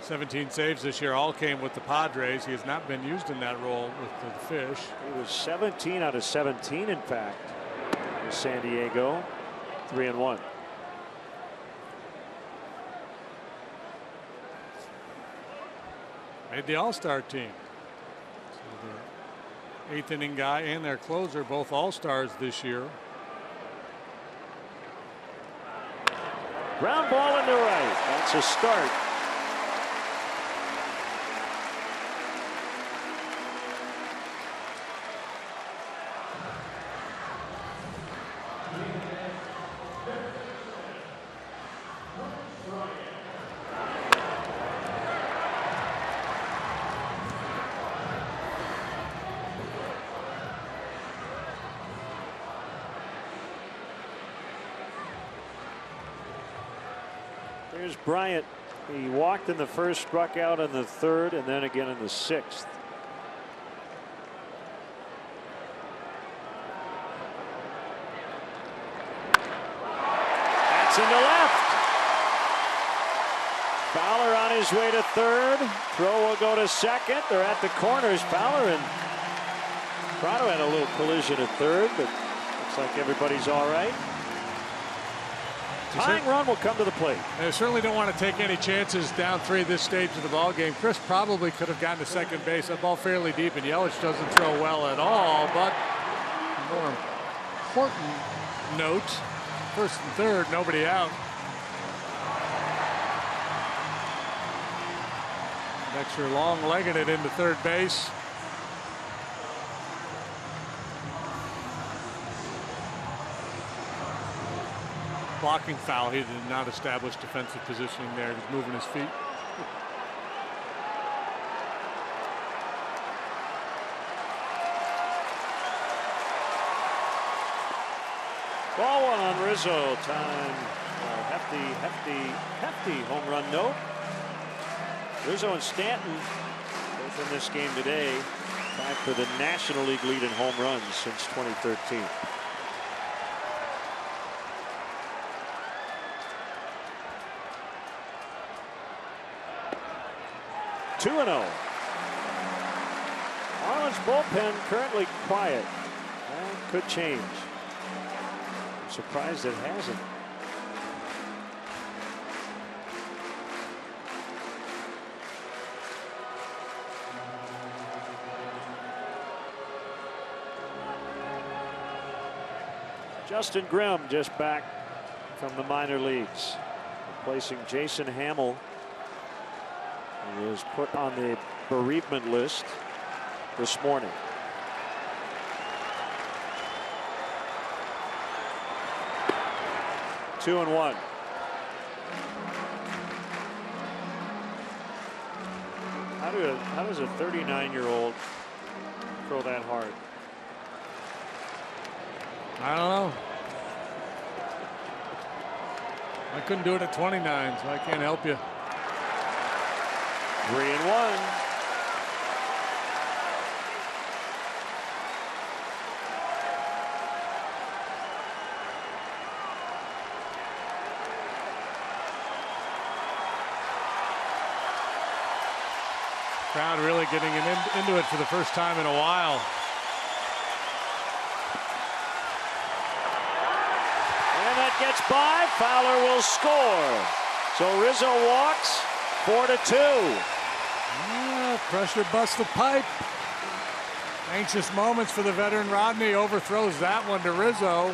"17 saves this year, all came with the Padres. He has not been used in that role with the Fish. He was 17 out of 17, in fact, in San Diego. 3-1. Made the All-Star team. So the 8th inning guy and their closer, both All-Stars this year. Ground ball into right. That's a start. Here's Bryant. He walked in the first, struck out in the third, and then again in the sixth. That's into left. Fowler on his way to third. Throw will go to second. They're at the corners. Fowler and Prado had a little collision at third, but looks like everybody's all right. Tying run will come to the plate. They certainly don't want to take any chances down 3 at this stage of the ball game. Chris probably could have gotten to second base. That ball fairly deep, and Yelich doesn't throw well at all. But more important note, first and third, nobody out. Dexter long-legged it into third base. Blocking foul. He did not establish defensive positioning there. He's moving his feet. Ball one on Rizzo. Time. Hefty home run note. Rizzo and Stanton both in this game today. Tied for the National League lead in home runs since 2013. Two 2-0. Marlins bullpen currently quiet. That could change. I'm surprised it hasn't. Justin Grimm just back from the minor leagues, replacing Jason Hamill. He was put on the bereavement list this morning. Two and one. How does a 39-year-old throw that hard? I don't know. I couldn't do it at 29, so I can't help you. 3-1. Crowd really getting into it for the first time in a while. And that gets by. Fowler will score. So Rizzo walks 4-2. Pressure busts the pipe. Anxious moments for the veteran Rodney. Overthrows that one to Rizzo.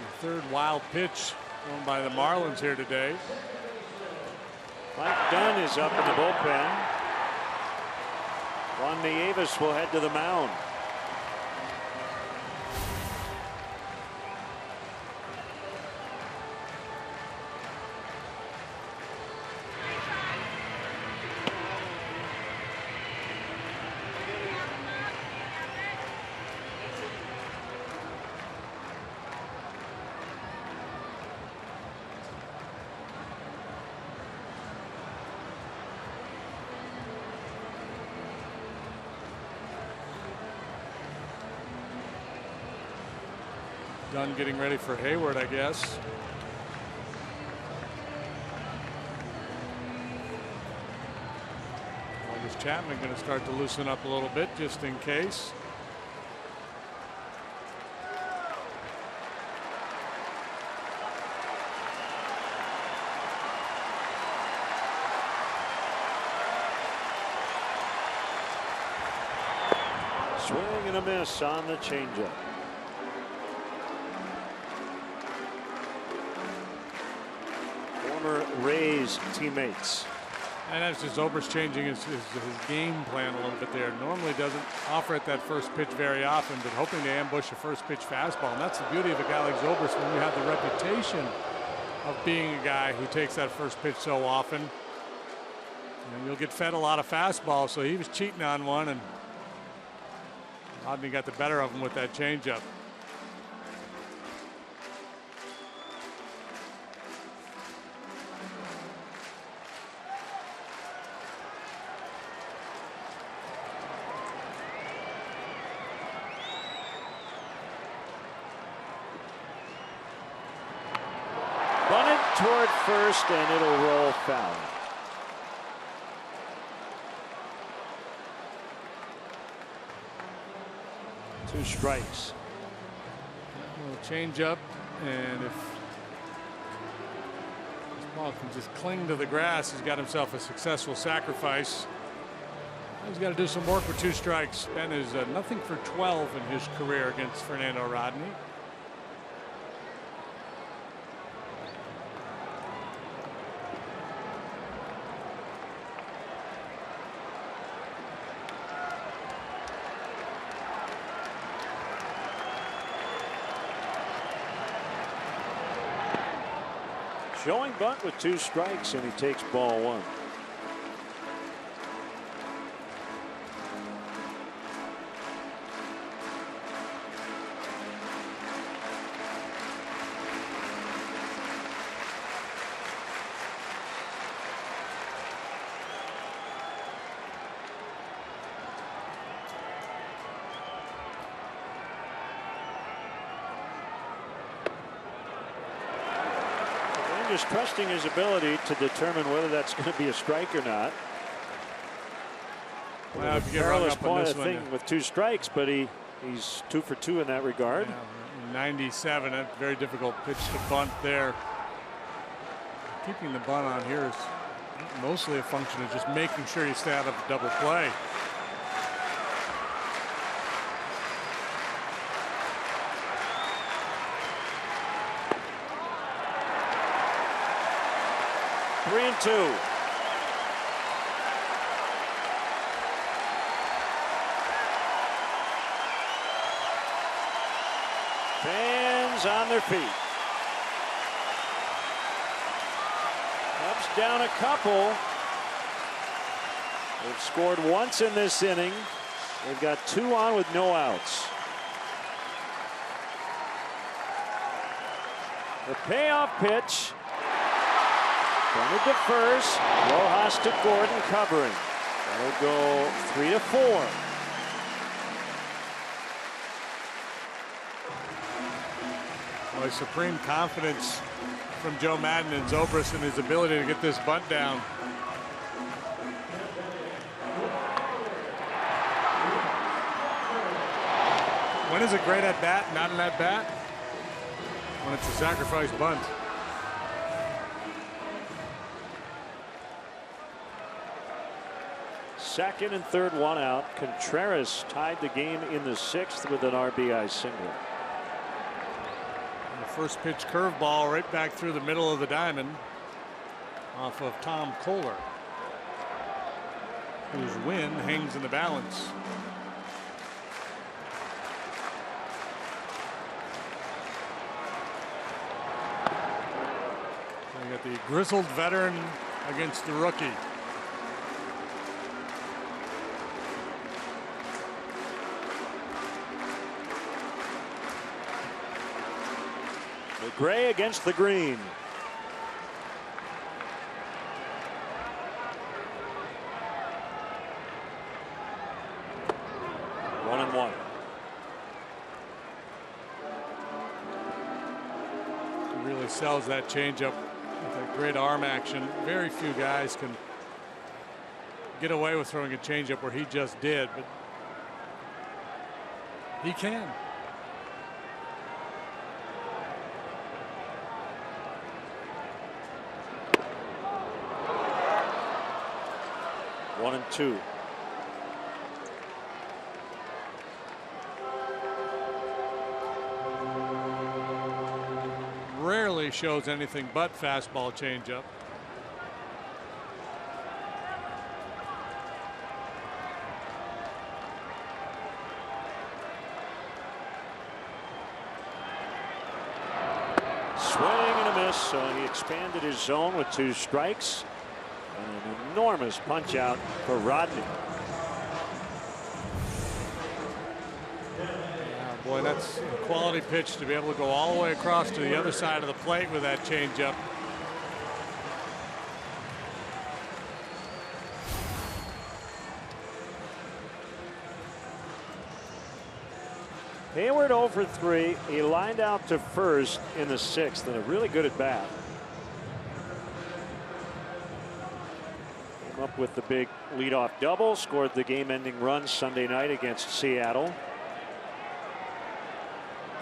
The third wild pitch thrown by the Marlins here today. Mike Dunn is up in the bullpen. Juan Nieves will head to the mound. done getting ready for Hayward, I guess. August Chapman going to start to loosen up a little bit just in case. Swing and a miss on the changeup. Former Rays teammates. And that's just Zobrist changing his game plan a little bit there. Normally doesn't offer at that first pitch very often, but hoping to ambush a first pitch fastball. And that's the beauty of a guy like Zobrist when you have the reputation of being a guy who takes that first pitch so often. And you'll get fed a lot of fastballs, so he was cheating on one, and Rodney got the better of him with that changeup. Bunted toward first, and it'll roll foul. Two strikes. Change up, and if this ball can just cling to the grass, he's got himself a successful sacrifice. He's got to do some work with 2 strikes. Ben is nothing for 12 in his career against Fernando Rodney. Showing bunt with 2 strikes, and he takes ball 1. Just trusting his ability to determine whether that's going to be a strike or not. Well, if you get perilous point of thing with 2 strikes, but he's 2 for 2 in that regard. Yeah, 97, a very difficult pitch to bunt there. Keeping the bunt on here is mostly a function of just making sure you stay out of double play. Three and 2. Fans on their feet. Cubs down a couple. They've scored once in this inning. They've got 2 on with no outs. The payoff pitch. Runner to first. Rojas to Gordon covering. That'll go 3-4. Boy, supreme confidence from Joe Madden and Zobrist in his ability to get this bunt down. When is a great at bat not an at bat? When it's a sacrifice bunt. Second and third, 1 out. Contreras tied the game in the 6th with an RBI single. And the first pitch curveball right back through the middle of the diamond off of Tom Kohler, whose win hangs in the balance. So you got the grizzled veteran against the rookie. The gray against the green. One and one. sells that changeup with a great arm action. Very few guys can get away with throwing a changeup where he just did, but he can. One and two. Rarely shows anything but fastball changeup. Swing and a miss. So he expanded his zone with 2 strikes. An enormous punch out for Rodney. Boy, that's a quality pitch to be able to go all the way across to the other side of the plate with that changeup. Hayward 0 for 3. He lined out to first in the 6th, and a really good at bat. Came up with the big leadoff double, scored the game-ending run Sunday night against Seattle.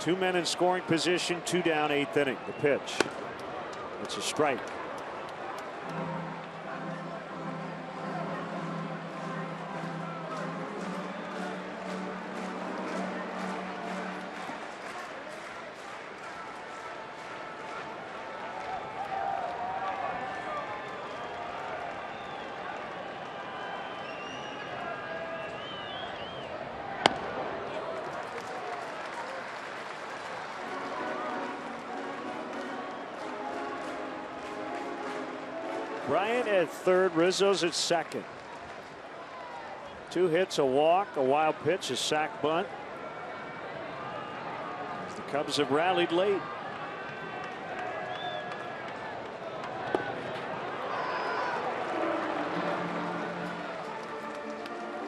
2 men in scoring position, 2 down, 8th inning. The pitch. It's a strike. Bryant at third, Rizzo's at second. 2 hits, a walk, a wild pitch, a sac bunt. The Cubs have rallied late.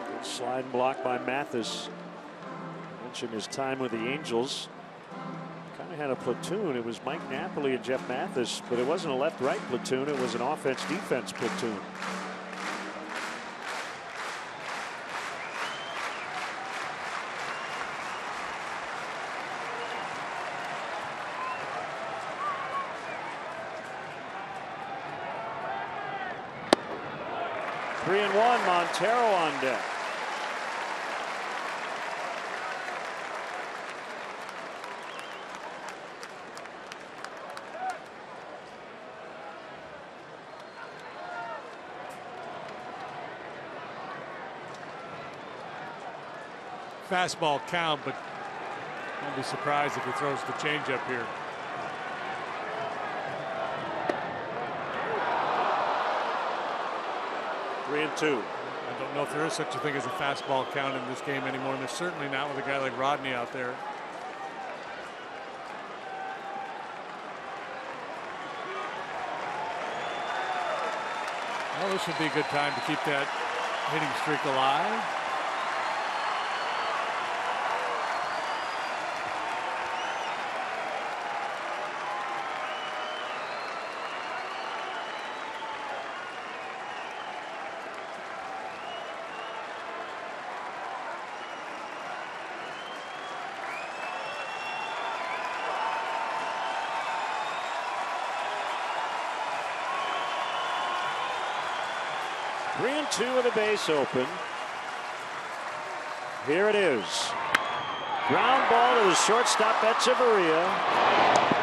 Good slide and block by Mathis. Mentioned his time with the Angels. Kind of had a platoon. It was Mike Napoli and Jeff Mathis, but it wasn't a left-right platoon. It was an offense-defense platoon. Three and one, Montero on deck. Fastball count, but I'll be surprised if he throws the changeup here. Three and two. I don't know if there is such a thing as a fastball count in this game anymore, and there's certainly not with a guy like Rodney out there. Well, this would be a good time to keep that hitting streak alive. Three and two with a base open. Here it is. Ground ball to the shortstop Echeverria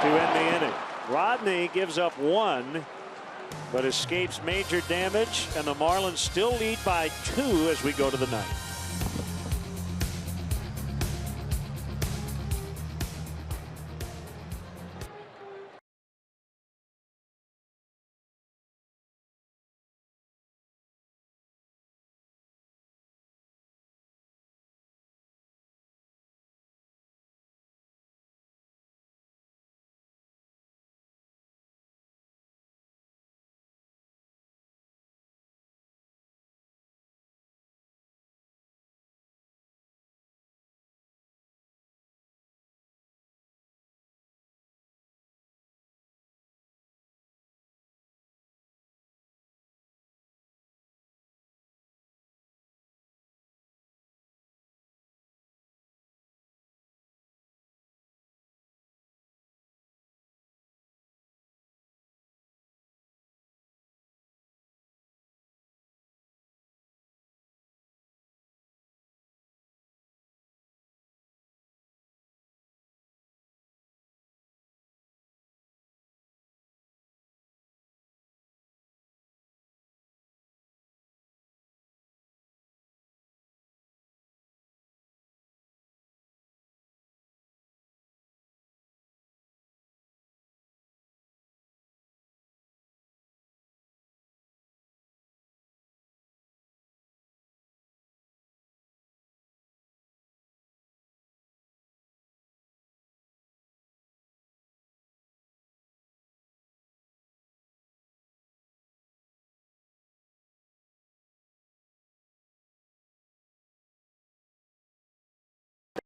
to end the inning. Rodney gives up 1, but escapes major damage, and the Marlins still lead by 2 as we go to the 9th.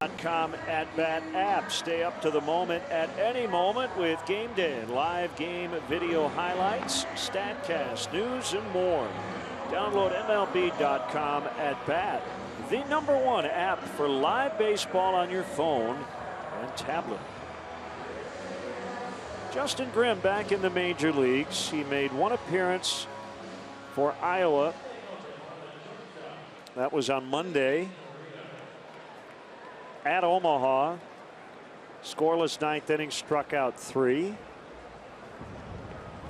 MLB.com at-bat app. Stay up to the moment at any moment with Game Day and live game video highlights, StatCast, news, and more. Download MLB.com at-bat, the #1 app for live baseball on your phone and tablet. Justin Grimm back in the major leagues. He made one appearance for Iowa. That was on Monday at Omaha. Scoreless 9th inning, struck out 3.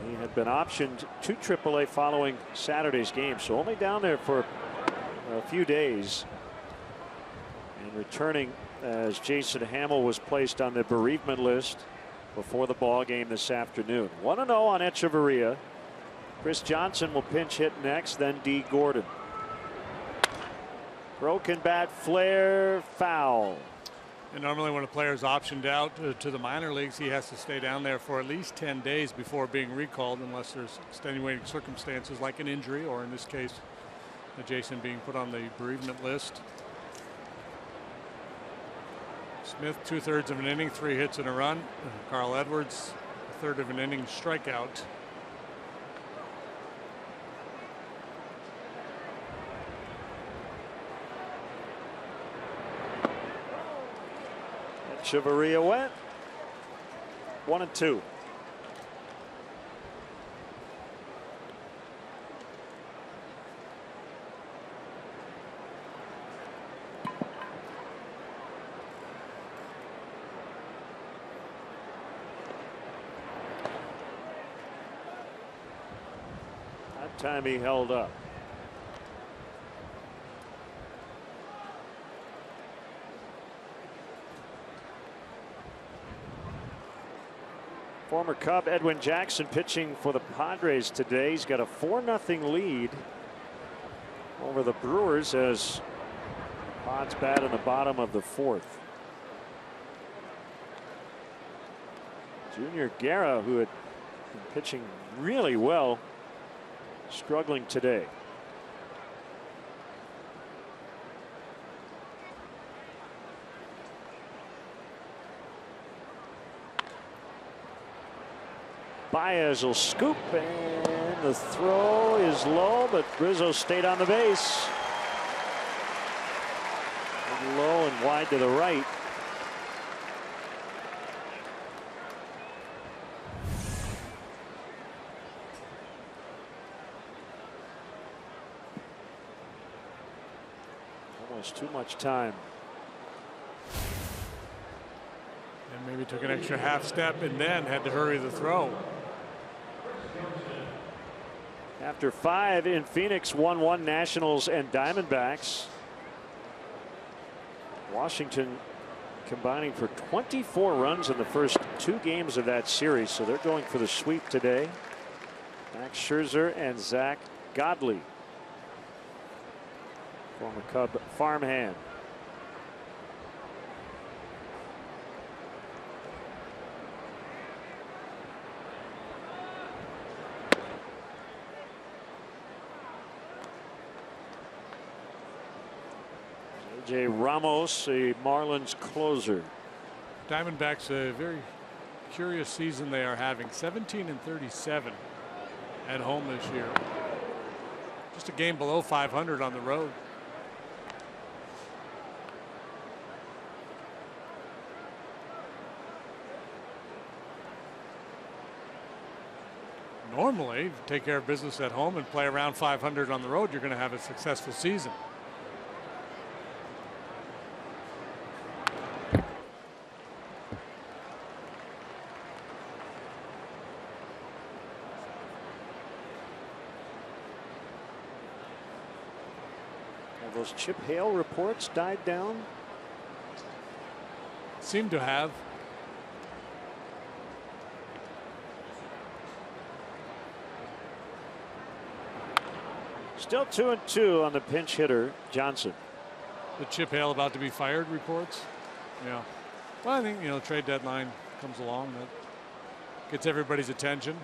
He had been optioned to AAA following Saturday's game, so only down there for a few days. And returning as Jason Hamill was placed on the bereavement list before the ball game this afternoon. 1-0 on Echeverria. Chris Johnson will pinch hit next, then D. Gordon. Broken bat, flare, foul. And normally when a player is optioned out to the minor leagues, he has to stay down there for at least 10 days before being recalled, unless there's extenuating circumstances like an injury, or in this case, Jason being put on the bereavement list. Smith, 2/3 of an inning, 3 hits and a run. Carl Edwards, 1/3 of an inning, strikeout. Echeverria went 1-2. That time he held up. Former Cub Edwin Jackson pitching for the Padres today. He's got a 4-0 lead over the Brewers as Pod's bat in the bottom of the 4th. Junior Guerra, who had been pitching really well, struggling today. Baez will scoop, and the throw is low, but Rizzo stayed on the base. And low and wide to the right. Almost too much time. And maybe took an extra half step and then had to hurry the throw. After 5 in Phoenix, 1-1 Nationals and Diamondbacks. Washington combining for 24 runs in the first 2 games of that series, so they're going for the sweep today. Max Scherzer and Zach Godley, former Cub farmhand. J. Ramos, a Marlins closer. Diamondbacks, a very curious season they are having. 17-37 at home this year. Just a game below 500 on the road. Normally, if you take care of business at home and play around 500 on the road, you're going to have a successful season. Those Chip Hale reports died down? Seem to have. Still 2-2 on the pinch hitter, Johnson. The Chip Hale about to be fired reports. Yeah. Well, I think, trade deadline comes along. That gets everybody's attention.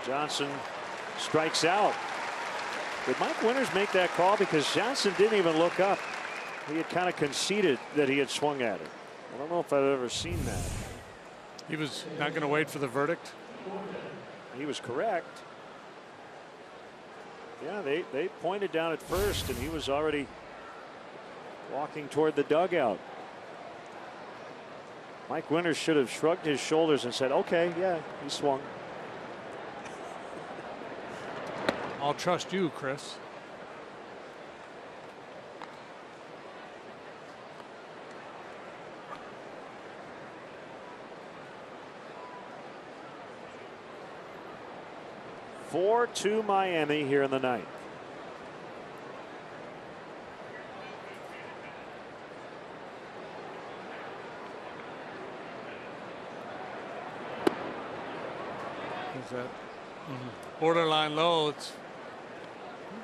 Johnson strikes out. Did Mike Winters make that call? Because Johnson didn't even look up. He had kind of conceded that he had swung at it. I don't know if I've ever seen that. He was not going to wait for the verdict. He was correct. Yeah, they pointed down at first, and he was already walking toward the dugout. Mike Winters should have shrugged his shoulders and said, okay, yeah, he swung. I'll trust you, Chris. Four to Miami here in the ninth. Is that borderline low?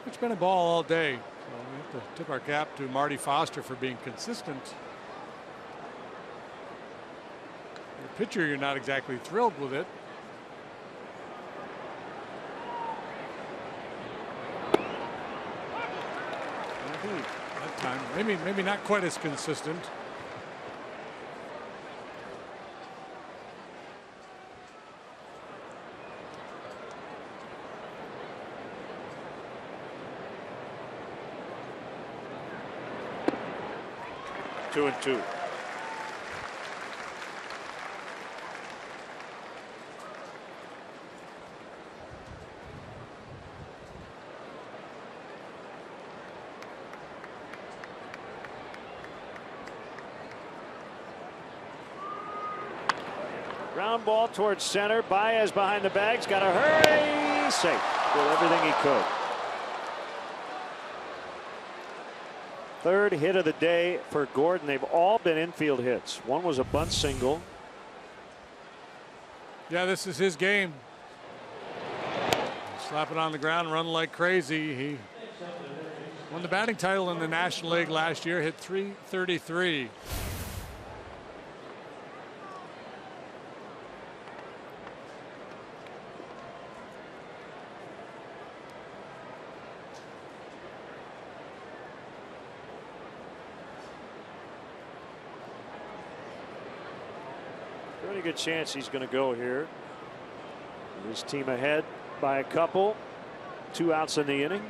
It's been a ball all day. So we have to tip our cap to Marty Foster for being consistent. The pitcher, you're not exactly thrilled with it. That time, maybe not quite as consistent. Two and two. Ground ball towards center. Baez behind the bags. Got to hurry. Safe. Did everything he could. Third hit of the day for Gordon. They've all been infield hits. One was a bunt single. Yeah, this is his game. Slap it on the ground, run like crazy. He won the batting title in the National League last year, hit .333. Pretty good chance he's going to go here. His team ahead by a couple. 2 outs in the inning.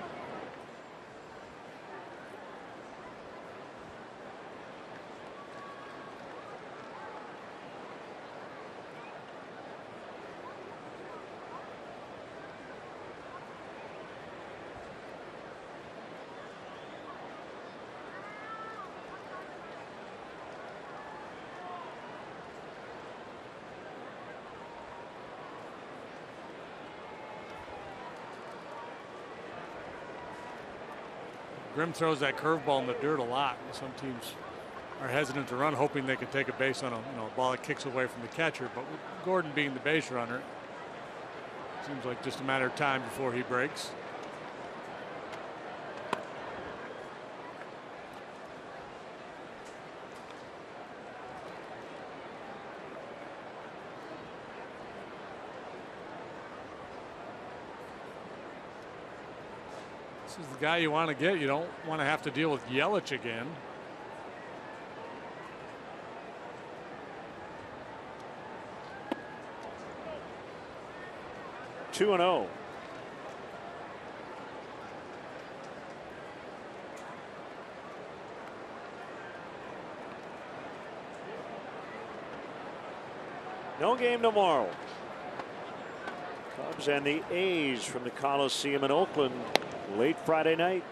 Grimm throws that curveball in the dirt a lot. Some teams are hesitant to run, hoping they can take a base on a ball that kicks away from the catcher. But with Gordon being the base runner, seems like just a matter of time before he breaks. This is the guy you want to get. You don't want to have to deal with Yelich again. Two and 0. No game tomorrow. Cubs and the A's from the Coliseum in Oakland late Friday night.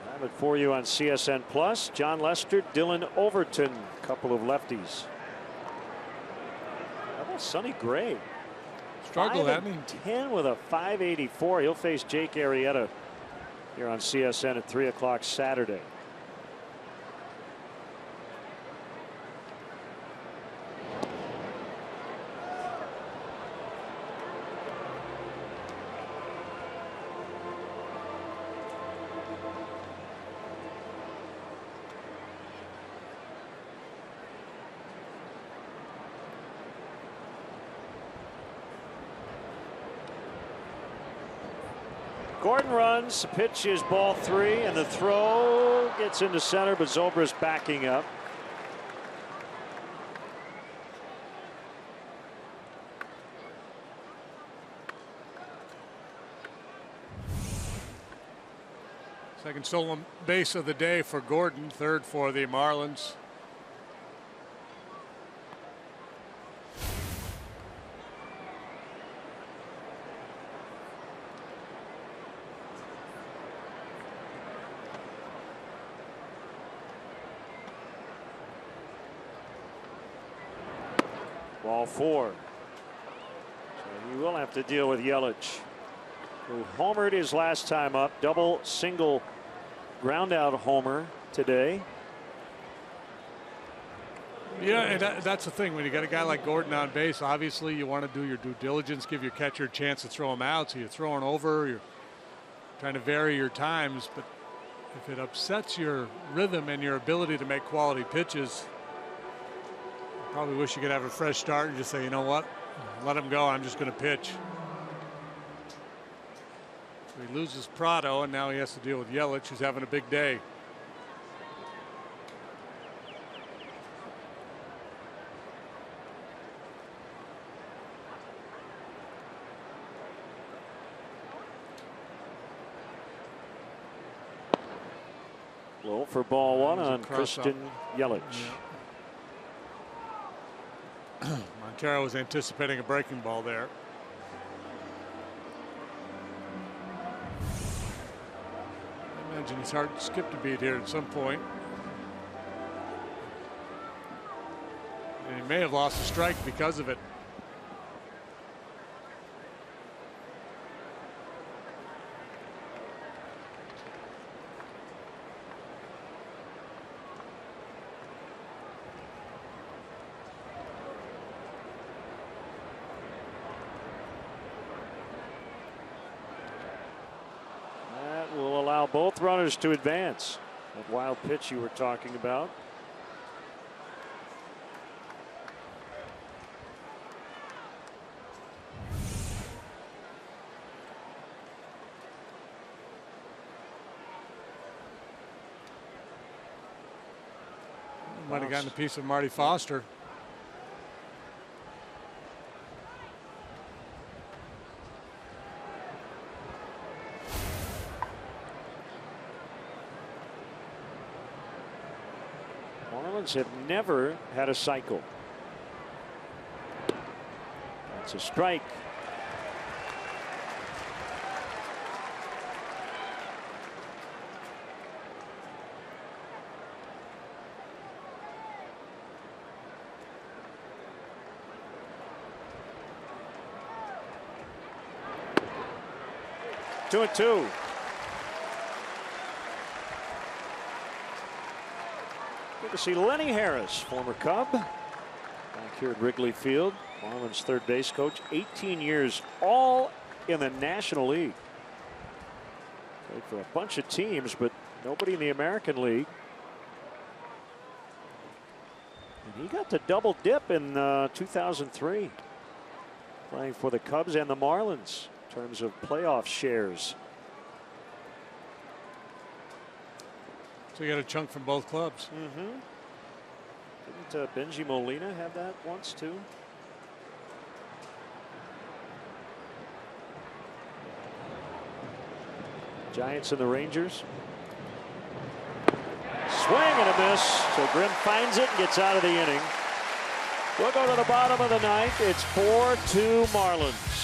We'll have it for you on CSN Plus. John Lester, Dylan Overton, couple of lefties. How about Sonny Gray? Struggled, hasn't he? 10 with a 584. He'll face Jake Arrieta here on CSN at 3 o'clock Saturday. Gordon runs. The pitch is ball 3, and the throw gets into center, but Zobrist backing up. Second stolen base of the day for Gordon, third for the Marlins. Ball 4. So he will have to deal with Yelich, who homered his last time up. Double single ground out homer today. Yeah, and that's the thing. When you got a guy like Gordon on base, obviously you want to do your due diligence, give your catcher a chance to throw him out. So you're throwing over, you're trying to vary your times. But if it upsets your rhythm and your ability to make quality pitches, you probably wish you could have a fresh start and just say, you know what, let him go. I'm just going to pitch. So he loses Prado, and now he has to deal with Yelich, who's having a big day. Low for ball 1 on Christian Yelich. Yeah. Montero was anticipating a breaking ball there. I imagine his heart skipped a beat here at some point. And he may have lost a strike because of it. Both runners to advance. That wild pitch you were talking about. Might have gotten a piece of Marty Foster. Have never had a cycle. That's a strike. Two and two. Good to see Lenny Harris, former Cub, back here at Wrigley Field. Marlins third base coach, 18 years, all in the National League. Played for a bunch of teams, but nobody in the American League. And he got to double dip in 2003, playing for the Cubs and the Marlins in terms of playoff shares. So you got a chunk from both clubs. Didn't Benji Molina have that once too? Giants and the Rangers. Swing and a miss. So Grimm finds it and gets out of the inning. We'll go to the bottom of the ninth. It's 4-2 Marlins.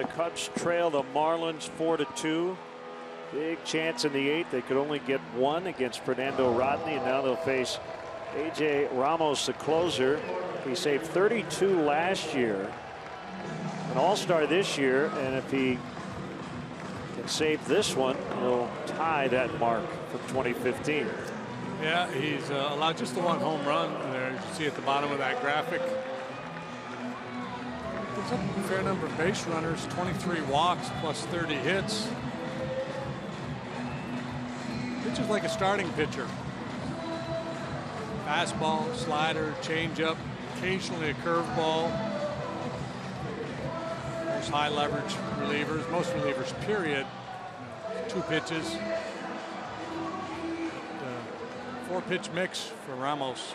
the Cubs trail the Marlins 4-2. Big chance in the 8th. They could only get one against Fernando Rodney, and now they'll face A.J. Ramos, the closer. He saved 32 last year, an all-star this year, and if he can save this one, he'll tie that mark from 2015. Yeah, he's allowed just the one home run there. You can see at the bottom of that graphic. Gives up a fair number of base runners, 23 walks plus 30 hits. Pitches like a starting pitcher. Fastball, slider, changeup, occasionally a curveball. Most high leverage relievers, most relievers period, 2 pitches. 4-pitch mix for Ramos.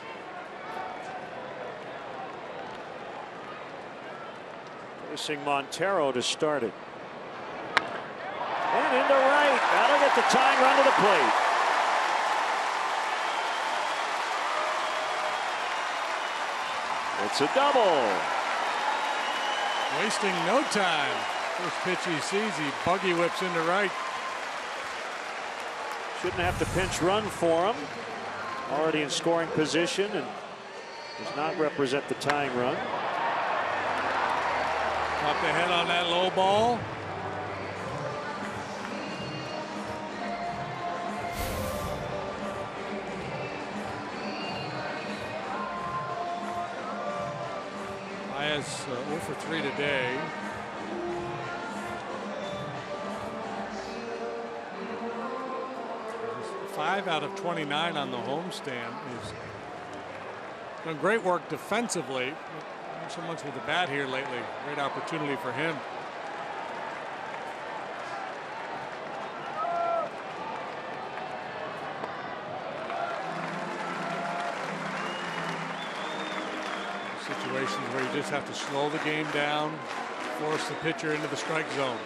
Facing Montero to start it. And into right. That'll get the tying run to the plate. It's a double. Wasting no time. First pitch he sees, he buggy whips into right. Shouldn't have to pinch run for him. Already in scoring position and does not represent the tying run. Up the head on that low ball. Baez 0 for 3 today. Just 5 out of 29 on the homestand. He's done great work defensively. Not so much with the bat here lately. Great opportunity for him. Situations where you just have to slow the game down, force the pitcher into the strike zone.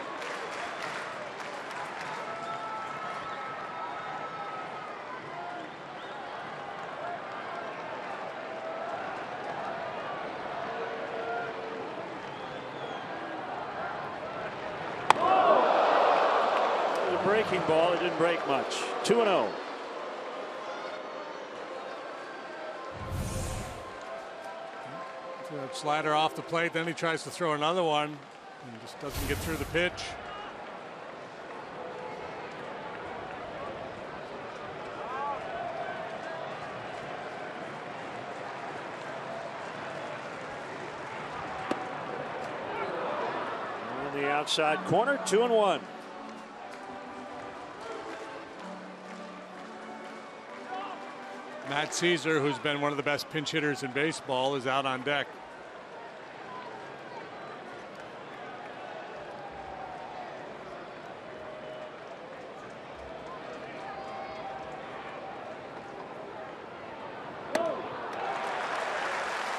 The breaking ball, it didn't break much. 2-0. Slider off the plate, then he tries to throw another one and just doesn't get through the pitch. On the outside corner, 2-1. Matt Caesar, who's been one of the best pinch hitters in baseball, is out on deck.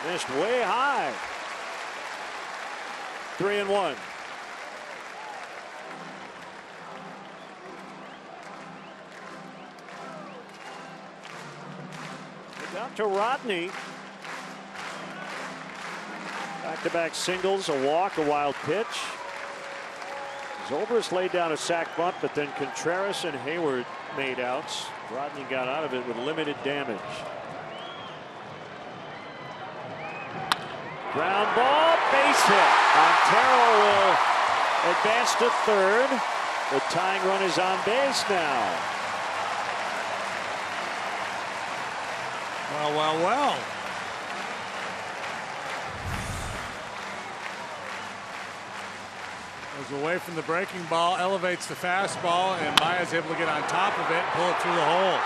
Missed way high. 3-1. Down to Rodney. Back-to-back singles, a walk, a wild pitch. Zobrist laid down a sac bunt, but then Contreras and Hayward made outs. Rodney got out of it with limited damage. Ground ball, base hit. Montero will advance to third. The tying run is on base now. Well, well, well. Goes away from the breaking ball, elevates the fastball, and Baez able to get on top of it and pull it through the hole.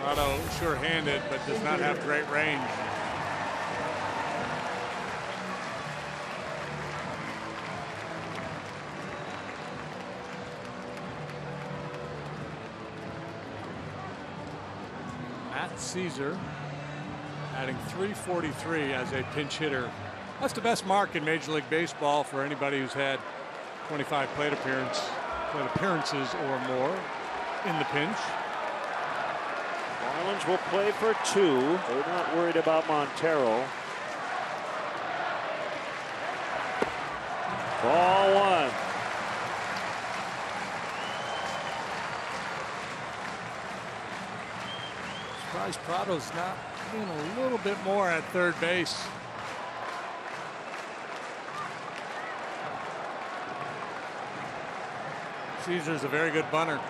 Otto sure-handed, but does not have great range. Matt Caesar adding .343 as a pinch hitter. That's the best mark in Major League Baseball for anybody who's had 25 plate appearances or more in the pinch. Marlins will play for 2. They're not worried about Montero. Ball 1. Surprised Prado's not being a little bit more at third base. Caesar's a very good bunter.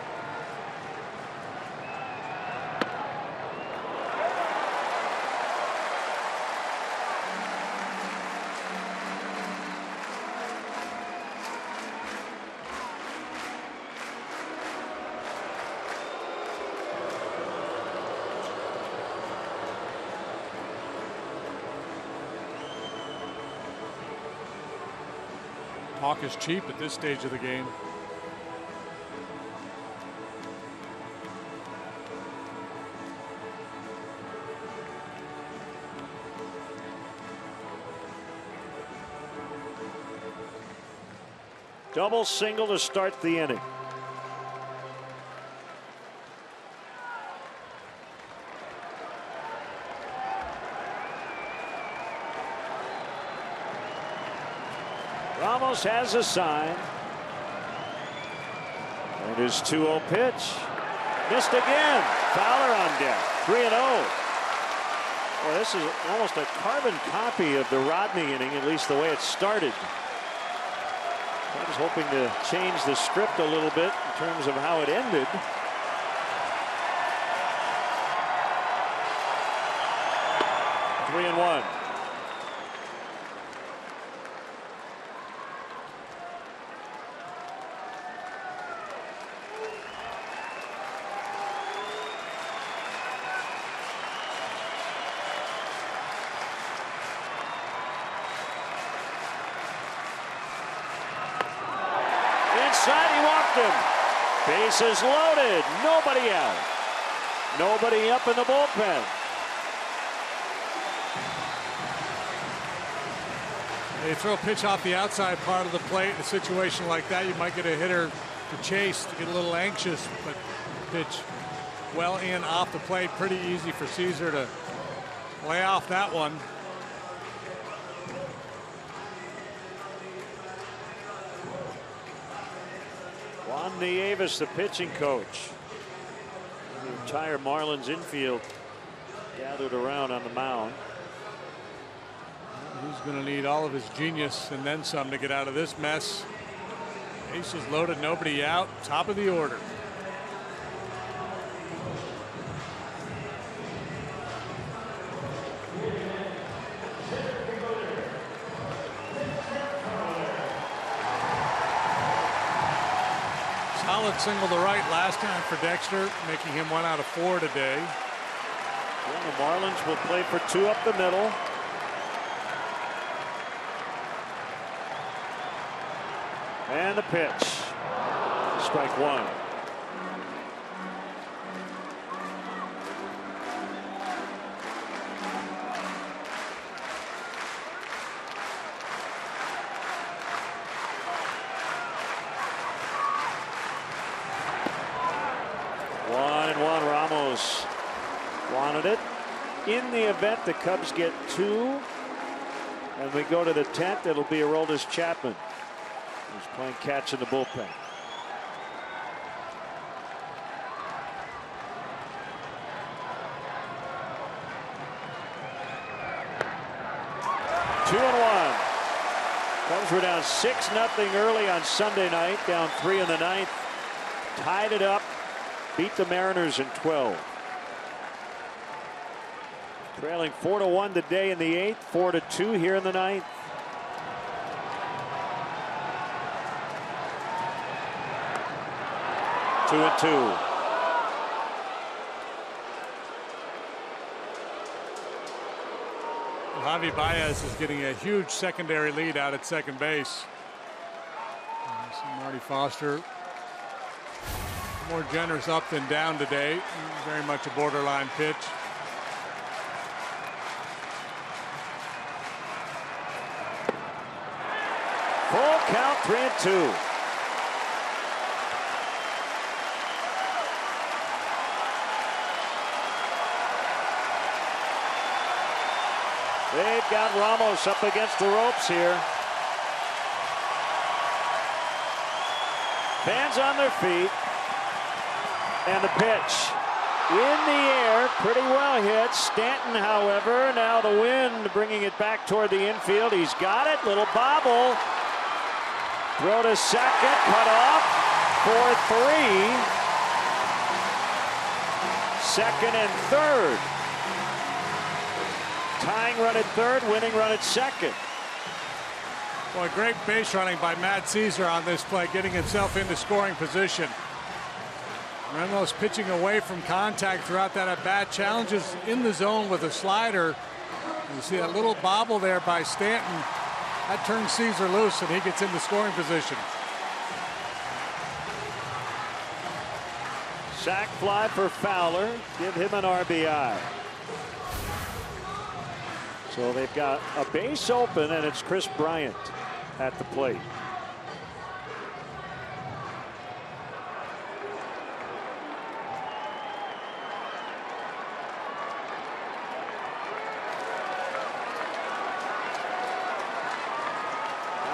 Talk is cheap at this stage of the game. Double single to start the inning. Ramos has a sign. And his 2-0 pitch. Missed again. Fowler on deck. 3-0. Well, this is almost a carbon copy of the Rodney inning, at least the way it started. I was hoping to change the script a little bit in terms of how it ended. Three and one. Inside, he walked him. Bases loaded. Nobody out. Nobody up in the bullpen. You throw a pitch off the outside part of the plate in a situation like that, you might get a hitter to chase, to get a little anxious, but pitch well in off the plate. Pretty easy for Caesar to lay off that one. Juan Nieves, the pitching coach. The entire Marlins infield gathered around on the mound. He's going to need all of his genius and then some to get out of this mess. Bases loaded, nobody out, top of the order. Solid single to right last time for Dexter, making him 1 out of 4 today. Well, the Marlins will play for 2 up the middle. And the pitch. Strike 1. One and one. Ramos wanted it. In the event the Cubs get 2 and we go to the 10th, it'll be Aroldis Chapman, who's playing catch in the bullpen. Two and one. Cubs were down 6-0 early on Sunday night, down 3 in the 9th. Tied it up, beat the Mariners in 12. Trailing 4-1 today in the 8th, 4-2 here in the 9th. Two and two. Javi Baez is getting a huge secondary lead out at second base. Marty Foster more generous up than down today. Very much a borderline pitch. Full count, 3-2. They've got Ramos up against the ropes here. Fans on their feet. And the pitch in the air, pretty well hit. Stanton, however, now the wind bringing it back toward the infield. He's got it, little bobble. Throw to second, cut off for 3. Second and third. Tying run at third, winning run at second. Boy, great base running by Matt Caesar on this play, getting himself into scoring position. Ramos pitching away from contact throughout that at-bat. Challenges in the zone with a slider. You see that little bobble there by Stanton. That turns Caesar loose, and he gets into scoring position. Sac fly for Fowler. Give him an RBI. So they've got a base open, and it's Chris Bryant at the plate.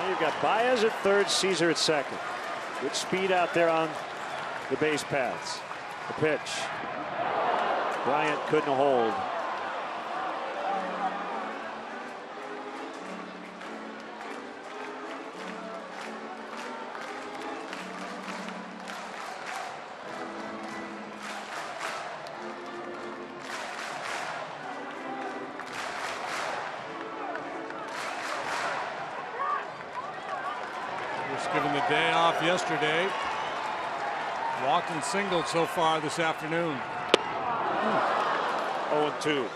You've got Baez at third, Caesar at second. Good speed out there on the base paths. The pitch. Bryant couldn't hold. Given the day off yesterday. Walked and singled so far this afternoon. 0-2.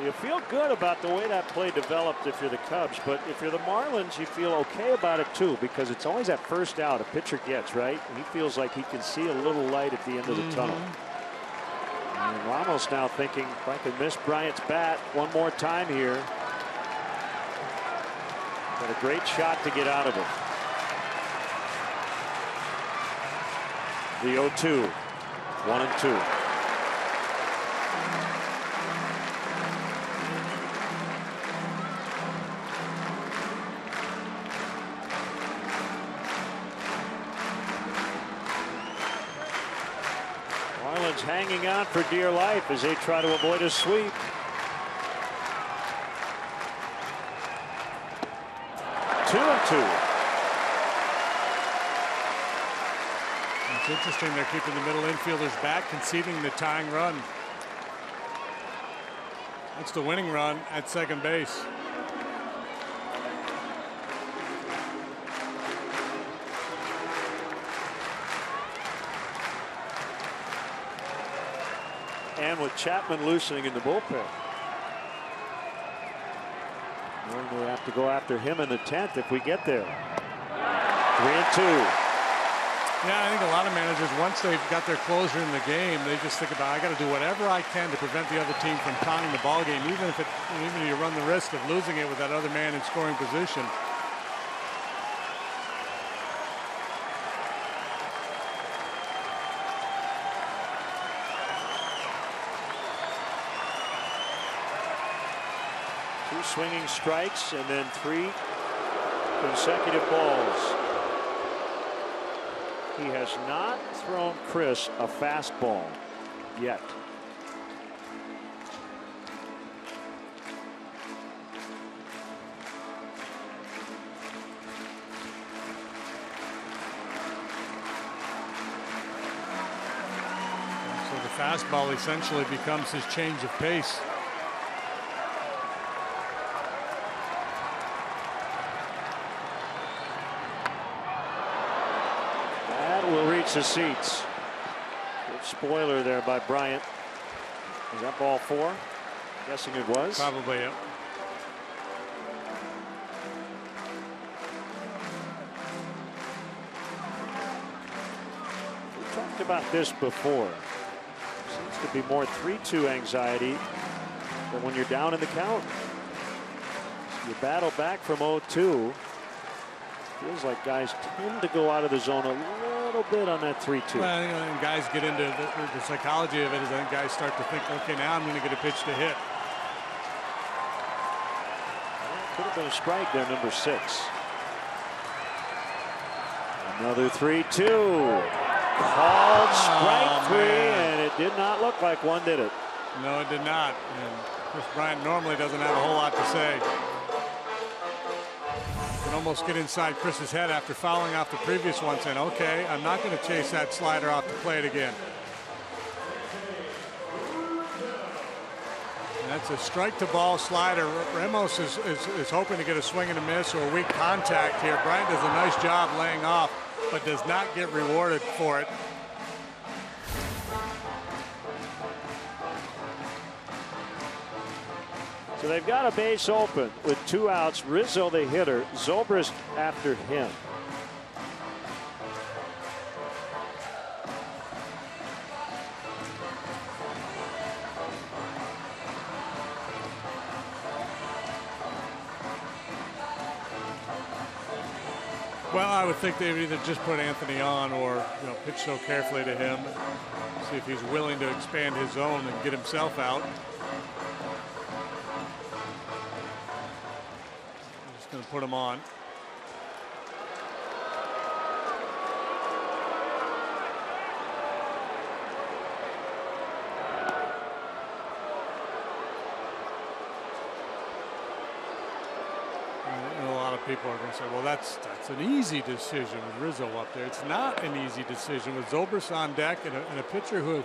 You feel good about the way that play developed if you're the Cubs, but if you're the Marlins, you feel okay about it too, because it's always that first out a pitcher gets, right? And he feels like he can see a little light at the end of the tunnel. And Ramos now thinking, if I can miss Bryant's bat one more time here. Got a great shot to get out of it. The 0-2, 1-2. Marlins hanging on for dear life as they try to avoid a sweep. 2-2. It's interesting they're keeping the middle infielders back, conceding the tying run. That's the winning run at second base. And with Chapman loosening in the bullpen. We'll have to go after him in the 10th if we get there. 3-2. Yeah, I think a lot of managers, once they've got their closer in the game, they just think about, I got to do whatever I can to prevent the other team from tying the ball game, even if you run the risk of losing it with that other man in scoring position. Two swinging strikes and then 3 consecutive balls. He has not thrown Chris a fastball yet. So the fastball essentially becomes his change of pace. The seats. Good spoiler there by Bryant. Is that ball 4? Guessing it was. Probably, yeah. We talked about this before. Seems to be more 3-2 anxiety than when you're down in the count. You battle back from 0-2. Feels like guys tend to go out of the zone a little bit on that 3-2. Well, you know, guys get into the psychology of it, is I think guys start to think, okay, now I'm going to get a pitch to hit. Could have been a strike there, number 6. Another 3-2. Called strike 3, and it did not look like one, did it? No, it did not. And Chris Bryant normally doesn't have a whole lot to say. You can almost get inside Chris's head after fouling off the previous one, saying, okay, I'm not going to chase that slider off the plate again. And that's a strike to ball slider. Ramos is hoping to get a swing and a miss or a weak contact here. Bryant does a nice job laying off, but does not get rewarded for it. So they've got a base open with 2 outs. Rizzo, the hitter, Zobrist after him. Well, I would think they would either just put Anthony on or pitch so carefully to him, see if he's willing to expand his zone and get himself out. Going to put him on. And a lot of people are going to say, well, that's an easy decision with Rizzo up there. It's not an easy decision with Zobrist on deck and a pitcher who,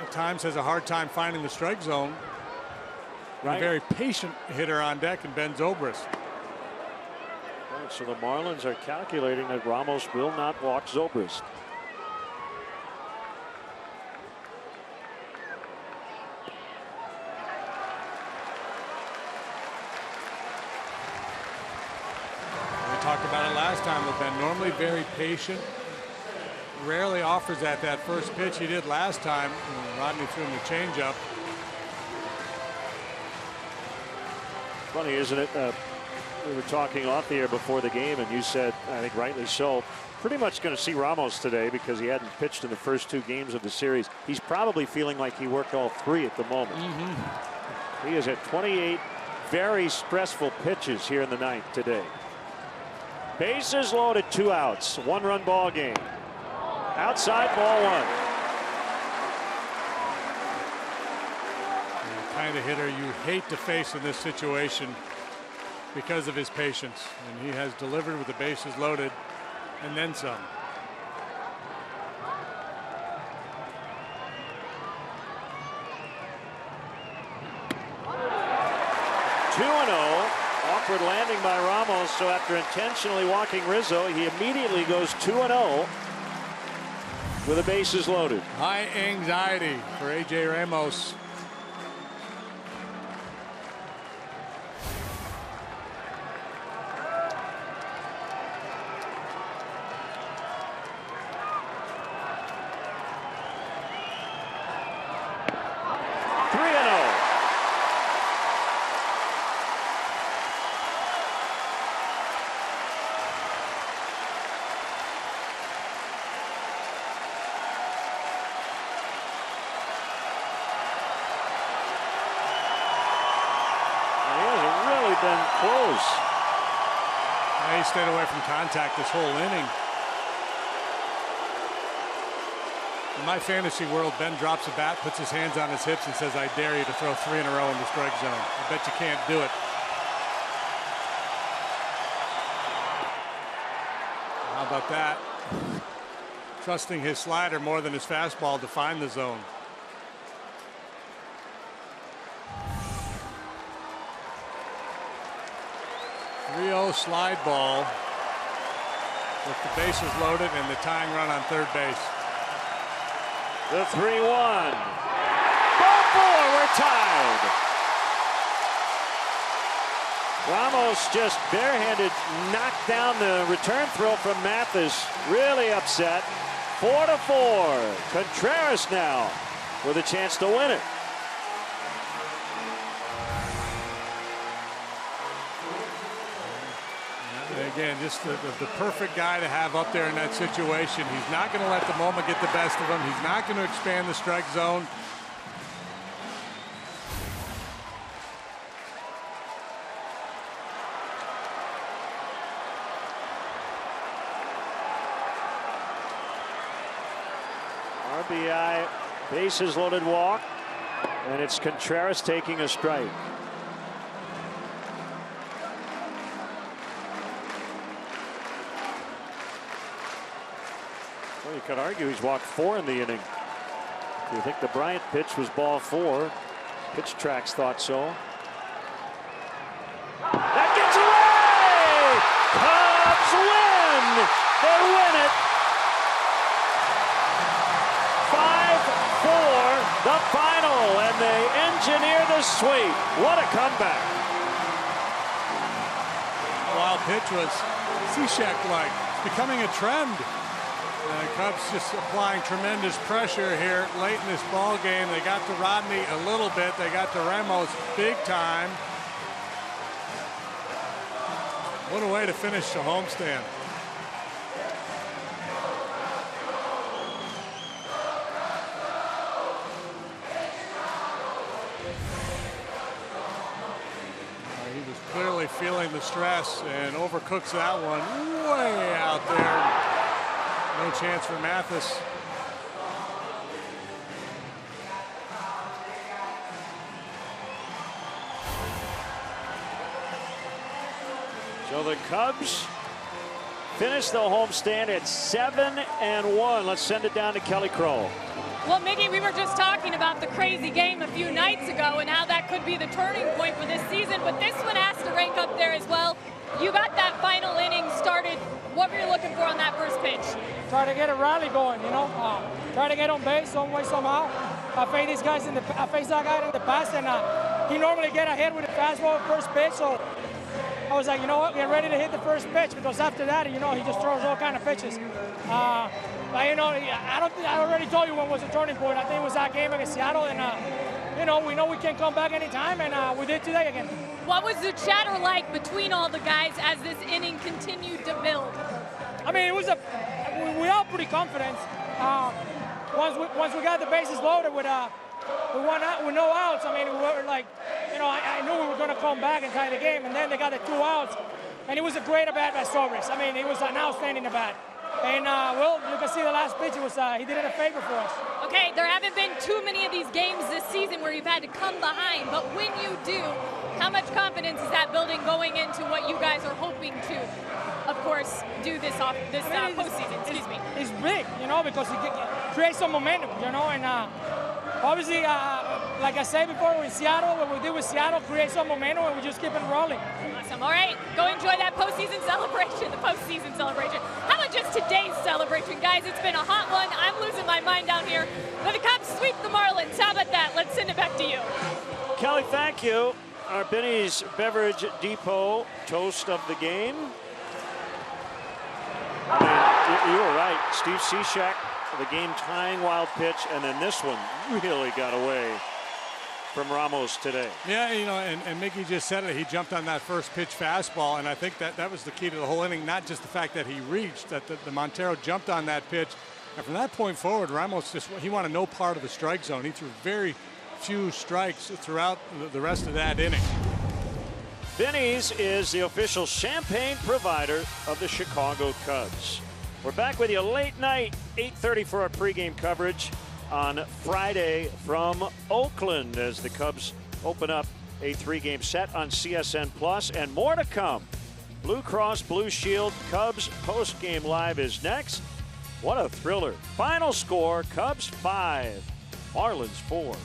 at times has a hard time finding the strike zone. Right. A very patient hitter on deck in Ben Zobrist. Right, so the Marlins are calculating that Ramos will not walk Zobrist. We talked about it last time with Ben. Normally very patient. Rarely offers that first pitch he did last time. Rodney threw him the changeup. Funny, isn't it? We were talking off the air before the game, and you said, I think rightly so, pretty much going to see Ramos today because he hadn't pitched in the first 2 games of the series. He's probably feeling like he worked all 3 at the moment. He is at 28 very stressful pitches here in the 9th today. Bases loaded, 2 outs, 1-run ball game. Outside, ball 1. Kind of hitter you hate to face in this situation because of his patience, and he has delivered with the bases loaded and then some. Awkward landing by Ramos, so after intentionally walking Rizzo, he immediately goes 2-0 with the bases loaded. High anxiety for A.J. Ramos. He stayed away from contact this whole inning. In my fantasy world, Ben drops a bat, puts his hands on his hips, and says, I dare you to throw 3 in a row in the strike zone. I bet you can't do it. How about that? Trusting his slider more than his fastball to find the zone. 3-0 slide ball with the bases loaded and the tying run on third base. The 3-1. Ball 4, we're tied. Ramos just barehanded knocked down the return throw from Mathis. Really upset. 4-4. Contreras now with a chance to win it. Again, just the perfect guy to have up there in that situation. He's not going to let the moment get the best of him. He's not going to expand the strike zone. RBI, bases loaded walk, and it's Contreras taking a strike. Well, you could argue he's walked 4 in the inning. Do you think the Bryant pitch was ball 4? Pitch tracks thought so. That gets away! Cubs win! They win it! 5-4, the final, and they engineer the sweep. What a comeback. Wild pitch was Cishek-like. It's becoming a trend. The Cubs just applying tremendous pressure here late in this ball game. They got to Rodney a little bit. They got to Ramos big time. What a way to finish the homestand. He was clearly feeling the stress and overcooks that one way out there. No chance for Mathis. So the Cubs finish the homestand at 7-1. Let's send it down to Kelly Crow. Well, Mickey, we were just talking about the crazy game a few nights ago and how that could be the turning point for this season, but this one has to rank up there as well. You got that final inning started. What were you looking for on that first pitch? Try to get a rally going, you know. Try to get on base some way, somehow. I faced that guy in the past, and he normally get ahead with a fastball first pitch, so I was like, you know what, get ready to hit the first pitch, because after that, you know, he just throws all kind of pitches. But, you know, I already told you when was the turning point. I think it was that game against Seattle, and, you know we can come back anytime, and we did today again. What was the chatter like between all the guys as this inning continued to build? I mean, it was we all pretty confident. Once we got the bases loaded with no outs, I mean, we were like, you know, I knew we were going to come back and tie the game, and then they got the 2 outs, and it was a great at-bat by Sobris. I mean, it was an outstanding at-bat. And, well, you can see the last pitch, he did it a favor for us. Okay, there haven't been too many of these games this season where you've had to come behind, but when you do, how much confidence is that building going into what you guys are hoping to, of course, do this postseason? Excuse me. It's big, you know, because it creates some momentum, you know, and obviously, like I said before, with Seattle, what we did with Seattle create some momentum, and we just keep it rolling. Awesome. All right, go enjoy that postseason celebration, the postseason celebration. How about just today's celebration, guys? It's been a hot one. I'm losing my mind down here. But the Cubs sweep the Marlins. How about that? Let's send it back to you. Kelly, thank you. Our Benny's Beverage Depot toast of the game. I mean, you were right. Steve Cishek, the game-tying wild pitch, and then this one really got away from Ramos today. Yeah, you know, and Mickey just said it. He jumped on that first pitch fastball, and I think that was the key to the whole inning, not just the fact that he reached, that the Montero jumped on that pitch. And from that point forward, Ramos he wanted no part of the strike zone. He threw very few strikes throughout the rest of that inning. Benny's is the official champagne provider of the Chicago Cubs. We're back with you late night, 8:30 for our pregame coverage on Friday from Oakland as the Cubs open up a 3-game set on CSN Plus, and more to come. Blue Cross Blue Shield Cubs postgame live is next. What a thriller. Final score, Cubs 5, Marlins 4.